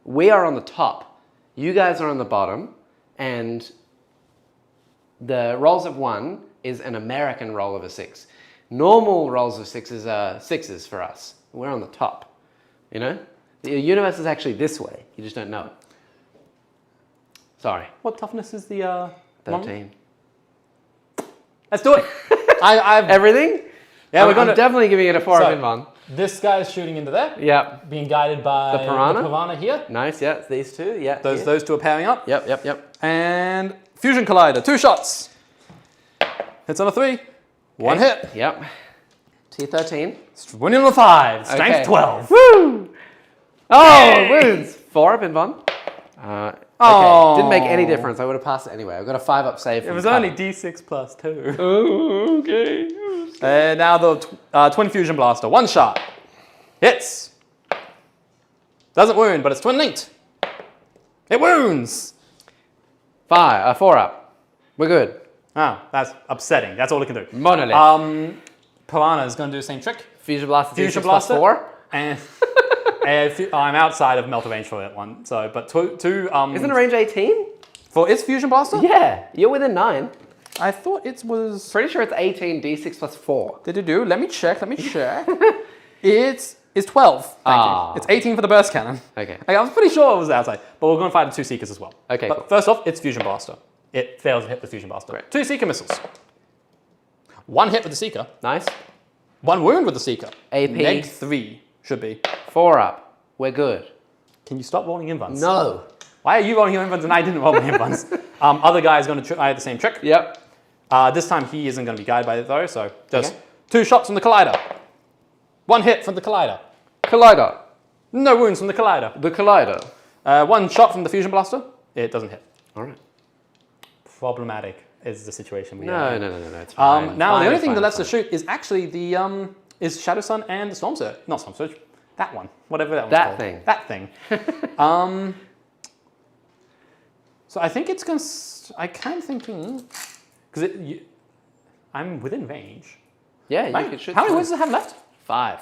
We are on the top. You guys are on the bottom. And the rolls of 1 is an American roll of a 6. Normal rolls of 6s are 6s for us. We're on the top. You know? The universe is actually this way. You just don't know it. Sorry. What toughness is the 13. Let's do it. I've Everything? Yeah, I'm definitely giving it a 4 So- of Invan. This guy's shooting into there, Yep. being guided by The piranha? piranha here. Nice, yeah. It's these two. Yeah. Those yeah. those 2 are pairing up. Yep. And fusion collider, 2 shots. Hits on a 3. 1 hit. Yep. T13. Winning on a 5. Strength Okay. 12. Woo! Oh, wounds. 4 up Invan. Okay. Oh. Didn't make any difference. I would have passed it anyway. I've got a 5 up save. It from was cover. only D6 plus 2. Oh, okay. And now the twin fusion blaster, 1 shot. Hits. Doesn't wound, but it's twin linked. It wounds. 4 up. We're good. Oh, that's upsetting. That's all it can do. Monolith. Piranha is going to do the same trick. Fusion Blaster. Fusion D6 plus Blaster. 4. And I'm outside of Melter range for that one. So, but two. Isn't it range 18? For its fusion blaster? Yeah. You're within 9. I thought it was. Pretty sure it's 18 D6 plus 4. Did it do? Let me check. It's 12. Thank you. It's 18 for the burst cannon. Okay. I was pretty sure it was outside, but we're going to fight the 2 Seekers as well. Okay, But cool. first off, it's Fusion Blaster. It fails to hit with Fusion Blaster. Great. 2 Seeker missiles. 1 hit with the Seeker. Nice. 1 wound with the Seeker. AP. Neg 3 should be. 4 up. We're good. Can you stop rolling invuns? No. Why are you rolling your invuns and I didn't roll my invuns? Other guy is going to try the same trick. Yep. This time he isn't going to be guided by it though, so just Okay. 2 shots from the Collider. 1 hit from the Collider. Collider. No wounds from the Collider. The Collider. 1 shot from the Fusion Blaster. It doesn't hit. All right. Problematic is the situation we No, are in. no. It's fine. Now Fine, the only it's thing fine, that lets it's us shoot is actually the is Shadow Sun and the Storm Surge. Not Storm Surge. That one. Whatever that one's That called. thing. That thing. So I think it's going to... I kind of thinking... Because I'm within range. Yeah, Right? you could shoot. How many wounds does it have left? 5.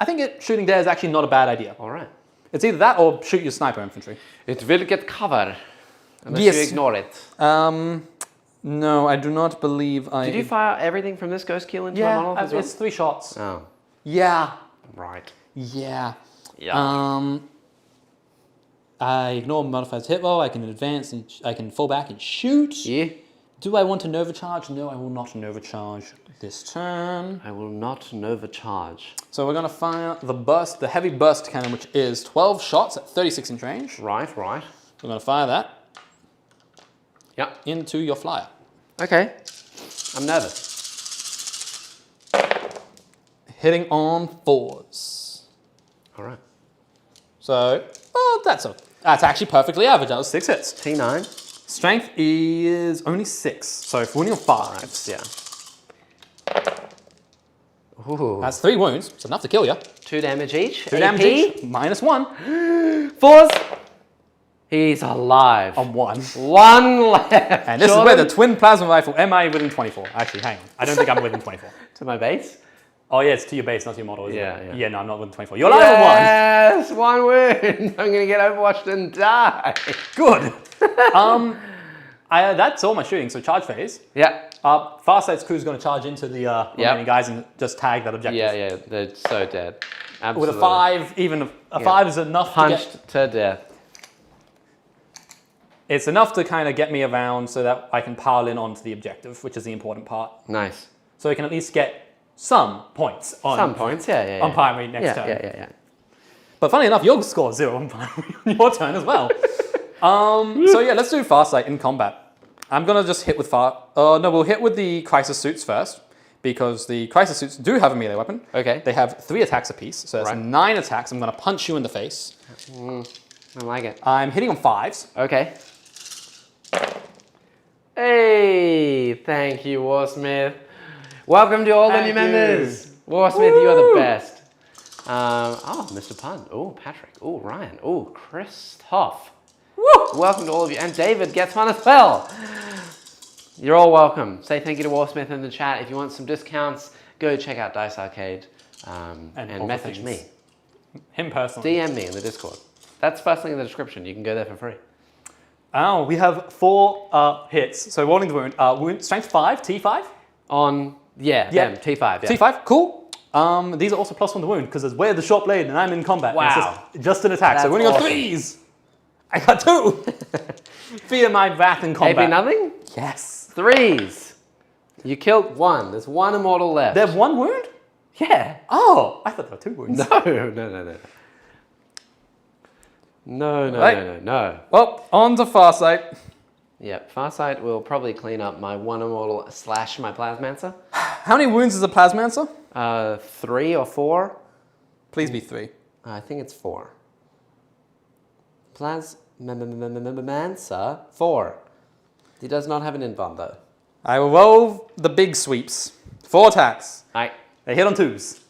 I think shooting there is actually not a bad idea. All right. It's either that or shoot your sniper infantry. It will get cover unless Yes. you ignore it. No, I do not believe I... Did you fire everything from this ghost kill into my monolith as well? it's 3 shots. Oh, Yeah. right. Yeah. Yeah. I ignore modifiers hit roll. I can advance and I can fall back and shoot. Yeah. Do I want to Nova Charge? No, I will not Nova Charge this turn. I will not Nova charge. So we're going to fire the heavy burst cannon, which is 12 shots at 36-inch range. Right. We're going to fire that Yep. into your flyer. Okay. I'm nervous. Hitting on 4s. All right. So, that's actually perfectly average. That was 6 hits. T9. Strength is only 6. So if we're winning on 5s, Yeah. Ooh. that's 3 wounds. It's enough to kill you. 2 damage each. 2 damage each, minus 1 4s. He's alive. on 1. 1 left. And this is where the twin plasma rifle, am I within 24? Actually, hang on. I don't think I'm within 24. To my base. Oh yeah, it's to your base, not to your model, isn't Yeah, it? yeah. Yeah, no, I'm not within 24. You're alive on 1. Yes, 1 wound. I'm gonna get overwatched and die. Good. That's all my shooting, so charge phase. Yeah. Farsight's crew's going to charge into the remaining guys and just tag that objective. Yeah, they're so dead. Absolutely. With a 5, even a 5 is enough Punched to death. It's enough to kind of get me around so that I can pile in onto the objective, which is the important part. Nice. So we can at least get some points on Some points, yeah. on primary next turn. Yeah. But funny enough, you'll score 0 on primary on your turn as well. So yeah, let's do Farsight in combat. I'm going to just hit with we'll hit with the Crisis Suits first, because the Crisis Suits do have a melee weapon. Okay. They have 3 attacks apiece, so that's Right. 9 attacks. I'm going to punch you in the face. I like it. I'm hitting on 5s. Okay. Hey, thank you, Warsmith. Welcome to all the new members. Warsmith, you are the best. Mr. Pun. Oh, Patrick. Oh, Ryan. Oh, Christoph. Woo! Welcome to all of you. And David gets one as well. You're all welcome. Say thank you to Warsmith in the chat. If you want some discounts, go check out Dice Arcade and message me. Him personally. DM me in the Discord. That's first link in the description. You can go there for free. Oh, we have 4 hits. So rolling the wound. Strength 5, T5. Them, T5. Yeah. T5, cool. These are also +1 to wound because it's wear the short blade and I'm in combat. Wow. It's just an attack. That's So winning awesome. on 3s. I got 2. Fear my wrath in combat. AB nothing? Yes. 3s. You killed 1. There's 1 immortal left. They have 1 wound? Yeah. Oh, I thought there were 2 wounds. No. Right. No. Well, on to Farsight. Yeah, Farsight will probably clean up my 1 immortal / my Plasmancer. How many wounds is a Plasmancer? 3 or 4? Please be 3. I think it's 4. Plasmancer 4. He does not have an invuln though. I will roll the big sweeps. 4 attacks. Alright. They hit on 2s.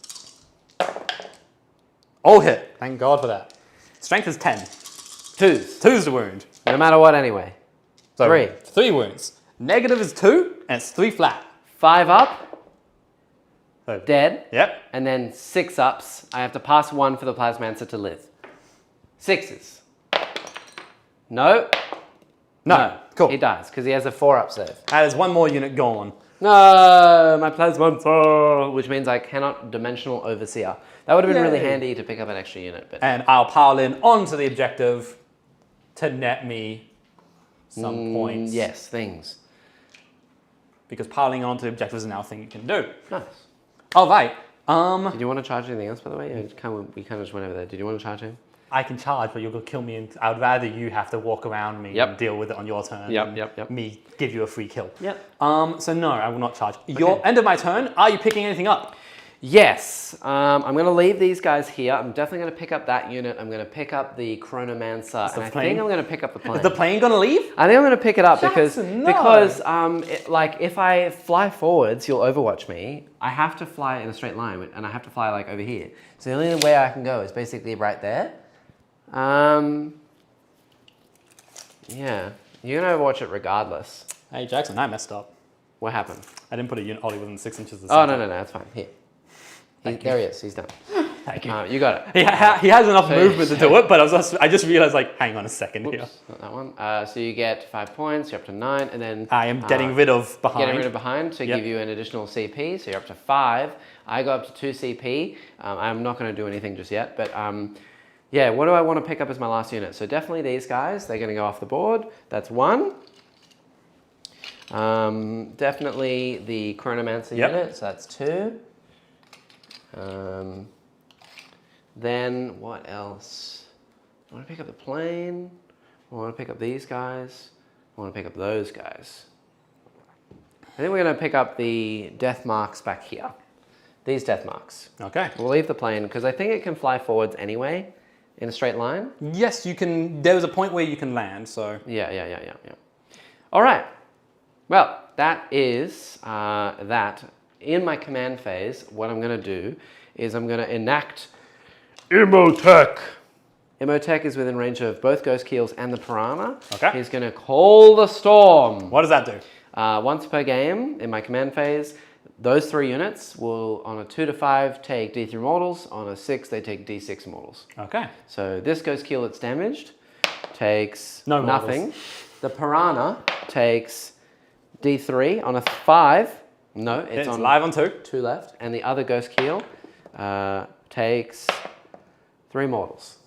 All hit. Thank God for that. Strength is 10. 2s. 2's the wound. No matter what anyway. So 3. 3 wounds. Negative is 2, and it's 3 flat. 5 up. So, Dead. Yep. And then 6 ups. I have to pass 1 for the Plasmancer to live. 6s. No. Cool. He dies because he has a 4-up save. That is 1 more unit gone. No, my Plasmancer, which means I cannot Dimensional Overseer. That would have been really Yay. handy to pick up an extra unit, but And I'll pile in onto the objective to net me some points. yes, things. Because piling onto the objective is now a thing you can do. Nice. All right. Did you want to charge anything else, by the way? We kind of just went over there. Did you want to charge him? I can charge, but you're going to kill me. And I'd rather you have to walk around me Yep. and deal with it on your turn. Yep, than yep. Me give you a free kill. Yep. So no, I will not charge. Your end of my turn. Are you picking anything up? Yes. I'm going to leave these guys here. I'm definitely going to pick up that unit. I'm going to pick up the Chronomancer. And I plane? think I'm going to pick up the plane. Is the plane going to leave? I think I'm going to pick it up Jackson, because no. if I fly forwards, you'll overwatch me. I have to fly in a straight line, and I have to fly like over here. So the only way I can go is basically right there. Yeah. You're going to overwatch it regardless. Hey, Jackson, I messed up. What happened? I didn't put a unit Ollie within 6 inches of the Oh, center. no, that's fine. Here. There he is. He's done. Thank you. You got it. He has enough movement to do it, but I just realized, like, hang on a second here. Not that one. So you get 5 points, you're up to 9, and then... I am getting rid of behind. Getting rid of behind to give you an additional CP, so you're up to 5. I go up to 2 CP. I'm not going to do anything just yet, but yeah, what do I want to pick up as my last unit? So definitely these guys, they're going to go off the board. That's 1. Definitely the Chronomancer unit, so that's 2. Then what else? I want to pick up the plane. I want to pick up these guys. I want to pick up those guys. I think we're going to pick up the death marks back here. These death marks. Okay. We'll leave the plane because I think it can fly forwards anyway in a straight line. Yes, you can. There was a point where you can land, so. Yeah. All right. Well, that is that. In my command phase, what I'm going to do is I'm going to enact Imhotep. Imhotep is within range of both Ghost Keels and the Piranha. Okay. He's going to call the storm. What does that do? Once per game in my command phase, those 3 units will, on a 2 to 5, take D3 mortals. On a 6, they take D6 mortals. Okay. So this Ghost Keel that's damaged takes No nothing. mortals. The Piranha takes D3. On a 5, no, It's on live on 2. 2 left. And the other Ghost Keel takes 3 mortals.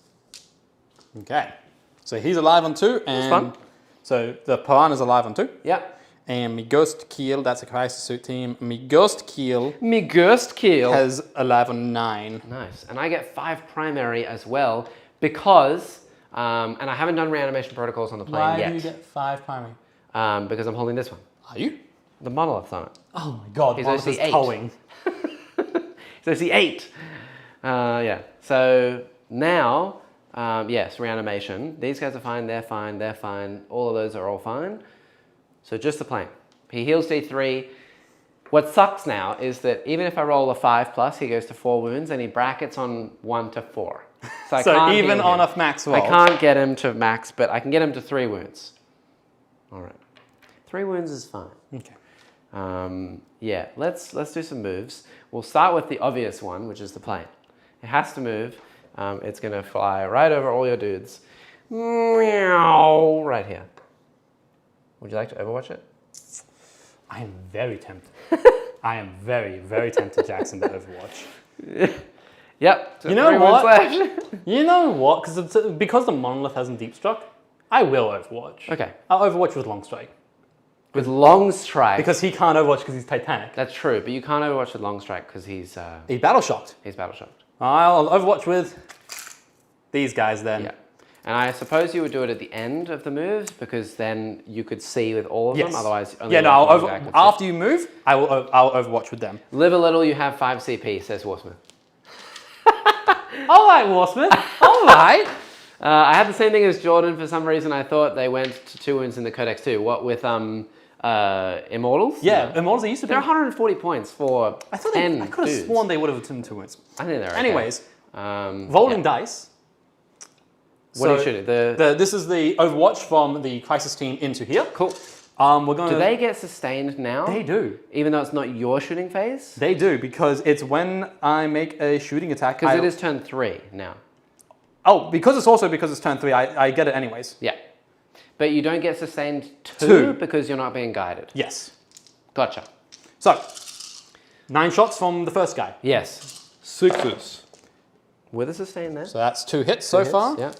Okay. So he's alive on 2, and fun. So the Piranha's alive on 2. Yep. And me Ghost Keel, that's a Crisis Suit team. Me Ghost Keel Me Ghost Keel. has alive on 9. Nice. And I get 5 primary as well because, and I haven't done reanimation protocols on the plane yet. Why do you get 5 primary? Because I'm holding this one. Are you? The monolith's on it. Oh my god, He's Monolith is OC8. towing. So it's the 8. Yeah. So now, yes, reanimation. These guys are fine, they're fine, they're fine. All of those are all fine. So just the plane. He heals D3. What sucks now is that even if I roll a 5+, he goes to 4 wounds and he brackets on 1 to 4. So, I So can't even heal on him. a max roll. I can't get him to max, but I can get him to 3 wounds. All right. 3 wounds is fine. Okay. Yeah, let's do some moves. We'll start with the obvious one, which is the plane. It has to move. It's going to fly right over all your dudes. Meow, right here. Would you like to overwatch it? I am very tempted. I am very, very tempted, Jackson, to Overwatch. Yep. So You know 3 wounds what? left. You know what? Because the Monolith hasn't Deep Struck, I will Overwatch. Okay. I'll Overwatch with Long Strike. With long strike. Because he can't Overwatch because he's Titanic. That's true, but you can't overwatch with long strike because he's Battle Shocked. battle shocked. I'll Overwatch with these guys then. Yeah. And I suppose you would do it at the end of the moves because then you could see with all of them. Otherwise, only Yeah, no, one I'll guy could see. after you move, I'll Overwatch with them. Live a little, you have 5 CP, says Warsmith. All right, Warsmith. All right. I had the same thing as Jordan. For some reason, I thought they went to 2 wounds in the Codex too. What with Immortals? Yeah, No. Immortals used to be. They're 140 points for I thought 10 I could have dudes. sworn they would have done 2 wins. I think they're okay. Anyways, Rolling rolling dice. What are you So shooting? this is the Overwatch from the Crisis team into here. Cool. We're going Do they get sustained now? They do. Even though it's not your shooting phase? They do because it's when I make a shooting attack. Because it is turn 3 now. Oh, because it's turn 3. I get it anyways. Yeah. But you don't get sustained 2 2. because you're not being guided. Yes. Gotcha. So 9 shots from the first guy. Yes. 6s. With a sustain there. So that's 2 hits so far. Yeah.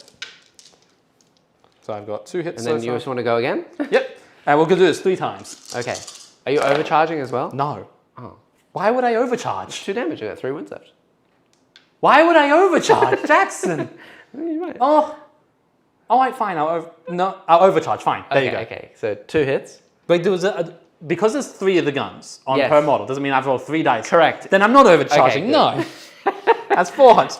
So I've got 2 hits And so then you far. just want to go again? Yep. And we're going to do this 3 times. Okay. Are you overcharging as well? No. Oh. Why would I overcharge? 2 damage, you got 3 wounds left. Why would I overcharge, Jackson? You might. Oh. All right, fine. I'll overcharge. Fine. There you go. Okay, so 2 hits. But there was because there's 3 of the guns on Yes. per model, doesn't mean I've rolled 3 dice. Correct. Then I'm not overcharging. Okay, No. That's 4 hunts.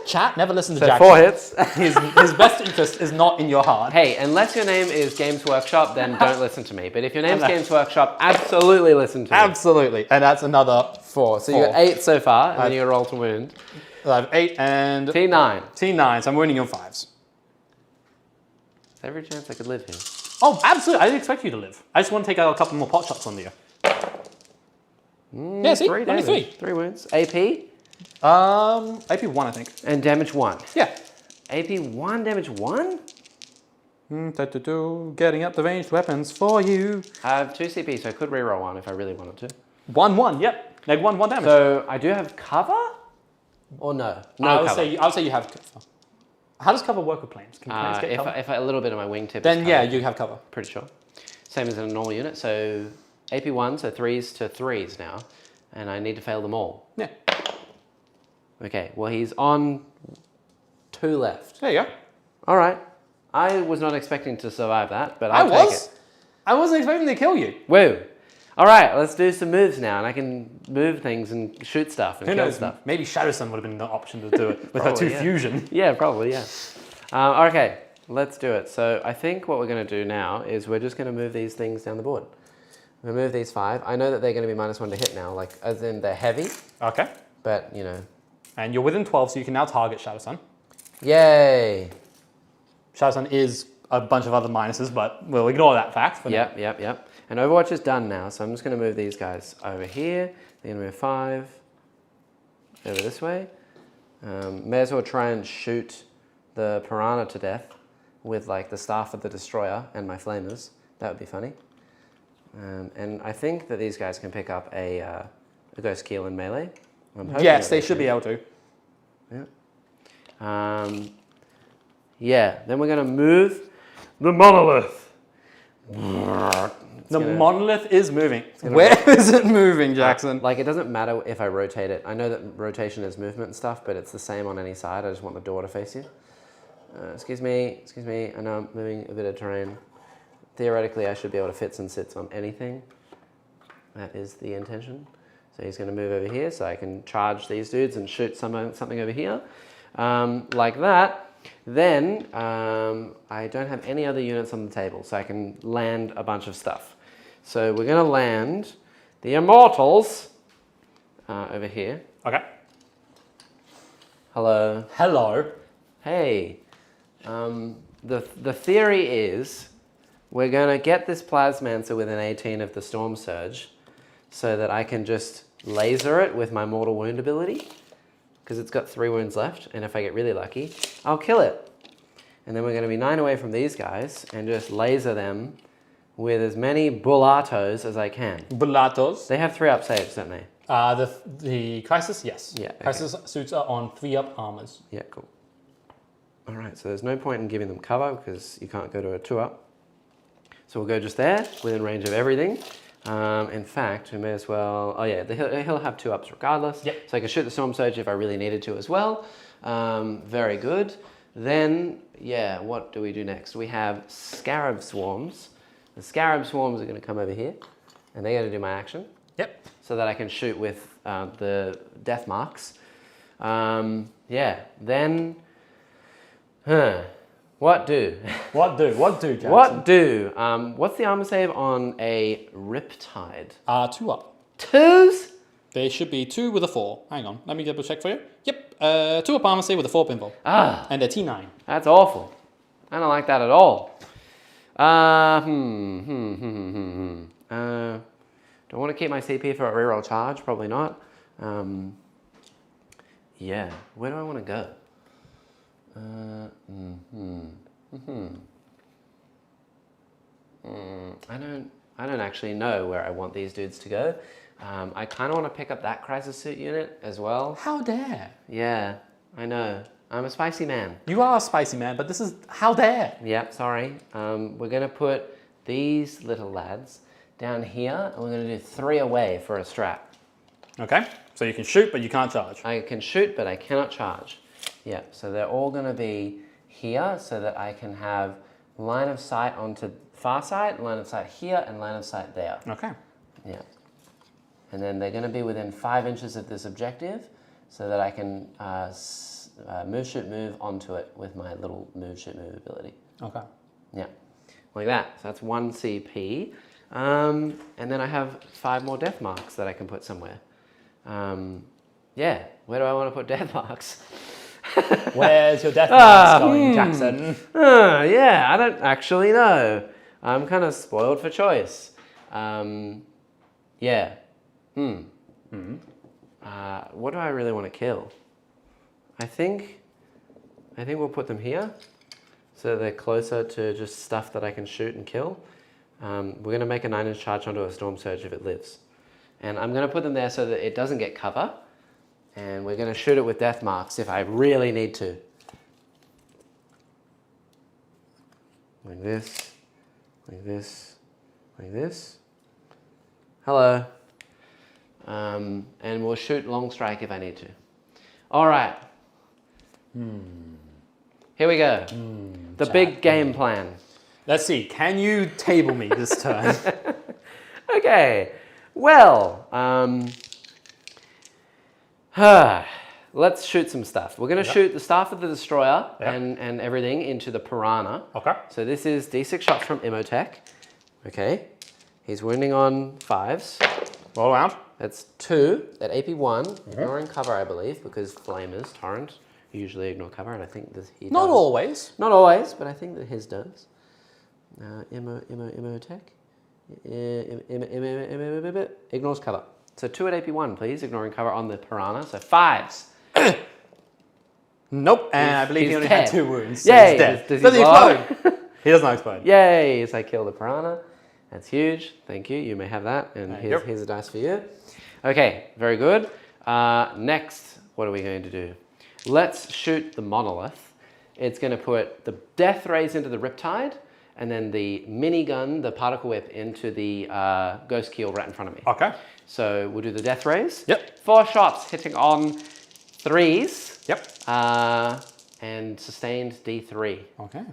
Chat, never listen to So Jackson. 4 hits. His best interest is not in your heart. Hey, unless your name is Games Workshop, then don't listen to me. But if your name's Games Workshop, absolutely listen to me. Absolutely. And that's another 4. So you got 8 so far, and then you roll to wound. I have 8 and T9. T9, so I'm winning on 5s. There's every chance I could live here. Oh, absolutely. I didn't expect you to live. I just want to take out a couple more pot shots on you. Yeah, see? 3 Only damage. 3. 3 wounds. AP AP 1, I think. and damage 1. Yeah. AP 1, damage 1? Getting up the ranged weapons for you. I have 2 CP, so I could reroll 1 if I really wanted to. 1/1. Yep. Neg 1 damage. So I do have cover? Or no? No I would cover. say you have cover. How does cover work with planes? Can planes get cover? If a little bit of my wingtip Then is yeah, covered, you have cover. pretty sure. Same as in a normal unit. So AP 1, so 3s to 3s now. And I need to fail them all. Yeah. Okay, well he's on 2 left. There you go. All right. I was not expecting to survive that, but I'll take it. I wasn't expecting to kill you. Woo. All right, let's do some moves now, and I can move things and shoot stuff and Who kill knows? stuff. Maybe Shadow Sun would have been the option to do it with her 2 Probably, yeah. fusion. Yeah, probably, yeah. Okay, let's do it. So I think what we're going to do now is we're just going to move these things down the board. We're going to move these 5. I know that they're going to be -1 to hit now, like as in they're heavy, Okay. but you know. And you're within 12, so you can now target Shadow Sun. Yay! Shadow Sun is a bunch of other minuses, but we'll ignore that fact for now. Yep. And Overwatch is done now, so I'm just going to move these guys over here. They're going to move 5 over this way. May as well try and shoot the piranha to death with like the staff of the destroyer and my flamers. That would be funny. And I think that these guys can pick up a Ghost Keel in melee. Yes, they should be able to. Yeah. Yeah, then we're going to move the monolith. The monolith is moving. Where is it moving, Jackson? Like, it doesn't matter if I rotate it. I know that rotation is movement and stuff, but it's the same on any side. I just want the door to face you. Excuse me. I know I'm moving a bit of terrain. Theoretically, I should be able to fits and sits on anything. That is the intention. So he's going to move over here, so I can charge these dudes and shoot something over here. Like that. Then I don't have any other units on the table, so I can land a bunch of stuff. So we're going to land the Immortals over here. Okay. Hello. Hello. Hey. The theory is we're going to get this Plasmancer within 18 of the Storm Surge so that I can just laser it with my Mortal Wound ability. Because it's got 3 wounds left, and if I get really lucky, I'll kill it. And then we're going to be 9 away from these guys and just laser them with as many bullatos as I can. Bullatos. They have 3-up saves, don't they? The Crisis, yes. Yeah, okay. Crisis suits are on 3-up armors. Yeah, cool. All right, so there's no point in giving them cover because you can't go to a 2-up. So we'll go just there, within range of everything. In fact, we may as well... Oh yeah, he'll have 2-ups regardless. Yep. So I can shoot the Storm Surge if I really needed to as well. Very good. Then, yeah, what do we do next? We have Scarab Swarms. The Scarab Swarms are going to come over here, and they're going to do my action. Yep. So that I can shoot with the death marks. Yeah, then... What do? What do, Jackson? What do? What's the armor save on a Riptide? 2-up. 2s? They should be 2 with a 4. Hang on, let me double check for you. Yep, 2-up armor save with a 4 pinball. And a T9. That's awful. I don't like that at all. Do I want to keep my CP for a reroll charge? Probably not. Yeah, where do I want to go? I don't actually know where I want these dudes to go. I kind of want to pick up that crisis suit unit as well. How dare? Yeah, I know. I'm a spicy man. You are a spicy man, but this is how dare. Yeah, sorry. We're going to put these little lads down here, and we're going to do 3 away for a strap. Okay, so you can shoot, but you can't charge. I can shoot, but I cannot charge. Yeah, so they're all going to be here so that I can have line of sight onto far side, line of sight here, and line of sight there. Okay. Yeah. And then they're going to be within 5 inches of this objective so that I can move, shoot, move onto it with my little move, shoot, move ability. Okay. Yeah, like that. So that's 1 CP. And then I have 5 more death marks that I can put somewhere. Yeah, where do I want to put death marks? Where's your death marks going, Jackson? Yeah, I don't actually know. I'm kind of spoiled for choice. Yeah. What do I really want to kill? I think we'll put them here, so they're closer to just stuff that I can shoot and kill. We're going to make a 9-inch charge onto a Storm Surge if it lives. And I'm going to put them there so that it doesn't get cover. And we're going to shoot it with death marks if I really need to. Like this, like this, like this. Hello. And we'll shoot long strike if I need to. All right. Here we go. The big game plan. Let's see. Can you table me this turn? Okay. Well, let's shoot some stuff. We're going to shoot the Staff of the Destroyer and everything into the Piranha. Okay. So this is D6 shots from Imhotech. Okay. He's wounding on 5s. Roll around. That's 2 at AP1, ignoring cover, I believe, because Flamers, Torrent, usually ignore cover, and I think that he does. Not always. Not always, but I think that his does. Imhotech. Ignores cover. So 2 at AP1, please, ignoring cover on the Piranha. So 5s. Nope, and I believe he only had 2 wounds. So Yay! he's dead. Does he Does he blow? explode? He does not explode. Yay! As I kill the Piranha. That's huge. Thank you. You may have that. And here's a dice for you. Okay, very good. Next, what are we going to do? Let's shoot the Monolith. It's going to put the Death Rays into the Riptide, and then the minigun, the Particle Whip, into the Ghost Keel right in front of me. Okay. So we'll do the Death Rays. Yep. 4 shots hitting on 3s. Yep. And sustained D3. Okay.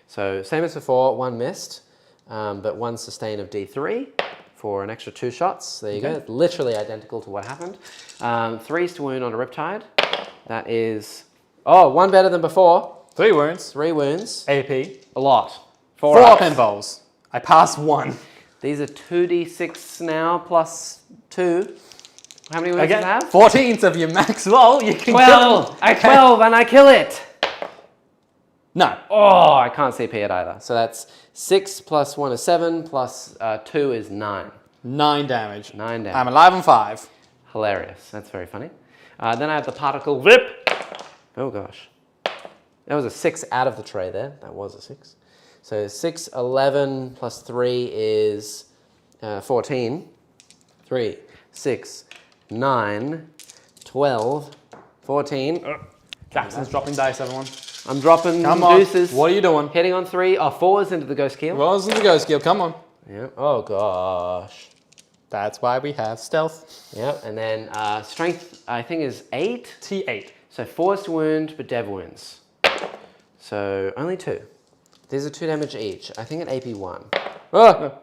So same as before, 1 missed, but 1 sustained of D3 for an extra 2 shots. There you go. It's literally identical to what happened. 3s to wound on a Riptide. That is, 1 better than before. 3 wounds. 3 wounds. AP. A lot. 4 ups. pinballs. I passed 1. These are 2d6 now plus 2. How many wounds do you Again, have? 14th of your max roll. You can 12! I 12 and I kill it! No. Oh, I can't CP it either. So that's 6 plus 1 is 7 plus 2 is 9. 9 damage. 9 damage. I'm alive on 5. Hilarious. That's very funny. Then I have the Particle Whip. Oh gosh. That was a 6 out of the tray there. That was a 6. So 6, 11 plus 3 is 14. 3, 6, 9, 12, 14. Jackson's dropping dice, everyone. I'm dropping Come on. deuces. What are you doing? Hitting on 3. 4s into the Ghost Keel. Rolls in the ghost skill. Come on. Yeah. Oh gosh. That's why we have stealth. Yep. And then strength, I think, is 8. T8. So 4s to wound, but dev wounds. So only 2. These are 2 damage each. I think at AP1. Oh!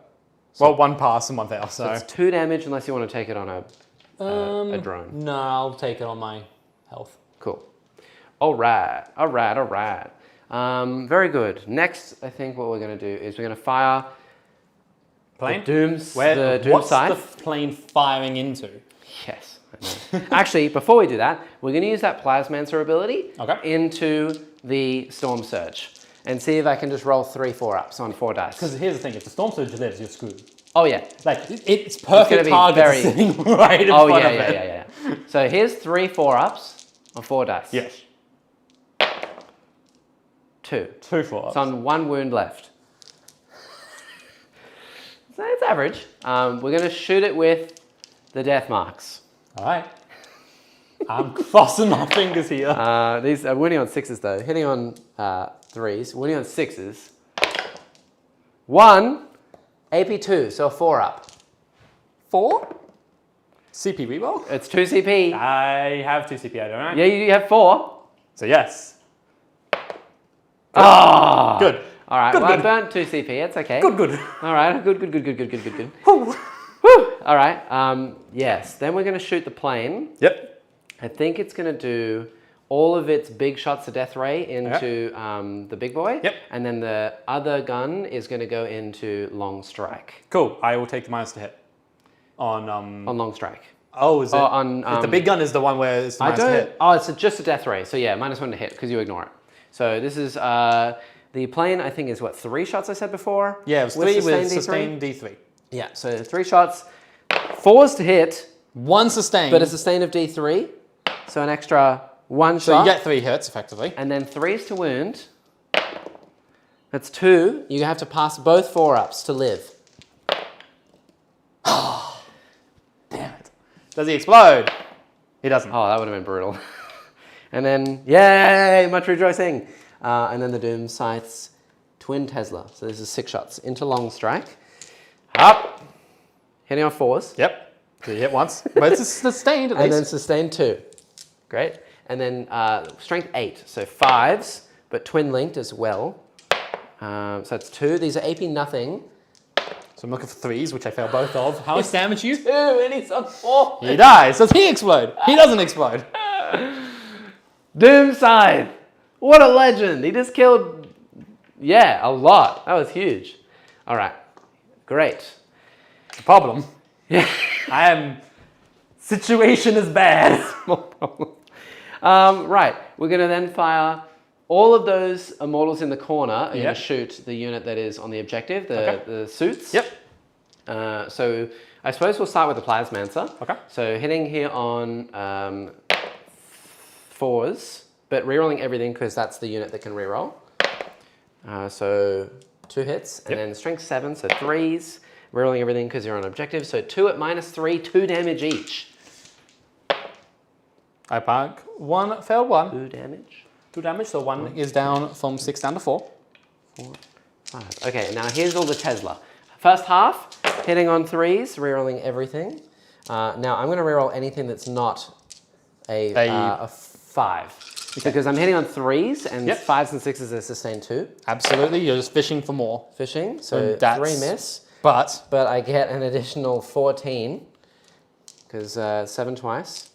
Well, 1 pass and 1 fail, So so. it's 2 damage unless you want to take it on a drone. No, I'll take it on my health. Cool. All right. Very good. Next, I think what we're going to do is we're going to fire Plane? the Doom What's Scythe. the plane firing into? Yes. I know. Actually, before we do that, we're going to use that Plasmancer ability into the Storm Surge and see if I can just roll 3 4-ups on 4 dice. Because here's the thing, if the Storm Surge lives, you're screwed. Oh yeah. Like, it's perfect be target very- sitting right in front of it. Yeah. So here's 3 4-ups on 4 dice. Yes. 2. 2 4-ups. It's on 1 wound left. So it's average. We're going to shoot it with the death marks. All right. I'm crossing my fingers here. These are winning on 6s though. Hitting on 3s. Winning on 6s. 1. AP2, so a 4-up. 4? CP reroll? It's 2 CP. I have 2 CP, don't I? Yeah, you have 4. So yes. Ah! Good. All right, Good, well, good. I burnt 2 CP. It's okay. Good. All right, good. Whew. Whew. All right, yes. Then we're going to shoot the plane. Yep. I think it's going to do all of its big shots of Death Ray into the big boy. Yep. And then the other gun is going to go into Long Strike. Cool. I will take the minus to hit. On On Long Strike. Oh, is it? On, the big gun is the one where it's the minus to hit. Oh, it's just a Death Ray. So yeah, -1 to hit because you ignore it. So this is The plane, I think, is what, 3 shots I said before? Yeah, it was 3 with D3? sustained D3. Yeah, so 3 shots, 4s to hit, 1 sustained. but a sustain of D3, so an extra 1 so shot. you get 3 hits, effectively. And then 3s to wound. That's 2. You have to pass both 4-ups to live. Damn it. Does he explode? He doesn't. Oh, that would have been brutal. And then, yay, much rejoicing. And then the Doom Scythe's Twin Tesla. So this is 6 shots into long strike. Up. Hitting on 4s. Yep. So you hit once. But it's sustained at And least. then sustain 2. Great. And then strength 8. So 5s, but twin linked as well. So that's 2. These are AP nothing. So I'm looking for 3s, which I failed both of. How much damage you? 2, and he's on 4. He dies. Does he explode? He doesn't explode. Doom Scythe. What a legend. He just killed, a lot. That was huge. All right. Great. The problem. Yeah. Situation is bad. Small problem. Right. We're going to then fire all of those immortals in the corner are going to shoot the unit that is on the objective, the suits. Yep. So I suppose we'll start with the Plasmancer. Okay. So hitting here on 4s, but rerolling everything because that's the unit that can reroll. So 2 hits, and then strength 7, so 3s. Rerolling everything because you're on objective. So 2 at -3, 2 damage each. I park 1, failed 1. 2 damage. 2 damage, so 1 is down from 6 down to 4. 4, 5. Okay, now here's all the Tesla. First half, hitting on 3s, rerolling everything. Now I'm going to reroll anything that's not a 5. Because I'm hitting on 3s, and 5s and 6s are sustained 2. Absolutely, you're just fishing for more. Fishing, so that's- 3 miss. But But I get an additional 14, because 7 twice.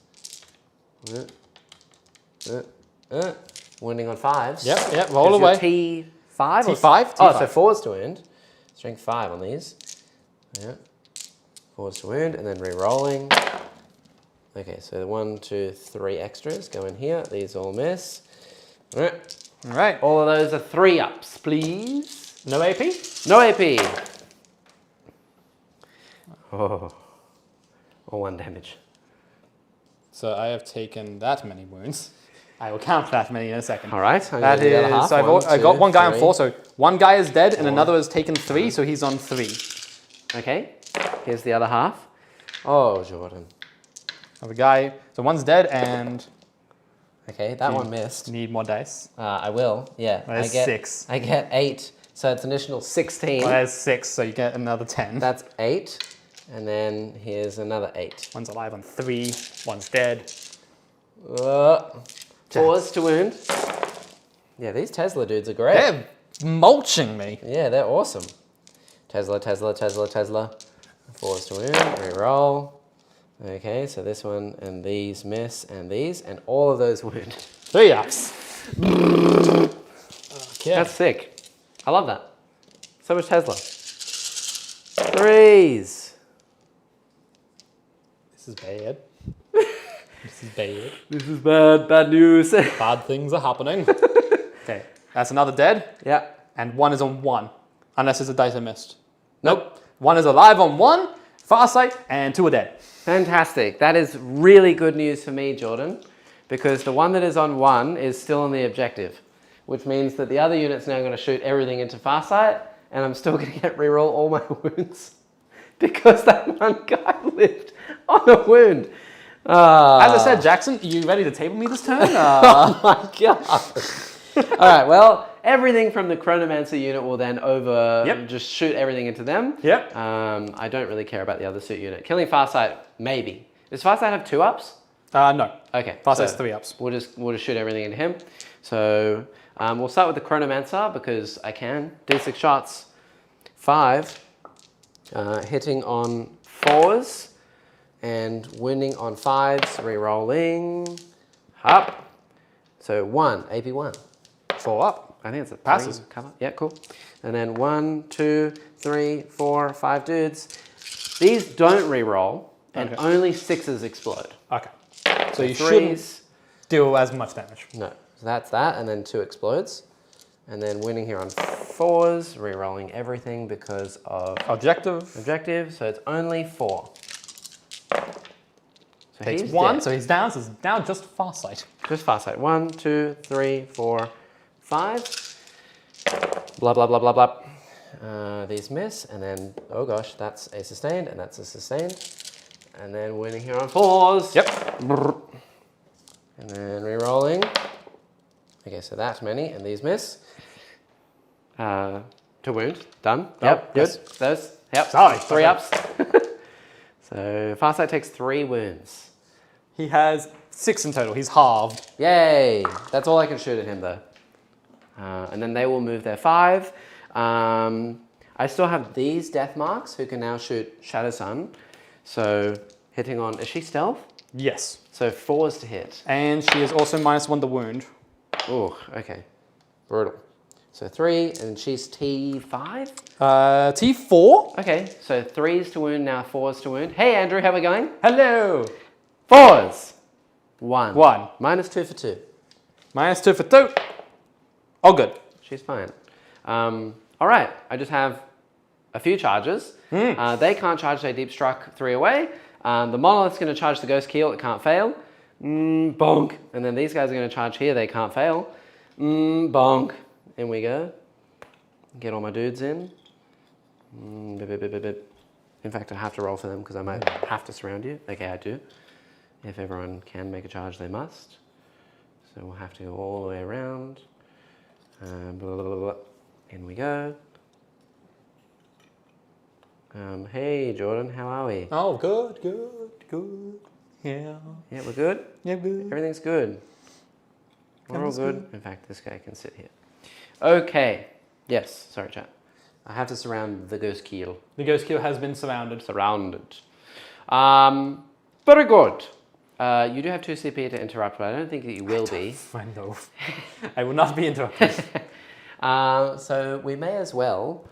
Wounding on 5s. Yep, roll away. T5? or- T5? Oh, T5. so 4s to wound. Strength 5 on these. Yeah. 4s to wound, and then re-rolling. Okay, so 1, 2, 3 extras go in here. These all miss. All right. All right. All of those are 3-ups, please. No AP? No AP. Oh. Or 1 damage. So I have taken that many wounds. I will count that many in a second. All right. I'm That gonna do the other half. is, so I got 1 guy on 4, so 1 guy is dead and another has taken 3, so he's on 3. Okay. Here's the other half. Oh, Jordan. Another guy, so 1's dead and Okay, that one missed. need more dice. I will. Yeah. Well, that's 6. I get 8. So it's an additional 16. Well, there's 6, so you get another 10. That's 8. And then here's another 8. 1's alive on 3, 1's dead. 4s to wound. Yeah, these Tesla dudes are great. They're mulching me. Yeah, they're awesome. Tesla, Tesla, Tesla, Tesla. 4s to wound. Reroll. Okay, so this one and these miss and these, and all of those wound. 3-ups. Okay. That's sick. I love that. So much Tesla. 3s. This is bad. This is bad. This is bad. Bad news. Bad things are happening. Okay, that's another dead, Yeah. and 1 is on 1, unless it's a dice I missed. Nope. 1 is alive on 1, Farsight, and 2 are dead. Fantastic. That is really good news for me, Jordan, because the one that is on 1 is still on the objective, which means that the other unit's now going to shoot everything into Farsight, and I'm still going to get reroll all my wounds because that one guy lived on a wound. As I said, Jackson, are you ready to table me this turn? Oh my god. All right, well, everything from the Chronomancer unit will then just shoot everything into them. Yep. I don't really care about the other suit unit. Killing Farsight, maybe. Does Farsight have 2-ups? No. Okay. Farsight's so 3-ups. We'll just shoot everything into him. So we'll start with the Chronomancer because I can. D6 shots. 5. Hitting on 4s. And wounding on 5s, re-rolling, up. So 1, AP 1. 4 up. I think it's a Passes. 3 cover. Yeah, cool. And then 1, 2, 3, 4, 5 dudes. These don't re-roll, and only 6s explode. Okay. So you 3s, shouldn't deal as much damage. no. So that's that, and then 2 explodes. And then winning here on 4s, re-rolling everything because of Objective. so it's only 4. So Takes he's 1, dead. so he's down. So it's now just Farsight. Just Farsight. 1, 2, 3, 4, 5. Blah, blah, blah, blah, blah. These miss, and then, oh gosh, that's a sustained, and that's a sustained. And then winning here on 4s. Yep. Brr. And then re-rolling. Okay, so that many, and these miss. 2 wound, done. Yep, good. yes. Those, yep. Sorry. 3 ups. So Farsight takes 3 wounds. He has 6 in total. He's halved. Yay! That's all I can shoot at him though. And then they will move their 5. I still have these death marks who can now shoot Shadow Sun. So hitting on, is she stealth? Yes. So 4s to hit. And she is also -1 the wound. Oh, okay. Brutal. So 3, and she's T5? T4. Okay, so 3s to wound, now 4s to wound. Hey Andrew, how we going? Hello. 4s! 1. 1. -2 for 2. -2 for 2. Oh, good. She's fine. All right, I just have a few charges. They can't charge, they deep struck 3 away. The monolith's going to charge the ghost keel, it can't fail. Bonk. And then these guys are going to charge here, they can't fail. Bonk. In we go. Get all my dudes in. Bip, bip, bip, bip, bip. In fact, I have to roll for them because I might have to surround you. Okay, I do. If everyone can make a charge, they must. So we'll have to go all the way around. Blah, blah, blah, blah. In we go. Hey, Jordan, how are we? Oh, good. Yeah. Yeah, we're good? Yeah, good. Everything's good. We're all Everything's good. In fact, this guy can sit here. Okay. Yes, sorry, chat. I have to surround the ghost keel. The ghost keel has been surrounded. Surrounded. Very good. You do have 2 CP to interrupt, but I don't think that you will be. I know. I will not be interrupted. So we may as well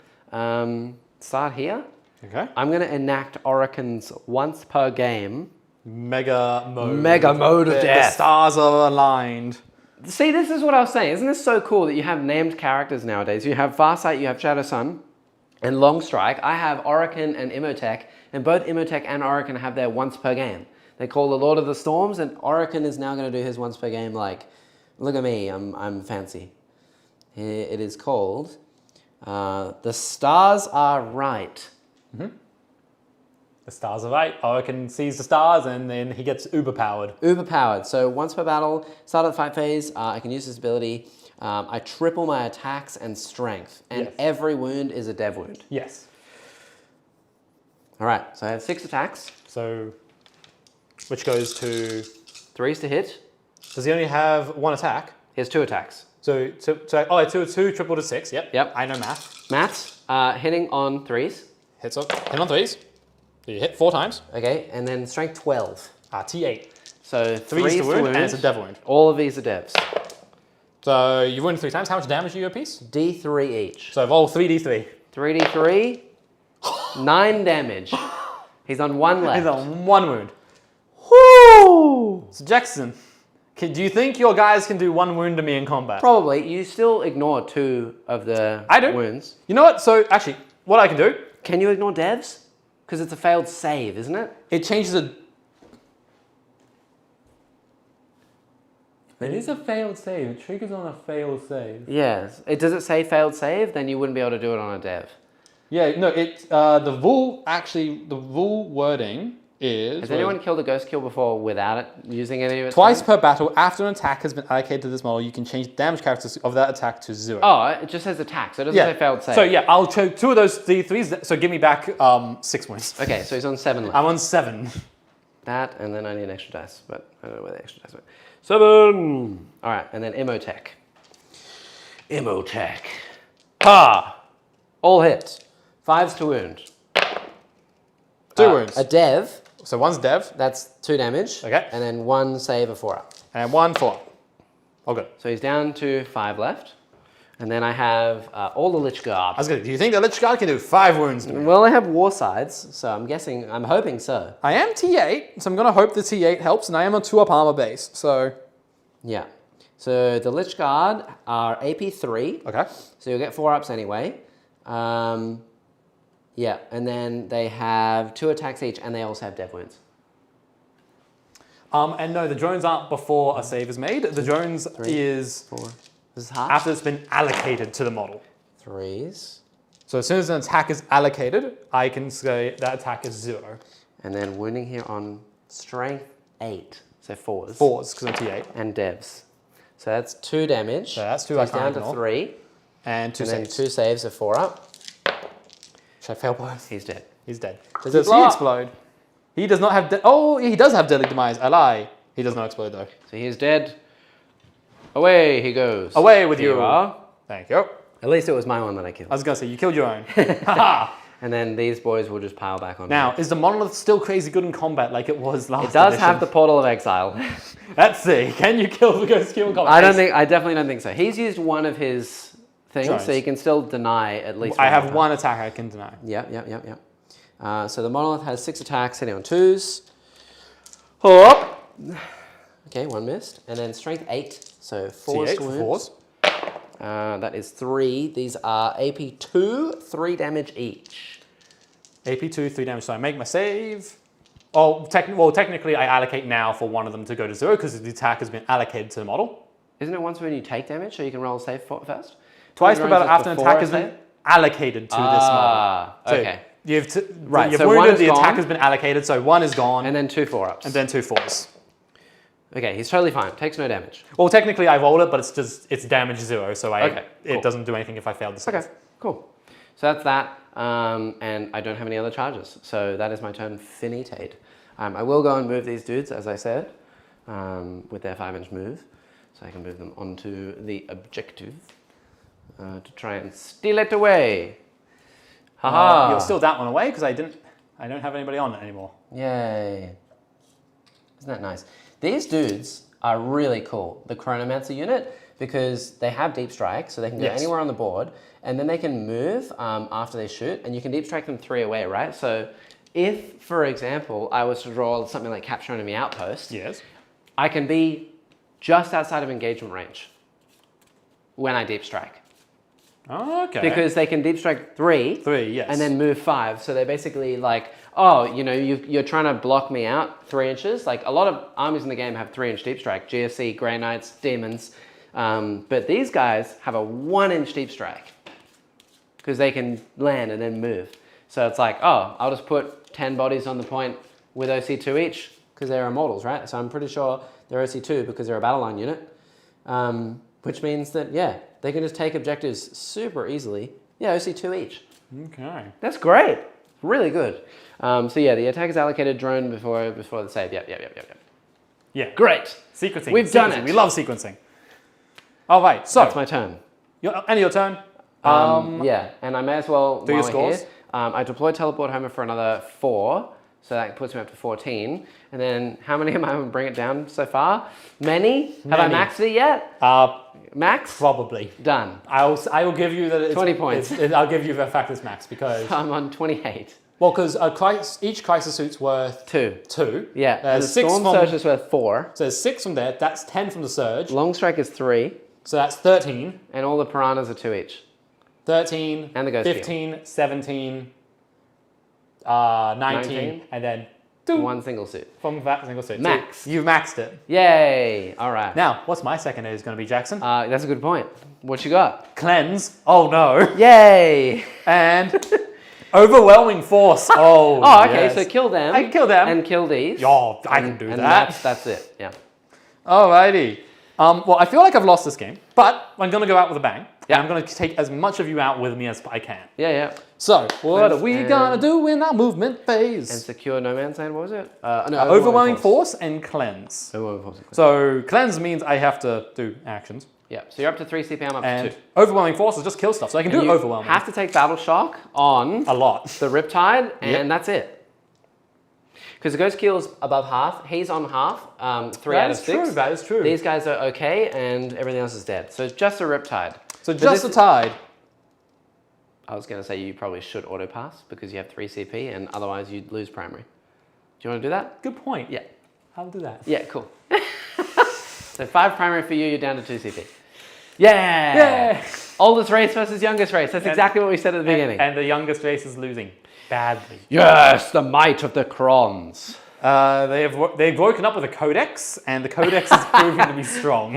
start here. Okay. I'm going to enact Orokin's once per game. Mega mode. Mega mode of The death. stars are aligned. See, this is what I was saying. Isn't this so cool that you have named characters nowadays? You have Farsight, you have Shadow Sun, and Longstrike. I have Orokin and Imhotep, and both Imhotep and Orokin have their once per game. They call the Lord of the Storms, and Orokin is now going to do his once per game like, look at me, I'm fancy. It is called The Stars Are Right. Mm-hmm. The stars are right. Orokin sees the stars and then he gets uber powered. Uber powered. So once per battle, start of the fight phase, I can use this ability. I triple my attacks and strength, and Yes. every wound is a dev wound. Yes. All right, so I have 6 attacks. So, which goes to... 3s to hit. Does he only have 1 attack? He has 2 attacks. So 2 triple to 6. Yep. Yep. I know math. Maths, hitting on 3s. Hit on 3s. So you hit 4 times. Okay, and then strength 12. T8. So 3s to wound, and it's a dev wound. All of these are devs. So you wound 3 times. How much damage do you apiece? D3 each. So roll 3d3. 3d3, 9 damage. He's on 1 left. He's on 1 wound. Woo! So Jackson, do you think your guys can do 1 wound to me in combat? Probably. You still ignore 2 of the I do. wounds. You know what? So actually, what I can do, Can you ignore devs? Because it's a failed save, isn't it? it changes it. It is a failed save. It triggers on a failed save. Yes. Does it say failed save? Then you wouldn't be able to do it on a dev. Yeah, no, the rule wording is... Has anyone killed a ghost kill before without it using any of it? Twice per battle, after an attack has been allocated to this model, you can change the damage characteristics of that attack to 0. Oh, it just says attack, so it doesn't say failed save. So yeah, I'll choke 2 of those D3s, so give me back 6 wounds. Okay, so he's on 7 left. I'm on 7. That, and then I need an extra dice, but I don't know where the extra dice went. 7! All right, and then Imhotep. Imhotep. Ha! All hits. 5s to wound. 2 wounds. A dev, So one's dev, that's 2 damage. Okay. And then 1 save, a 4-up. and 1 4. All good. So he's down to 5 left. And then I have all the Lich Guard. I was good. Do you think the Lich Guard can do 5 wounds to me? Well, I have war sides, so I'm hoping so. I am T8, so I'm going to hope the T8 helps, and I am a 2-up armor base, so... Yeah. So the Lich Guard are AP 3. Okay. So you'll get 4-ups anyway. Yeah, and then they have 2 attacks each, and they also have dev wounds. And no, the drones aren't before a save is made. The drones 3, is 4. This is half. after it's been allocated to the model. 3s. So as soon as an attack is allocated, I can say that attack is 0. And then wounding here on strength 8. So 4s. 4s, because I'm T8. And devs. So that's 2 damage. So that's 2 So I he's can't down to ignore. 3. And 2 And then saves. 2 saves of 4-up. Should I fail both? He's dead. He's dead. Does Does he he blow up? explode? He does not have... oh, he does have Deadly Demise. I lie. He does not explode, though. So he is dead. Away he goes. Away with Here you. are. Thank you. At least it was my one that I killed. I was going to say, you killed your own. Haha. And then these boys will just pile back on. Now, is the monolith still crazy good in combat like it was last It does edition? have the Portal of Exile. Let's see. Can you kill the Ghost Q in combat? I definitely don't think so. He's used one of his things, Drones. so he can still deny at least I one have attack. one attack I can deny. Yep. So the monolith has 6 attacks, hitting on 2s. Hop. Okay, 1 missed. And then strength 8, so 4s T8 to for wounds. 4s. That is 3. These are AP 2, 3 damage each. AP 2, 3 damage. So I make my save. Oh, technically I allocate now for one of them to go to 0 because the attack has been allocated to the model. Isn't it once when you take damage, so you can roll a save first? Twice Drones per battle is after an before attack a has been save? allocated to this model. So Okay. You've Right, you've so one wounded, is the attack gone. has been allocated, so 1 is gone, And then 2 4-ups. and then 2 4s. Okay, he's totally fine. Takes no damage. Well, technically I rolled it, but it's damage 0, so Okay, cool. it doesn't do anything if I failed the save. Okay, cool. So that's that. And I don't have any other charges. So that is my turn finite. I will go and move these dudes, as I said, with their 5-inch move. So I can move them onto the objective to try and steal it away. Haha. You'll steal that one away because I don't have anybody on it anymore. Yay. Isn't that nice? These dudes are really cool, the Chronomancer unit, because they have deep strike, so they can go Yes. anywhere on the board, and then they can move after they shoot, and you can deep strike them 3 away, right? So if, for example, I was to draw something like Capture Enemy Outpost, Yes. I can be just outside of engagement range when I deep strike. Oh, okay. Because they can deep strike 3, 3, yes. and then move 5. So they're basically like, oh, you know, you're trying to block me out 3 inches. Like a lot of armies in the game have 3-inch deep strike, GSC, Grey Knights, Demons. But these guys have a 1-inch deep strike because they can land and then move. So it's like, oh, I'll just put 10 bodies on the point with OC2 each because they're immortals, right? So I'm pretty sure they're OC2 because they're a battle line unit, which means that, yeah, they can just take objectives super easily. Yeah, OC2 each. Okay. That's great. Really good. So yeah, the attack is allocated drone before the save. Yep. Yeah. Great. Sequencing. We've done Sequencing. it. We love sequencing. All right. So That's my turn. your turn. Yeah, and I may as well Do your while we're scores. here, I deploy Teleport Homer for another 4, so that puts me up to 14. And then how many am I going to bring it down so far? Many? Have I Many. maxed it yet? Max? Probably. Done. I will give you that. 20 points. I'll give you the fact it's max because I'm on 28. well, because each crisis suit's worth 2. 2. Yeah, and the There's 6 Storm from Surge is worth 4. so there's 6 from there. That's 10 from the surge. Long Strike is 3, So that's 13. and all the Piranhas are 2 each. 13, And the Ghost 15, 17, 19, 19. and then 2 1 single suit. from that single suit. Max. So you've maxed it. Yay! All right. Now, what's my second is going to be, Jackson? That's a good point. What you got? Cleanse. Oh no. Yay! And overwhelming force. Oh, Oh, okay. yes. So kill them. I can kill them. And kill these. Oh, I can do and that. That's it. Yeah. Alrighty. Well, I feel like I've lost this game, but I'm going to go out with a bang. Yeah. And I'm going to take as much of you out with me as I can. Yeah. So, what are Cleanse we and- going to do in our movement phase? And secure No Man's Land. What was it? No, Overwhelming force and cleanse. Overwhelming force. So, cleanse means I have to do actions. Yeah. So you're up to 3 CP. I'm up And to 2. overwhelming force is just kill stuff. So I can do You overwhelming. have to take Battle Shock on A lot. the Riptide, and Yep. that's it. Because the Ghost Keel's above half. He's on half. 3 out of 6. True, that is true. These guys are okay, and everything else is dead. So it's just a Riptide. So But just this- a tide. I was going to say you probably should auto pass because you have 3 CP, and otherwise you'd lose primary. Do you want to do that? Good point. Yeah. I'll do that. Yeah, cool. So 5 primary for you, you're down to 2 CP. Yeah! Yeah. Oldest race versus youngest race. That's exactly what we said at the beginning. And the youngest race is losing badly. Yes, the might of the Necrons. They've woken up with a Codex, and the Codex is proving to be strong.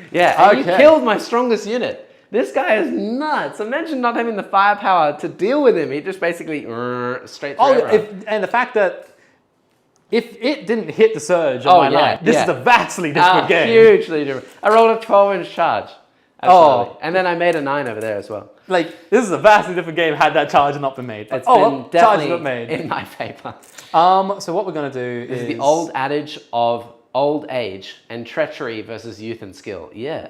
Yeah, and you Okay. killed my strongest unit. This guy is nuts. Imagine not having the firepower to deal with him. He just basically straight through everyone. And the fact that if it didn't hit the surge on my line, this is a vastly different game. Hugely different. I rolled a 12-inch charge. Absolutely. And then I made a 9 over there as well. Like, this is a vastly different game had that charge not been made. It's been definitely not made. in my favor. So what we're going to do is... the old adage of old age and treachery versus youth and skill. Yeah.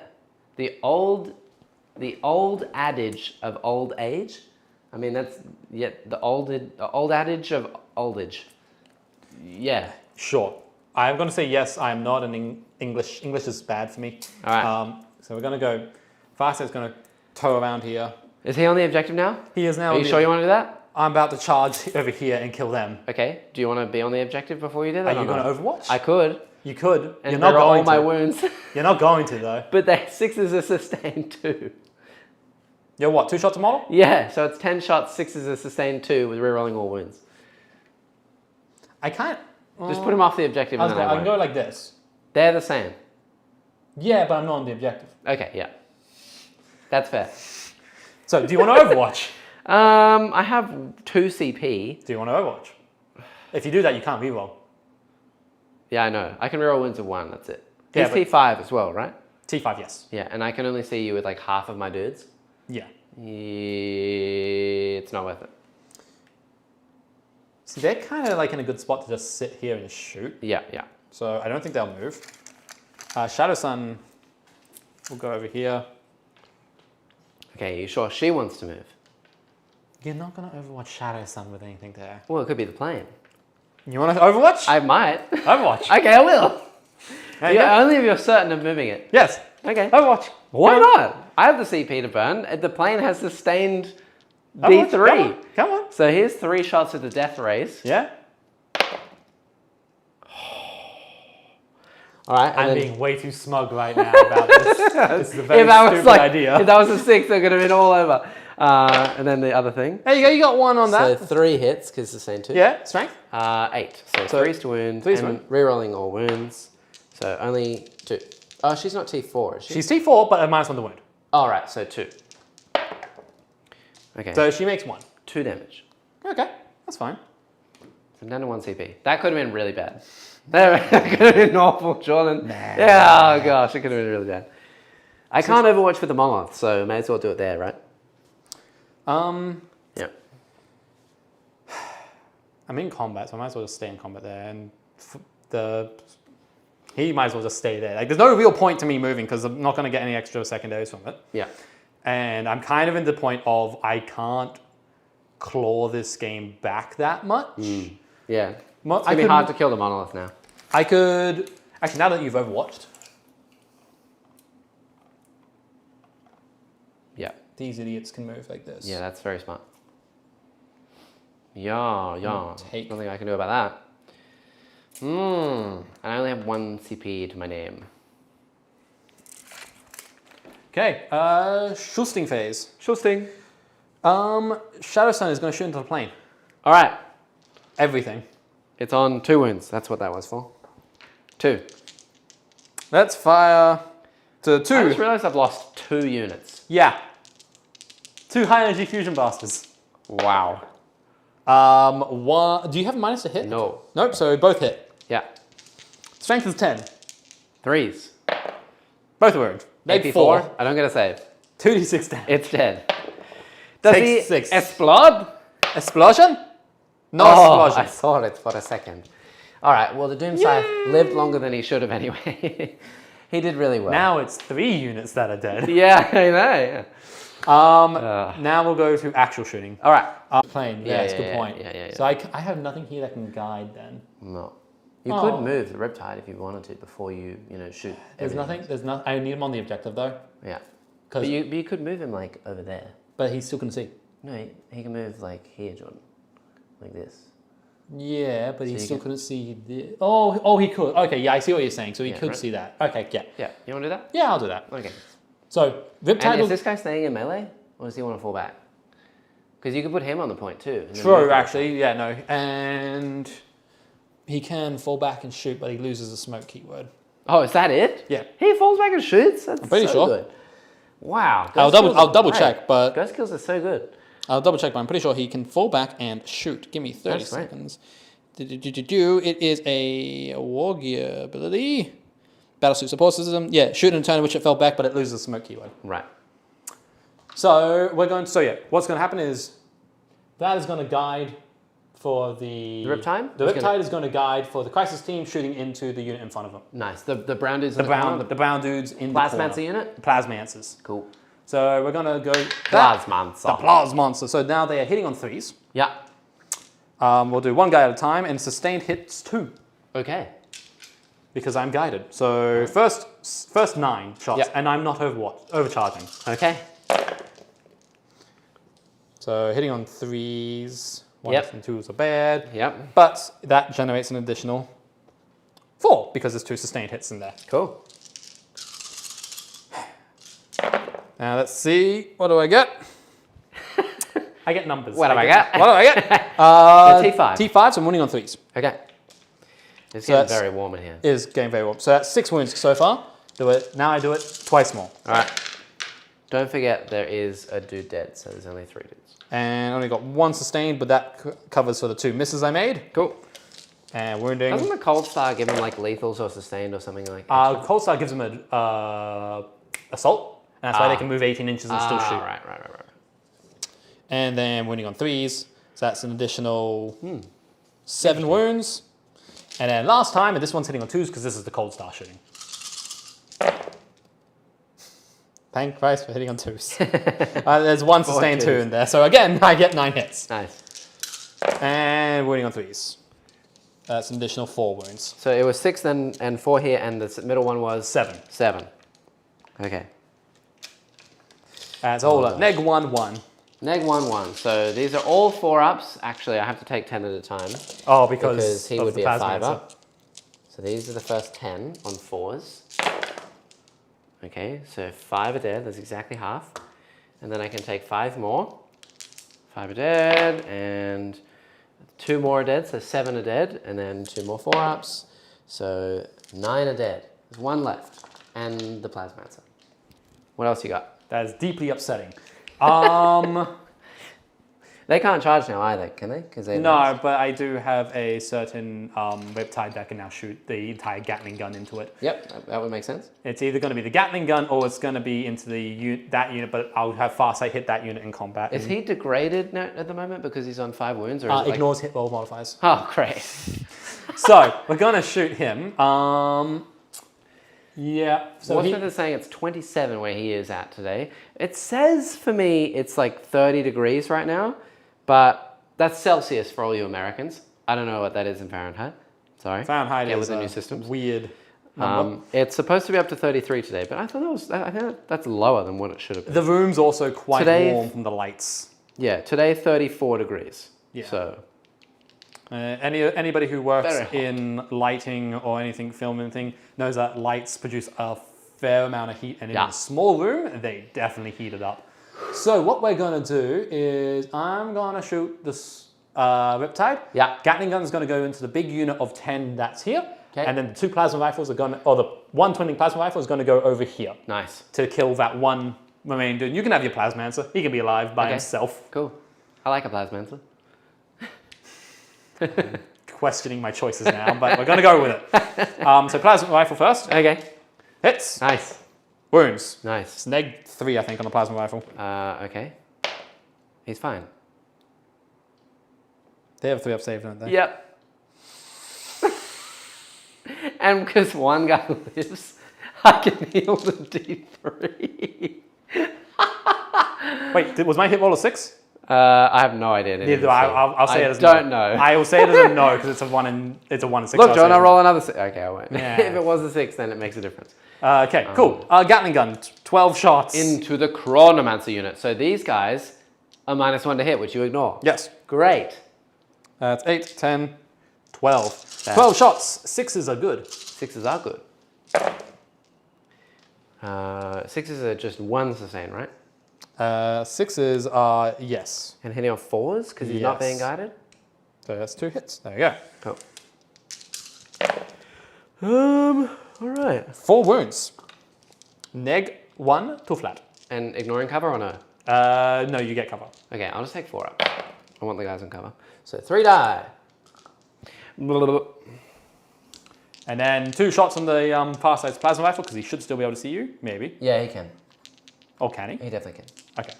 The old adage of old age. I mean, that's the old adage of old age. Yeah. Sure. I'm going to say yes. I'm not an English. English is bad for me. All right. So we're going to go... Faster's going to tow around here. Is he on the objective now? He is now... Are you sure you want to do that? I'm about to charge over here and kill them. Okay. Do you want to be on the objective before you do that? Are you going to Overwatch? I could. You could. And You're not all going my to. wounds. You're not going to, though. But the 6 is a sustained 2. You're what, 2 shots a model? Yeah, so it's 10 shots, 6 is a sustained 2 with rerolling all wounds. I can't... Just put him off the objective and then I can go like this. They're the same. Yeah, but I'm not on the objective. Okay, yeah. That's fair. So, do you want to Overwatch? I have 2 CP. Do you want to Overwatch? If you do that, you can't reroll. Yeah, I know. I can reroll wounds of 1, that's it. Yeah, He's T5 as well, right? T5, yes. Yeah, and I can only see you with like half of my dudes. Yeah. It's not worth it. See, they're kind of like in a good spot to just sit here and shoot. Yeah, yeah. So I don't think they'll move. Shadow Sun will go over here. Okay, you sure she wants to move? You're not going to Overwatch Shadow Sun with anything there. Well, it could be the plane. You want to Overwatch? I might. Overwatch. Okay, I will. There you go. Yeah, only if you're certain of moving it. Yes. Okay. Overwatch. Why not? I have the CP to burn. The plane has sustained Overwatch. D3. Come on. So here's 3 shots at the death race. Yeah. All right. I'm being way too smug right now about this. This is a very stupid idea. If that was a 6, it could have been all over. And then the other thing. There you go. You got 1 on that. So 3 hits because sustained 2. Yeah. Strength. 8. So 3's to wound. 3's to and wound. rerolling all wounds. So only 2. Oh, she's not T4, is she? She's T4, but a -1 to wound. Oh, right. So 2. Okay. So she makes 1. 2 damage. Okay. That's fine. So I'm down to 1 CP. That could have been really bad. That could have been awful, Jordan. Yeah, oh gosh, it could have been really bad. I can't Overwatch with the monolith, so may as well do it there, right? Yeah. I'm in combat, so I might as well just stay in combat there. And he might as well just stay there. Like, there's no real point to me moving because I'm not going to get any extra secondaries from it. Yeah. And I'm kind of in the point of I can't claw this game back that much. Yeah. It's going to be hard to kill the monolith now. I could... Actually, now that you've Overwatched, Yeah. these idiots can move like this. Yeah, that's very smart. Yeah. Take. Nothing I can do about that. And I only have 1 CP to my name. Okay, Schusting phase. Schusting. Shadow Sun is going to shoot into the plane. All right. Everything. It's on 2 wounds. That's what that was for. 2. Let's fire to 2. I just realized I've lost 2 units. Yeah. 2 high energy fusion blasters. Wow. 1. Do you have a minus to hit? No. Nope. So both hit. Yeah. Strength is 10. 3s. Both wound. AP 4. I don't get a save. 2d6 damage. It's dead. Does Takes he 6. explode? Explosion? No I explosion. saw it for a second. All right. Well, the Doom Scythe lived longer than he should have anyway. He did really well. Now it's 3 units that are dead. Yeah, I know. Yeah. Now we'll go to actual shooting. All right. Plane. Yeah, Yes, yeah, good yeah, point. yeah. So I have nothing here that can guide then. No. You Oh. could move the Riptide if you wanted to before you shoot. There's everything. nothing. There's not. I need him on the objective though. Yeah. 'Cause- But you could move him like over there. But he still can see. No, he can move like here, Jordan. Like this. Yeah, but he you still can- couldn't see the... Oh, he could. Okay, yeah, I see what you're saying. So he could right. see that. Okay, yeah. Yeah, you want to do that? Yeah, I'll do that. Okay. So, Riptide And will... is this guy staying in melee, or does he want to fall back? Because you could put him on the point too. and then True, move him. actually. Yeah, no. And He can fall back and shoot, but he loses the smoke keyword. Oh, is that it? Yeah. He falls back and shoots? That's pretty so sure. good. Wow. I'll Ghost kills are double great. check, but Ghost kills are so good. I'll double check, but I'm pretty sure he can fall back and shoot. Give me 30 That's great. seconds. It is a war gear ability. Battlesuit support system. Yeah, shoot in a turn in which it fell back, but it loses the smoke keyword. Right. so we're going to, so yeah, what's going to happen is that is going to guide for the... The Riptide? The It's Riptide gonna- is going to guide for the Crisis team shooting into the unit in front of them. Nice. The brown dudes The in the corner, brown dudes in the Plasmancer corner. unit? Plasmancers. Cool. So we're going to go... The Plasmancer. Plasmancer. So now they are hitting on 3s. Yeah. We'll do one guy at a time, and sustained hits 2 Okay. because I'm guided. So first 9 shots, Yeah. and I'm not overcharging. Okay. So hitting on 3s. 1s Yep. and 2s are bad. Yep. But that generates an additional 4 because there's 2 sustained hits in there. Cool. Now let's see. What do I get? I get numbers. What have I got? What do I get? T5. T5, so I'm winning on 3s. Okay. It's So getting that's- very warm in here. Is getting very warm. So that's 6 wounds so far. Do it. Now I do it twice more. All right. Don't forget there is a dude dead, so there's only 3 dudes. And I only got 1 sustained, but that covers for the 2 misses I made. Cool. And wounding. Doesn't the cold star give him like lethals or sustained or something like that? Cold Star gives them an assault, and that's why they can move 18 inches and still shoot. Right. And then wounding on 3s. So that's an additional 7 wounds. And then last time, and this one's hitting on 2s because this is the Cold Star shooting. Thank Christ for hitting on 2s. There's 1 sustained 2 twos. in there. So again, I get 9 hits. Nice. And wounding on 3s. That's an additional 4 wounds. So it was 6 then and 4 here, and the middle one was 7. 7. Okay. That's all up. Neg 1, 1. Neg 1, 1. So these are all 4-ups. Actually, I have to take 10 at a time Oh, because he of would the be a Plasmancer. 5-up. So these are the first 10 on 4s. Okay, so 5 are dead. That's exactly half. And then I can take 5 more. 5 are dead, and 2 more are dead, so 7 are dead, and then 2 more 4-ups. So 9 are dead. There's 1 left, and the Plasmancer. What else you got? That is deeply upsetting. They can't charge now either, can they? Because they No, but I do have a certain Riptide that can now shoot the entire Gatling gun into it. Yep, that would make sense. It's either going to be the Gatling gun or it's going to be into the that unit, but I'll have Farsight hit that unit in combat. Is he degraded now at the moment because he's on 5 wounds? Or is it like... Ignores hit roll modifiers. Oh, great. So we're going to shoot him. Yeah. So What's it saying? It's 27 where he is at today. It says for me it's like 30 degrees right now, but that's Celsius for all you Americans. I don't know what that is in Fahrenheit. Sorry. Fahrenheit Yeah, is with the a new systems. weird number. It's supposed to be up to 33 today, but I thought I think that's lower than what it should have been. The room's also quite Today- warm from the lights. Yeah, today 34 degrees. Yeah. So Anybody who works Very hot. in lighting or anything, film and thing, knows that lights produce a fair amount of heat, and in Yeah. a small room, they definitely heat it up. So what we're gonna do is I'm gonna shoot this Riptide. Yeah. Gatling gun is gonna go into the big unit of 10 that's here, Okay. and then the 2 plasma rifles are gonna, or the 1 twinning plasma rifle is gonna go over here nice. to kill that one remaining dude. You can have your Plasmancer. He can be alive by Okay. himself. Cool. I like a Plasmancer. Questioning my choices now, but we're gonna go with it. So plasma rifle first. Okay. Hits. Nice. Wounds. Nice. It's neg 3, I think, on the plasma rifle. Okay. He's fine. They have 3-up save, don't they? Yep. And because one guy lives, I can heal the D3. Wait, was my hit roll a 6? I have no idea. Neither do I. I'll say it as don't no. know. I will say it as a no because it's a 1 in 6. Look, I'll John, say I'll it. roll another 6. Okay, I won't. Yeah. If it was a 6, then it makes a difference. Okay, cool. Gatling gun, 12 shots. Into the Chronomancer unit. So these guys are -1 to hit, which you ignore. Yes. Great. That's 8, 10, 12. Bad. 12 shots. 6s are good. 6s are good. 6s are just 1 sustain, right? 6s are yes. And hitting on 4s because he's not being Yes. guided? So that's 2 hits. There you go. Cool. All right. 4 wounds. Neg 1 to flat. And ignoring cover or no? No, you get cover. Okay, I'll just take 4 up. I want the guys on cover. So 3 die. And then 2 shots on the far side's plasma rifle because he should still be able to see you, maybe. Yeah, he can. Or can he? He definitely can. Okay.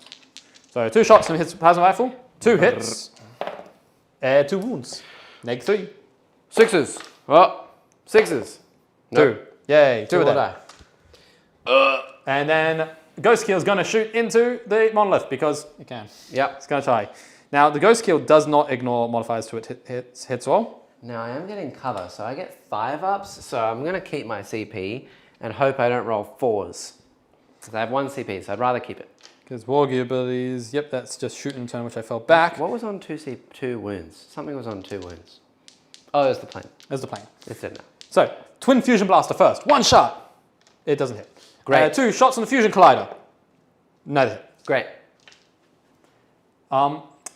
So 2 shots on his plasma rifle, 2 hits, 2 wounds. Neg 3. 6s. Oh, 6s. 2. Yay, 2 of them. Die. And then Ghost Kill's going to shoot into the monolith because you can. Yep. It's going to try. Now, the Ghost Kill does not ignore modifiers to its hits roll. Now I am getting cover, so I get 5 ups, so I'm going to keep my CP and hope I don't roll 4s. Because I have 1 CP, so I'd rather keep it. Because war gear abilities, yep, that's just shoot and turn, which I fell back. What was on 2 wounds? Something was on 2 wounds. Oh, it was the plane. There's the plane. It's it now. So, Twin Fusion Blaster first. 1 shot. It doesn't hit. Great. 2 shots on the Fusion Collider. Neither hit. Great.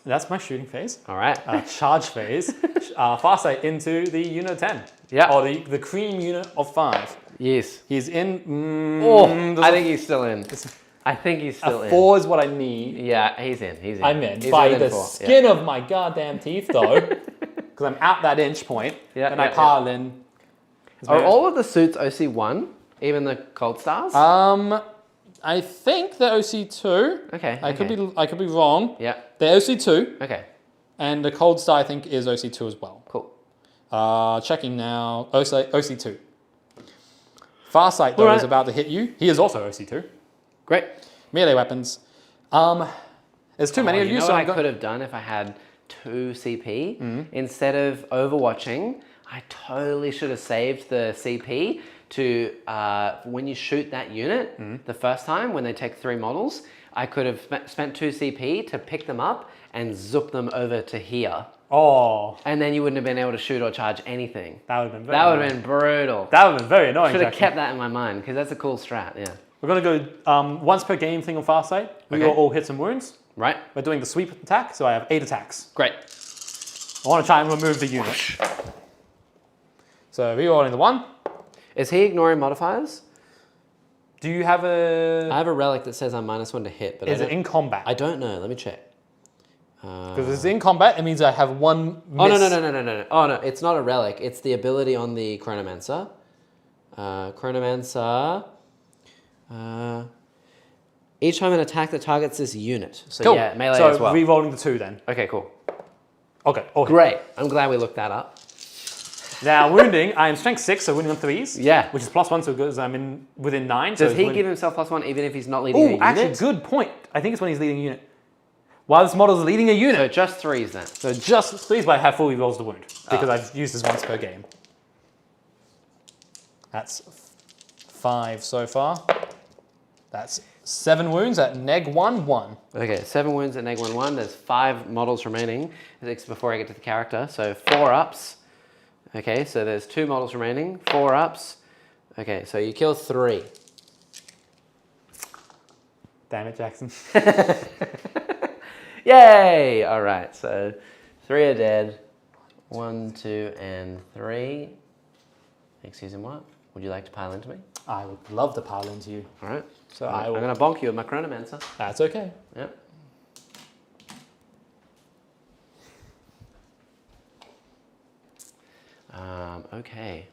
That's my shooting phase. All right. Charge phase. Farsight into the unit 10. Yeah. Or the cream unit of 5. Yes. He's in. I think he's still in. I think he's still in. 4 is what I need. Yeah, he's in. He's in. I'm in. He's By within the 4. skin of my goddamn teeth, though. Because I'm at that inch point. Yeah, and I pile in. Are all of the suits OC1? Even the Cold Stars? I think they're OC2. Okay. I could be wrong. Yeah. They're OC2. Okay. And the Cold Star, I think, is OC2 as well. Cool. Checking now. OC2. Farsight, though, is about to hit you. He is also OC2. Great. Melee weapons. There's too many of you, know so what I'm I could have done if I had 2 CP? Instead of overwatching, I totally should have saved the CP to, when you shoot that unit the first time, when they take 3 models, I could have spent 2 CP to pick them up and zoop them over to here. Oh. And then you wouldn't have been able to shoot or charge anything. That would have been That would have been brutal. That would have been very annoying. Should have kept that in my mind, because that's a cool strat, yeah. We're going to go once per game thing on Farsight. We Okay. got all hits and wounds. Right? We're doing the sweep attack, so I have 8 attacks. Great. I want to try and remove the unit. So rerolling the 1. Is he ignoring modifiers? Do you have I have a relic that says I'm -1 to hit, but Is it in combat? I don't know. Let me check. Because if it's in combat, it means I have 1 miss. Oh, no. Oh, no. It's not a relic. It's the ability on the Chronomancer. Chronomancer. Each time an attack that targets this unit. So Cool. yeah, melee so as well. rerolling the 2 then. Okay, cool. Okay. Great. I'm glad we looked that up. Now wounding, I am strength 6, so wounding on 3s. Yeah. Which is +1, so good as I'm within 9. Does so he give himself +1 even if he's not leading a Oh, unit? actually, good point. I think it's when he's leading a unit. While this model is leading a So unit. just 3s then. So just 3s, but I have 4 rerolls to wound because I've used this once per game. That's 5 so far. That's 7 wounds at neg 1, 1. Okay, 7 wounds at neg 1/1. There's 5 models remaining before I get to the character. So 4 ups. Okay, so there's 2 models remaining. 4 ups. Okay, so you kill 3. Damn it, Jackson. Yay! All right, so 3 are dead. 1, 2, and 3. Excuse me, what? Would you like to pile into me? I would love to pile into you. All right. So I'm going to bonk you with my Chronomancer. That's okay. Yep. Okay.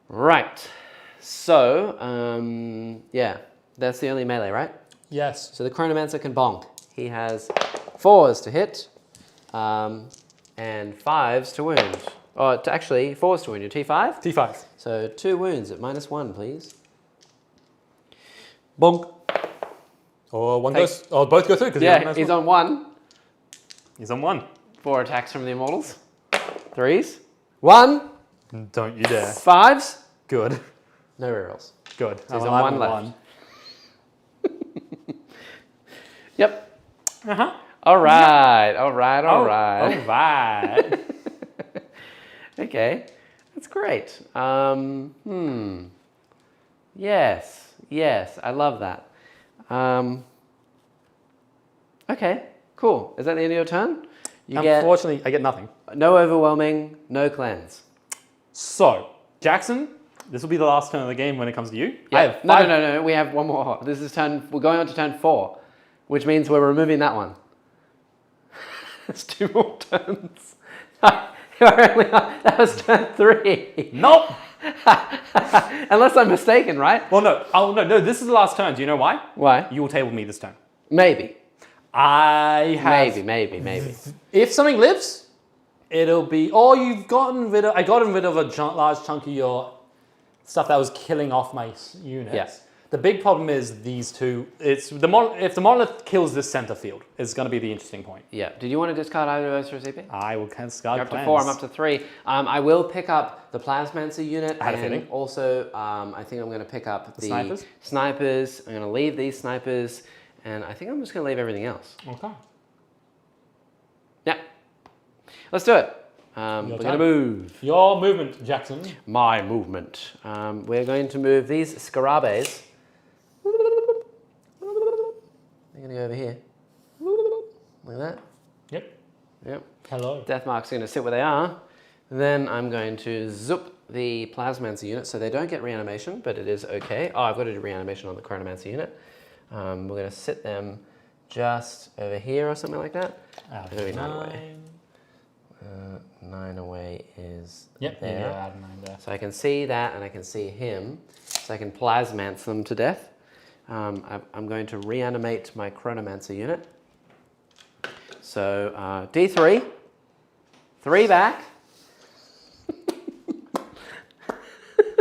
Right. So, yeah, that's the only melee, right? Yes. So the Chronomancer can bonk. He has 4s to hit, and 5s to wound. Or actually, 4s to wound. Your T5? T5. So 2 wounds at -1, please. Bonk. Or one goes, or both go through because Yeah, he's on 1. He's on 1. 4 attacks from the Immortals. 3s. 1. Don't you dare. 5s. Good. No rerolls. Good. He's I'm on alive 1 with left. Yep. Uh-huh. All right. All right. Okay, that's great. Yes, I love that. Okay, cool. Is that the end of your turn? Unfortunately, I get nothing. No overwhelming, no cleanse. So, Jackson, this will be the last turn of the game when it comes to you. Yeah. I have No. We have one more. We're going on to turn 4, which means we're removing that one. There's 2 more turns. That was turn 3. Nope. Unless I'm mistaken, right? Well, no. Oh, no. This is the last turn. Do you know why? Why? You will table me this turn. Maybe. I have... Maybe. If something lives, it'll be... Oh, I got rid of a large chunk of your stuff that was killing off my units. Yeah. The big problem is these two. If the monolith kills this center field, it's going to be the interesting point. Yeah. Did you want to discard either of those for CP? I will discard You're up to 4, I'm up to 3. I will pick up the Plasmancer unit. I had a feeling. Also, I think I'm going to pick up the snipers. I'm going to leave these snipers, and I think I'm just going to leave everything else. Okay. Yeah. Let's do it. We're going to move. Your movement, Jackson. My movement. We're going to move these Scarabes. They're going to go over here. Like that. Yep. Hello. Deathmark's going to sit where they are. Then I'm going to zoop the Plasmancer unit so they don't get reanimation, but it is okay. Oh, I've got to do reanimation on the Chronomancer unit. We're going to sit them just over here or something like that. They're going to be 9 away. 9 away is there. Yeah, 9 there. So I can see that and I can see him. So I can Plasmance them to death. I'm going to reanimate my Chronomancer unit. So D3, 3 back.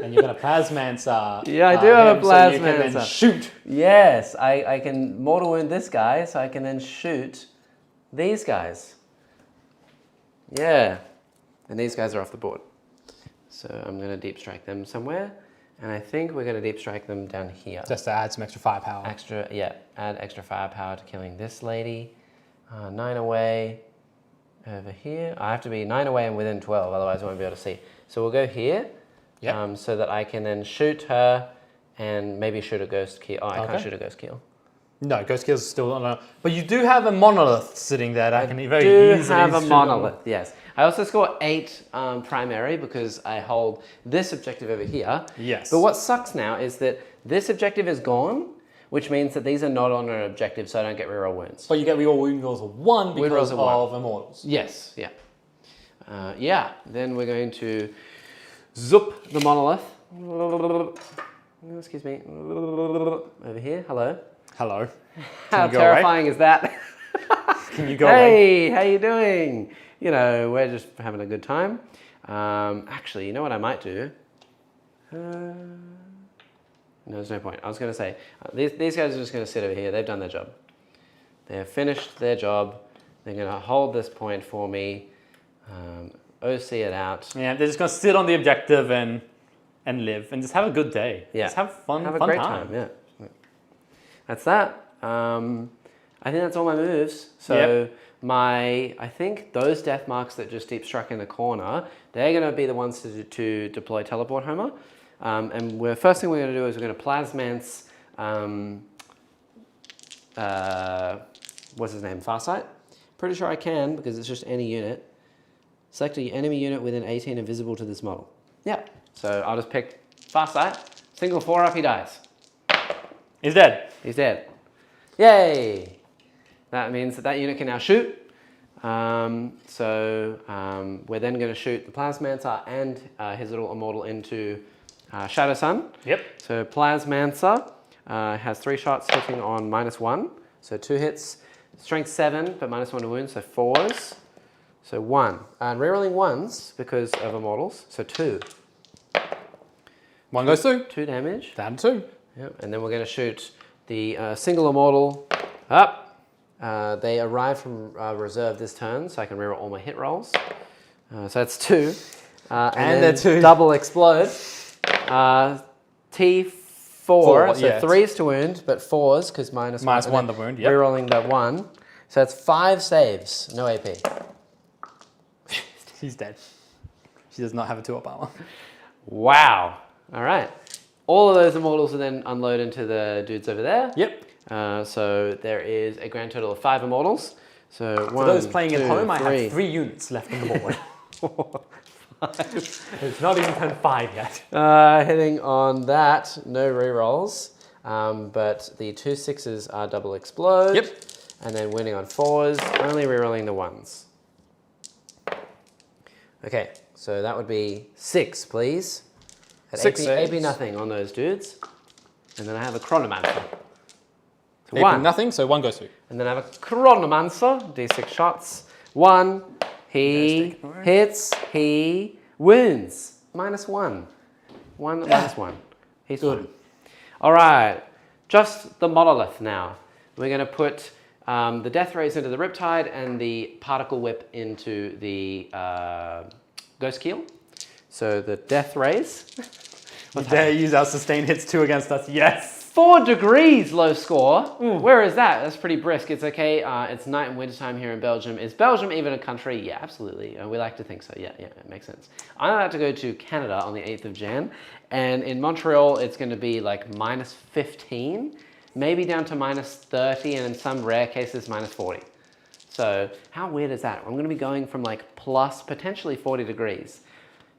And you're going to Plasmancer. Yeah, I do have a Plasmancer. So you can then shoot. Yes, I can mortal wound this guy, so I can then shoot these guys. Yeah, and these guys are off the board. So I'm going to deep strike them somewhere. And I think we're going to deep strike them down here. Just to add some extra firepower. Add extra firepower to killing this lady. 9 away over here. I have to be 9 away and within 12, otherwise I won't be able to see. So we'll go here, so that I can then shoot her and maybe shoot a ghost keel. Oh, I can't shoot a ghost keel. No, ghost keel's still not. But you do have a monolith sitting there that I can very easily have a monolith, yes. I also score 8 primary because I hold this objective over here. Yes. But what sucks now is that this objective is gone, which means that these are not on an objective, so I don't get reroll wounds. But you get reroll wound rolls of 1 because of immortals. Yes, yeah. Then we're going to zoop the monolith. Excuse me. Over here, hello. Hello. How terrifying is that? Can you go away? Hey, how you doing? You know, we're just having a good time. Actually, you know what I might do? No, there's no point. I was going to say, these guys are just going to sit over here. They've done their job. They have finished their job. They're going to hold this point for me, OC it out. Yeah, they're just going to sit on the objective and live and just have a good day. Yeah. Just have fun. Have a great time. Yeah. That's that. I think that's all my moves. So I think those death marks that just deep struck in the corner, they're going to be the ones to deploy Teleport Homer. And first thing we're going to do is we're going to Plasmance, what's his name, Farsight? Pretty sure I can because it's just any unit. Select an enemy unit within 18 and visible to this model. Yeah, so I'll just pick Farsight, single 4 up, he dies. He's dead. He's dead. Yay! That means that unit can now shoot. We're then going to shoot the Plasmancer and his little immortal into Shadow Sun. Yep. So Plasmancer has 3 shots hitting on -1. So 2 hits. Strength 7, but -1 to wounds, so 4s. So 1. And rerolling 1s because of immortals, so 2. 1 goes through. 2 damage. Down 2. Yep. And then we're going to shoot the single immortal up. They arrive from reserve this turn, so I can reroll all my hit rolls. So that's 2. And then 2. Double explode. T4, so 3s to wound, but 4s, because -1 -1 the wound, rerolling that 1. So it's 5 saves, no AP. She's dead. She does not have a 2-up armor. Wow. All right. All of those immortals are then unload into the dudes over there. Yep. So there is a grand total of 5 immortals. So For one, those playing at 2, home, I 3. have 3 units left on the board. It's not even turned 5 yet. Hitting on that, no rerolls. But the 2 6s are double explode. Yep. And then winning on 4s, only rerolling the 1s. Okay, so that would be 6, please. At 6 AP saves. nothing on those dudes. And then I have a Chronomancer. So AP 1. nothing, so 1 goes through. And then I have a Chronomancer, d6 shots. 1, he hits, he wounds. -1. 1 minus 1. He's Good. fine. All right, just the monolith now. We're going to put the Death Rays into the Riptide and the Particle Whip into the Ghost Keel. So the Death Rays. You dare use our sustained hits 2 against us? Yes. 4 degrees low score. Where is that? That's pretty brisk. It's okay. It's night and winter time here in Belgium. Is Belgium even a country? Yeah, absolutely. We like to think so. Yeah, it makes sense. I'm about to go to Canada on the 8th of Jan. And in Montreal, it's going to be like -15, maybe down to -30, and in some rare cases, -40. So how weird is that? I'm going to be going from like plus potentially 40 degrees.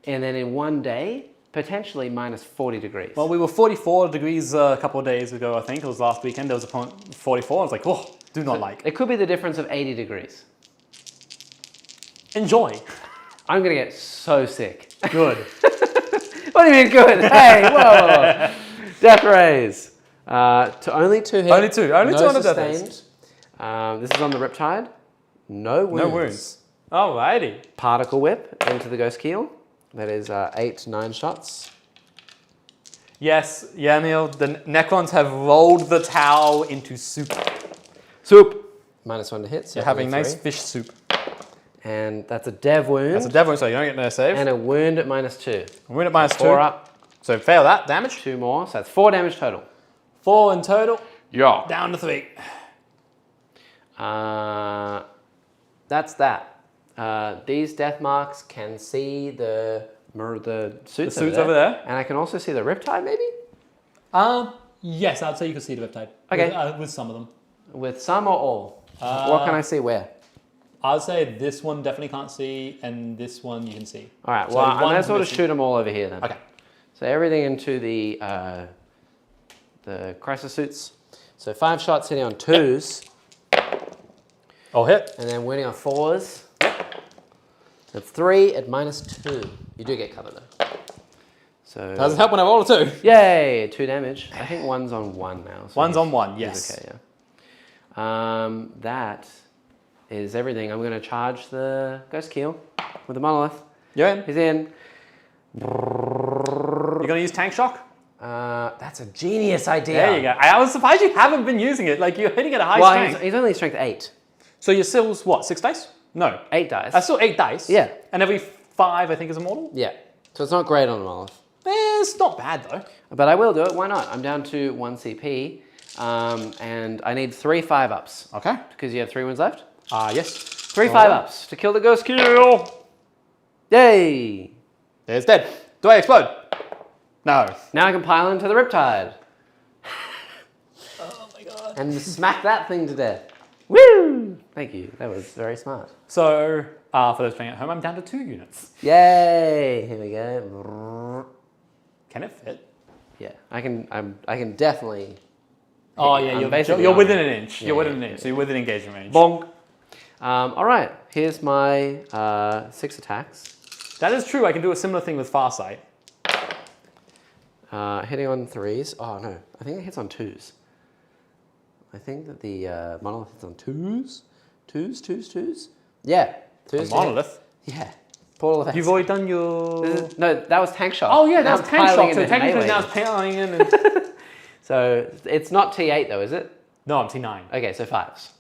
And then in one day, potentially -40 degrees. Well, we were 44 degrees a couple of days ago, I think. It was last weekend. There was a point 44. I was like, oh, do not like. It could be the difference of 80 degrees. Enjoy. I'm going to get so sick. Good. What do you mean good? Hey, whoa. Death Rays. To only 2 hits. Only 2. Only 2 on the Death Rays. Sustained. This is on the Riptide. No wounds. No wounds. Alrighty. Particle Whip into the Ghost Keel. That is 8, 9 shots. Yes, yeah, Neil. The Necrons have rolled the towel into soup. Soup. -1 to hit. So You're having only nice 3. fish soup. And that's a Dev wound. That's a devil, so you don't get no save. And a wound at -2. Win at -2. 4 up. So fail that damage. 2 more. So that's 4 damage total. 4 in total. Yeah. Down to 3. That's that. These death marks can see the suits, over there. And I can also see the Riptide, maybe? Yes, I'd say you can see the Riptide. Okay. With some of them. With some or all? What can I see where? I'd say this one definitely can't see, and this one you can see. All right, So well, I might as well one's just shoot them all over here then. Okay. So everything into the crisis suits. So 5 shots hitting on 2s. I'll hit. And then winning on 4s. That's 3 at -2. You do get cover though. So Doesn't help when I roll a 2. yay, 2 damage. I think 1's on 1 now. So One's he's- on 1, he's yes. Okay, yeah. That is everything. I'm going to charge the Ghost Keel with the Monolith. You're in. He's in. You're going to use Tank Shock? That's a genius idea. There you go. I was surprised you haven't been using it. Like, you're hitting at a high Well, strength. he's only strength 8. So your skill's what, 6 dice? No. 8 dice. That's still 8 dice. Yeah. And every 5, I think, is immortal? Yeah. So it's not great on the Monolith. It's not bad, though. But I will do it. Why not? I'm down to 1 CP. And I need 3 5-ups. Okay. Because you have 3 wounds left. Yes. 3 5-ups to kill the Ghost Keel. Yay! There's dead. Do I explode? No. Now I can pile into the Riptide. Oh my god. And smack that thing to death. Woo! Thank you. That was very smart. So, for those playing at home, I'm down to 2 units. Yay! Here we go. Can it fit? Yeah, I can definitely. Oh yeah, I'm you're basically You're on within it. an inch. Yeah, You're within yeah, an inch. So you're within engagement range. Bonk. All right. Here's my 6 attacks. That is true. I can do a similar thing with Farsight. Hitting on 3s. Oh no, I think it hits on 2s. I think that the monolith hits on 2s. 2s. Yeah. 2s. The to hit. monolith. Yeah. Portal effects. You've already done your... No, that was tank shot. Oh yeah, Now that's I'm tank piling shock. So into technically melee. now it's piling in and... So it's not T8 though, is it? No, I'm T9. Okay, so 5s.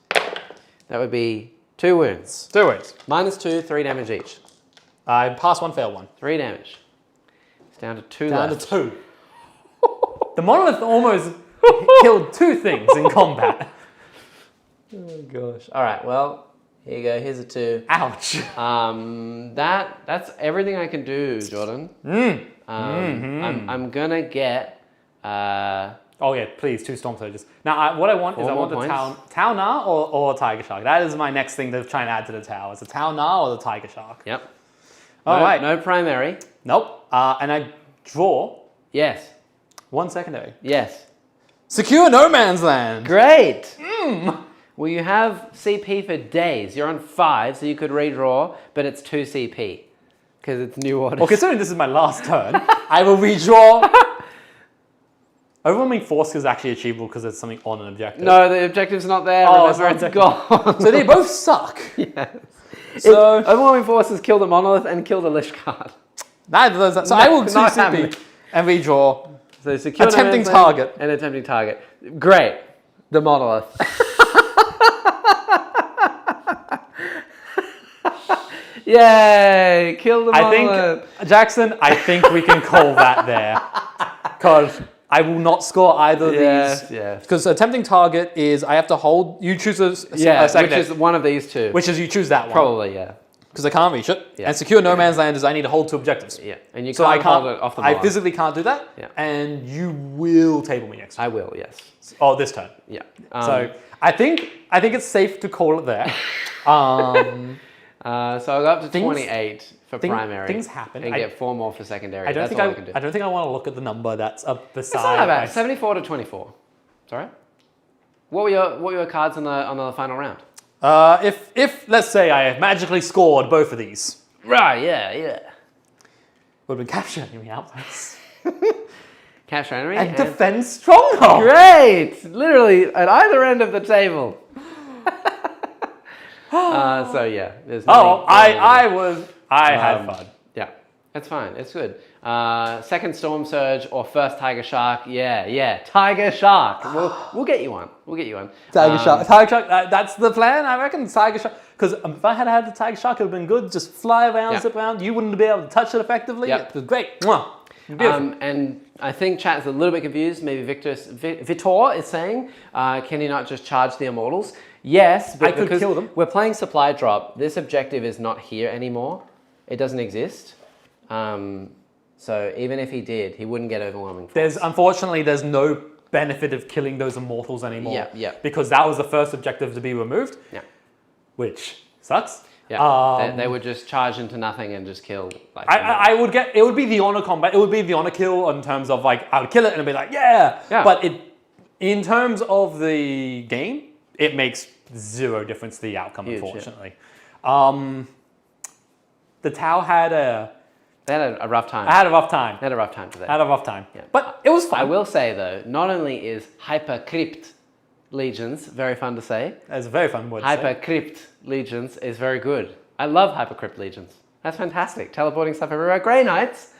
That would be 2 wounds. 2 wounds. -2, 3 damage each. I pass 1, fail 1. 3 damage. It's down to 2 Down left. to 2. The monolith almost killed 2 things in combat. Oh gosh. All right. Well, here you go. Here's a 2. Ouch. That's everything I can do, Jordan. I'm gonna get. Oh yeah, please, 2 Storm Surges. Now, what I want is I want the Tau Na or Tiger Shark. That is my next thing they're trying to add to the Tau. It's the Tau Na or the Tiger Shark. Yep. All right. No primary. Nope. And I draw Yes. 1 secondary. Yes. Secure No Man's Land. Great. Well, you have CP for days. You're on 5, so you could redraw, but it's 2 CP because it's new orders. Well, considering this is my last turn, I will redraw. Overwhelming Force is actually achievable because there's something on an objective. No, the objective's not there. Oh, Remember, it's gone. So they both suck. Yes. So Overwhelming Forces kill the Monolith and kill the Lich card. neither of those. So I will 2 not CP happening. and redraw. So secure Attempting No Man's Land target. and attempting target. Great. The Monolith. Yay! Kill the Monolith. Jackson, I think we can call that there. Because I will not score either of these. Yes. Because attempting target is I have to hold, you choose a Yeah, which secondary. is one of these 2. Which is you choose that one. Probably, yeah. Because I can't reach it. Yeah. And secure No Man's Land is I need to hold 2 objectives. Yeah, and you So can't I can't hold it off the I board. physically can't do that. Yeah. And you will table me next time. I will, yes. Oh, this turn. Yeah. So I think it's safe to call it there. So I'll go up to 28 for primary. Things happen. And get 4 more for secondary. I don't That's think all I can do. I don't think I want to look at the number that's up beside. It's not that bad. 74 to 24. Sorry. What were your cards on the final round? If let's say I magically scored both of these, Right. Yeah. would have been capture enemy outposts Capture enemy and defend stronghold. Great! Literally at either end of the table. So yeah, there's Oh, nothing- I had fun. Yeah, that's fine. It's good. Second Storm Surge or first Tiger Shark. Yeah. Tiger Shark. We'll get you one. Tiger Shark. That's the plan, I reckon. Tiger Shark. Because if I had had the Tiger Shark, it would have been good. Just fly around, zip around. You wouldn't be able to touch it effectively. Yep. It was great. Mwah. Beautiful. And I think chat is a little bit confused. Maybe Vitor is saying, can you not just charge the Immortals? Yes, but I could because kill them. we're playing supply drop, this objective is not here anymore. It doesn't exist. So even if he did, he wouldn't get overwhelming force. Unfortunately, there's no benefit of killing those Immortals anymore. Yeah. Because that was the first objective to be removed. Yeah. Which sucks. Yeah. They would just charge into nothing and just kill. Like, I would get, it would be the honor combat. It would be the honor kill in terms of like, I would kill it and it'd be like, yeah. But in terms of the game, it makes 0 difference to the outcome, Huge, unfortunately. The Tau had They had a rough time. I had a rough time. They had a rough time today. I had a rough time. Yeah. But it was fun. I will say though, not only is Hypercrypt Legions very fun to say, It's a very fun word to say. Hypercrypt Legions is very good. I love Hypercrypt Legions. That's fantastic. Teleporting stuff everywhere. Grey Knights,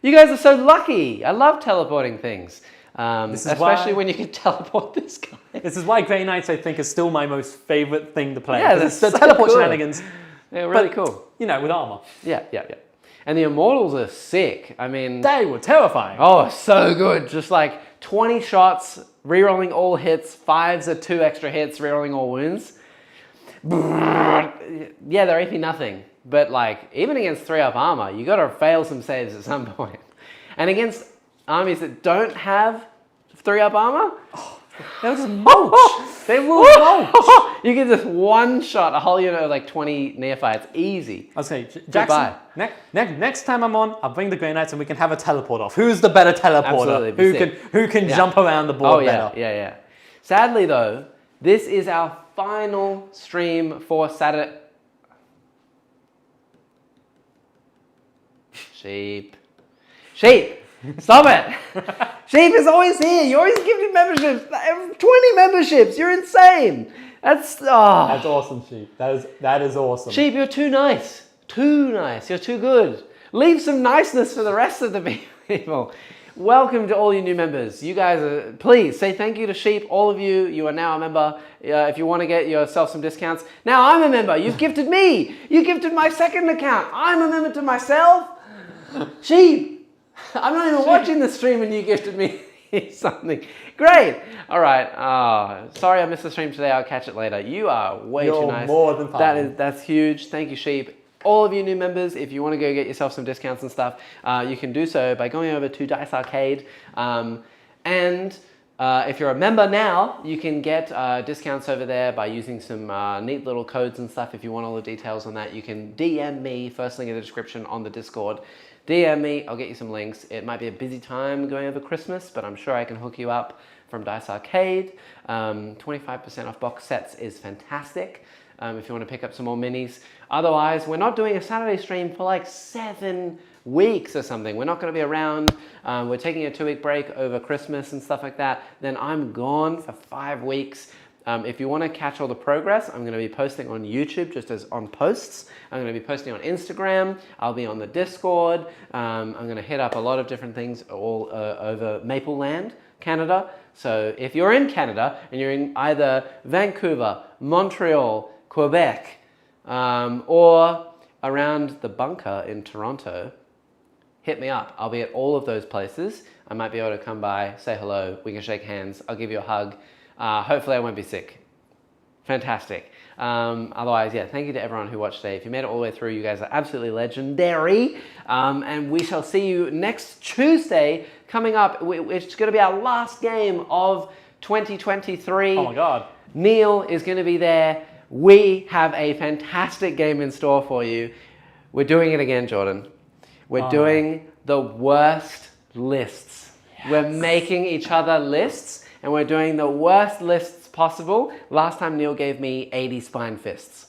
you guys are so lucky. I love teleporting things. Especially when you can teleport this guy. This is why Grey Knights, I think, is still my most favorite thing to play. Yeah, 'Cause that's it's the so teleport cool. shenanigans. They're really But, cool. You know, with armor. Yeah. And the Immortals are sick. I mean, They were terrifying. oh, so good. Just like 20 shots, rerolling all hits, 5s are 2 extra hits, rerolling all wounds. Yeah, they're AP nothing. But like, even against 3-up armor, you gotta fail some saves at some point. And against armies that don't have 3-up armor, They'll just mulch. They will mulch. you can just one-shot a whole unit of like 20 neophytes, easy. I'll say, Jackson, Goodbye. next time I'm on, I'll bring the Grey Knights and we can have a teleport off. Who's the better teleporter? Absolutely, Who can jump around the board better? Yeah. Sadly though, this is our final stream for Saturday. Sheep. Stop it. Sheep is always here. You always give me memberships. 20 memberships. You're insane. That's awesome, Sheep. That is awesome. Sheep, you're too nice. You're too good. Leave some niceness for the rest of the people. Welcome to all you new members. You guys are, please say thank you to Sheep. All of you, you are now a member. If you want to get yourself some discounts, now I'm a member. You've gifted me. You gifted my second account. I'm a member to myself. Sheep, I'm not even watching the stream and you gifted me something. Great. All right. Sorry I missed the stream today. I'll catch it later. You are way too nice. More than fine. That's huge. Thank you, Sheep. All of you new members, if you want to go get yourself some discounts and stuff, you can do so by going over to Dice Arcade. If you're a member now, you can get discounts over there by using some neat little codes and stuff. If you want all the details on that, you can DM me, first link in the description on the Discord. DM me, I'll get you some links. It might be a busy time going over Christmas, but I'm sure I can hook you up from Dice Arcade. 25% off box sets is fantastic if you want to pick up some more minis. Otherwise, we're not doing a Saturday stream for like 7 weeks or something. We're not going to be around. We're taking a 2-week break over Christmas and stuff like that. Then I'm gone for 5 weeks. If you want to catch all the progress, I'm going to be posting on YouTube just as on posts. I'm going to be posting on Instagram. I'll be on the Discord. I'm going to hit up a lot of different things all over Maple Land, Canada. So if you're in Canada and you're in either Vancouver, Montreal, Quebec, or around the bunker in Toronto, hit me up. I'll be at all of those places. I might be able to come by, say hello, we can shake hands, I'll give you a hug. Hopefully I won't be sick. Fantastic. Otherwise, yeah, thank you to everyone who watched today. If you made it all the way through, you guys are absolutely legendary. And we shall see you next Tuesday coming up. It's going to be our last game of 2023. Oh my God. Neil is going to be there. We have a fantastic game in store for you. We're doing it again, Jordan. We're doing the worst lists. Yes. We're making each other lists, and we're doing the worst lists possible. Last time Neil gave me 80 spine fists.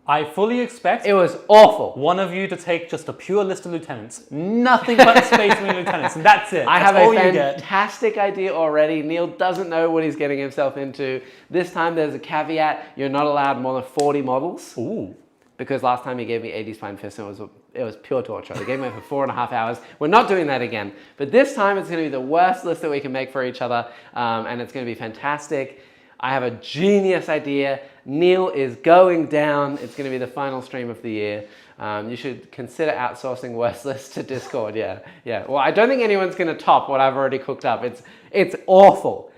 I fully expect it was awful. One of you to take just a pure list of lieutenants. Nothing but Space Marine lieutenants, and that's it. I that's have a fantastic idea already. Neil doesn't know what he's getting himself into. This time there's a caveat. You're not allowed more than 40 models. Ooh. Because last time he gave me 80 spine fists, and it was pure torture. The game went for 4.5 hours. We're not doing that again. But this time it's going to be the worst list that we can make for each other, and it's going to be fantastic. I have a genius idea. Neil is going down. It's going to be the final stream of the year. You should consider outsourcing worst lists to Discord. Yeah. Well, I don't think anyone's going to top what I've already cooked up. It's awful.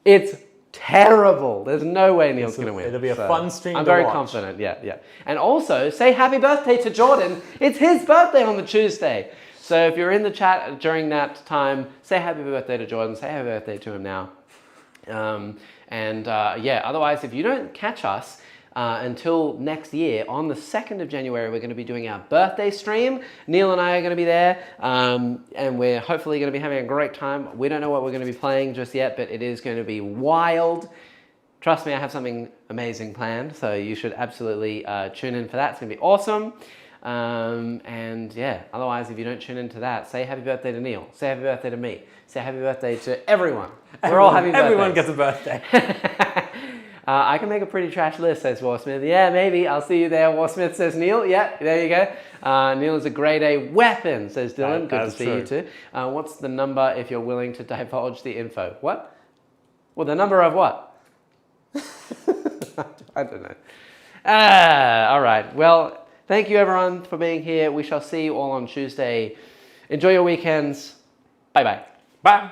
It's terrible. There's no way Neil's going to win. It'll be a fun stream. I'm very confident. Yeah. And also, say happy birthday to Jordan. It's his birthday on the Tuesday. So if you're in the chat during that time, say happy birthday to Jordan. Say happy birthday to him now. Otherwise, if you don't catch us until next year, on the 2nd of January, we're going to be doing our birthday stream. Neil and I are going to be there, and we're hopefully going to be having a great time. We don't know what we're going to be playing just yet, but it is going to be wild. Trust me, I have something amazing planned, so you should absolutely tune in for that. It's going to be awesome. Otherwise, if you don't tune into that, say happy birthday to Neil. Say happy birthday to me. Say happy birthday to everyone. We're all happy birthdays. Everyone gets a birthday. I can make a pretty trash list, says Warsmith. Yeah, maybe. I'll see you there. Warsmith says Neil. Yeah, there you go. Neil is a grade A weapon, says Dylan. Good to see you too. What's the number if you're willing to divulge the info? What? Well, the number of what? I don't know. All right. Well, thank you everyone for being here. We shall see you all on Tuesday. Enjoy your weekends. Bye-bye. Bye.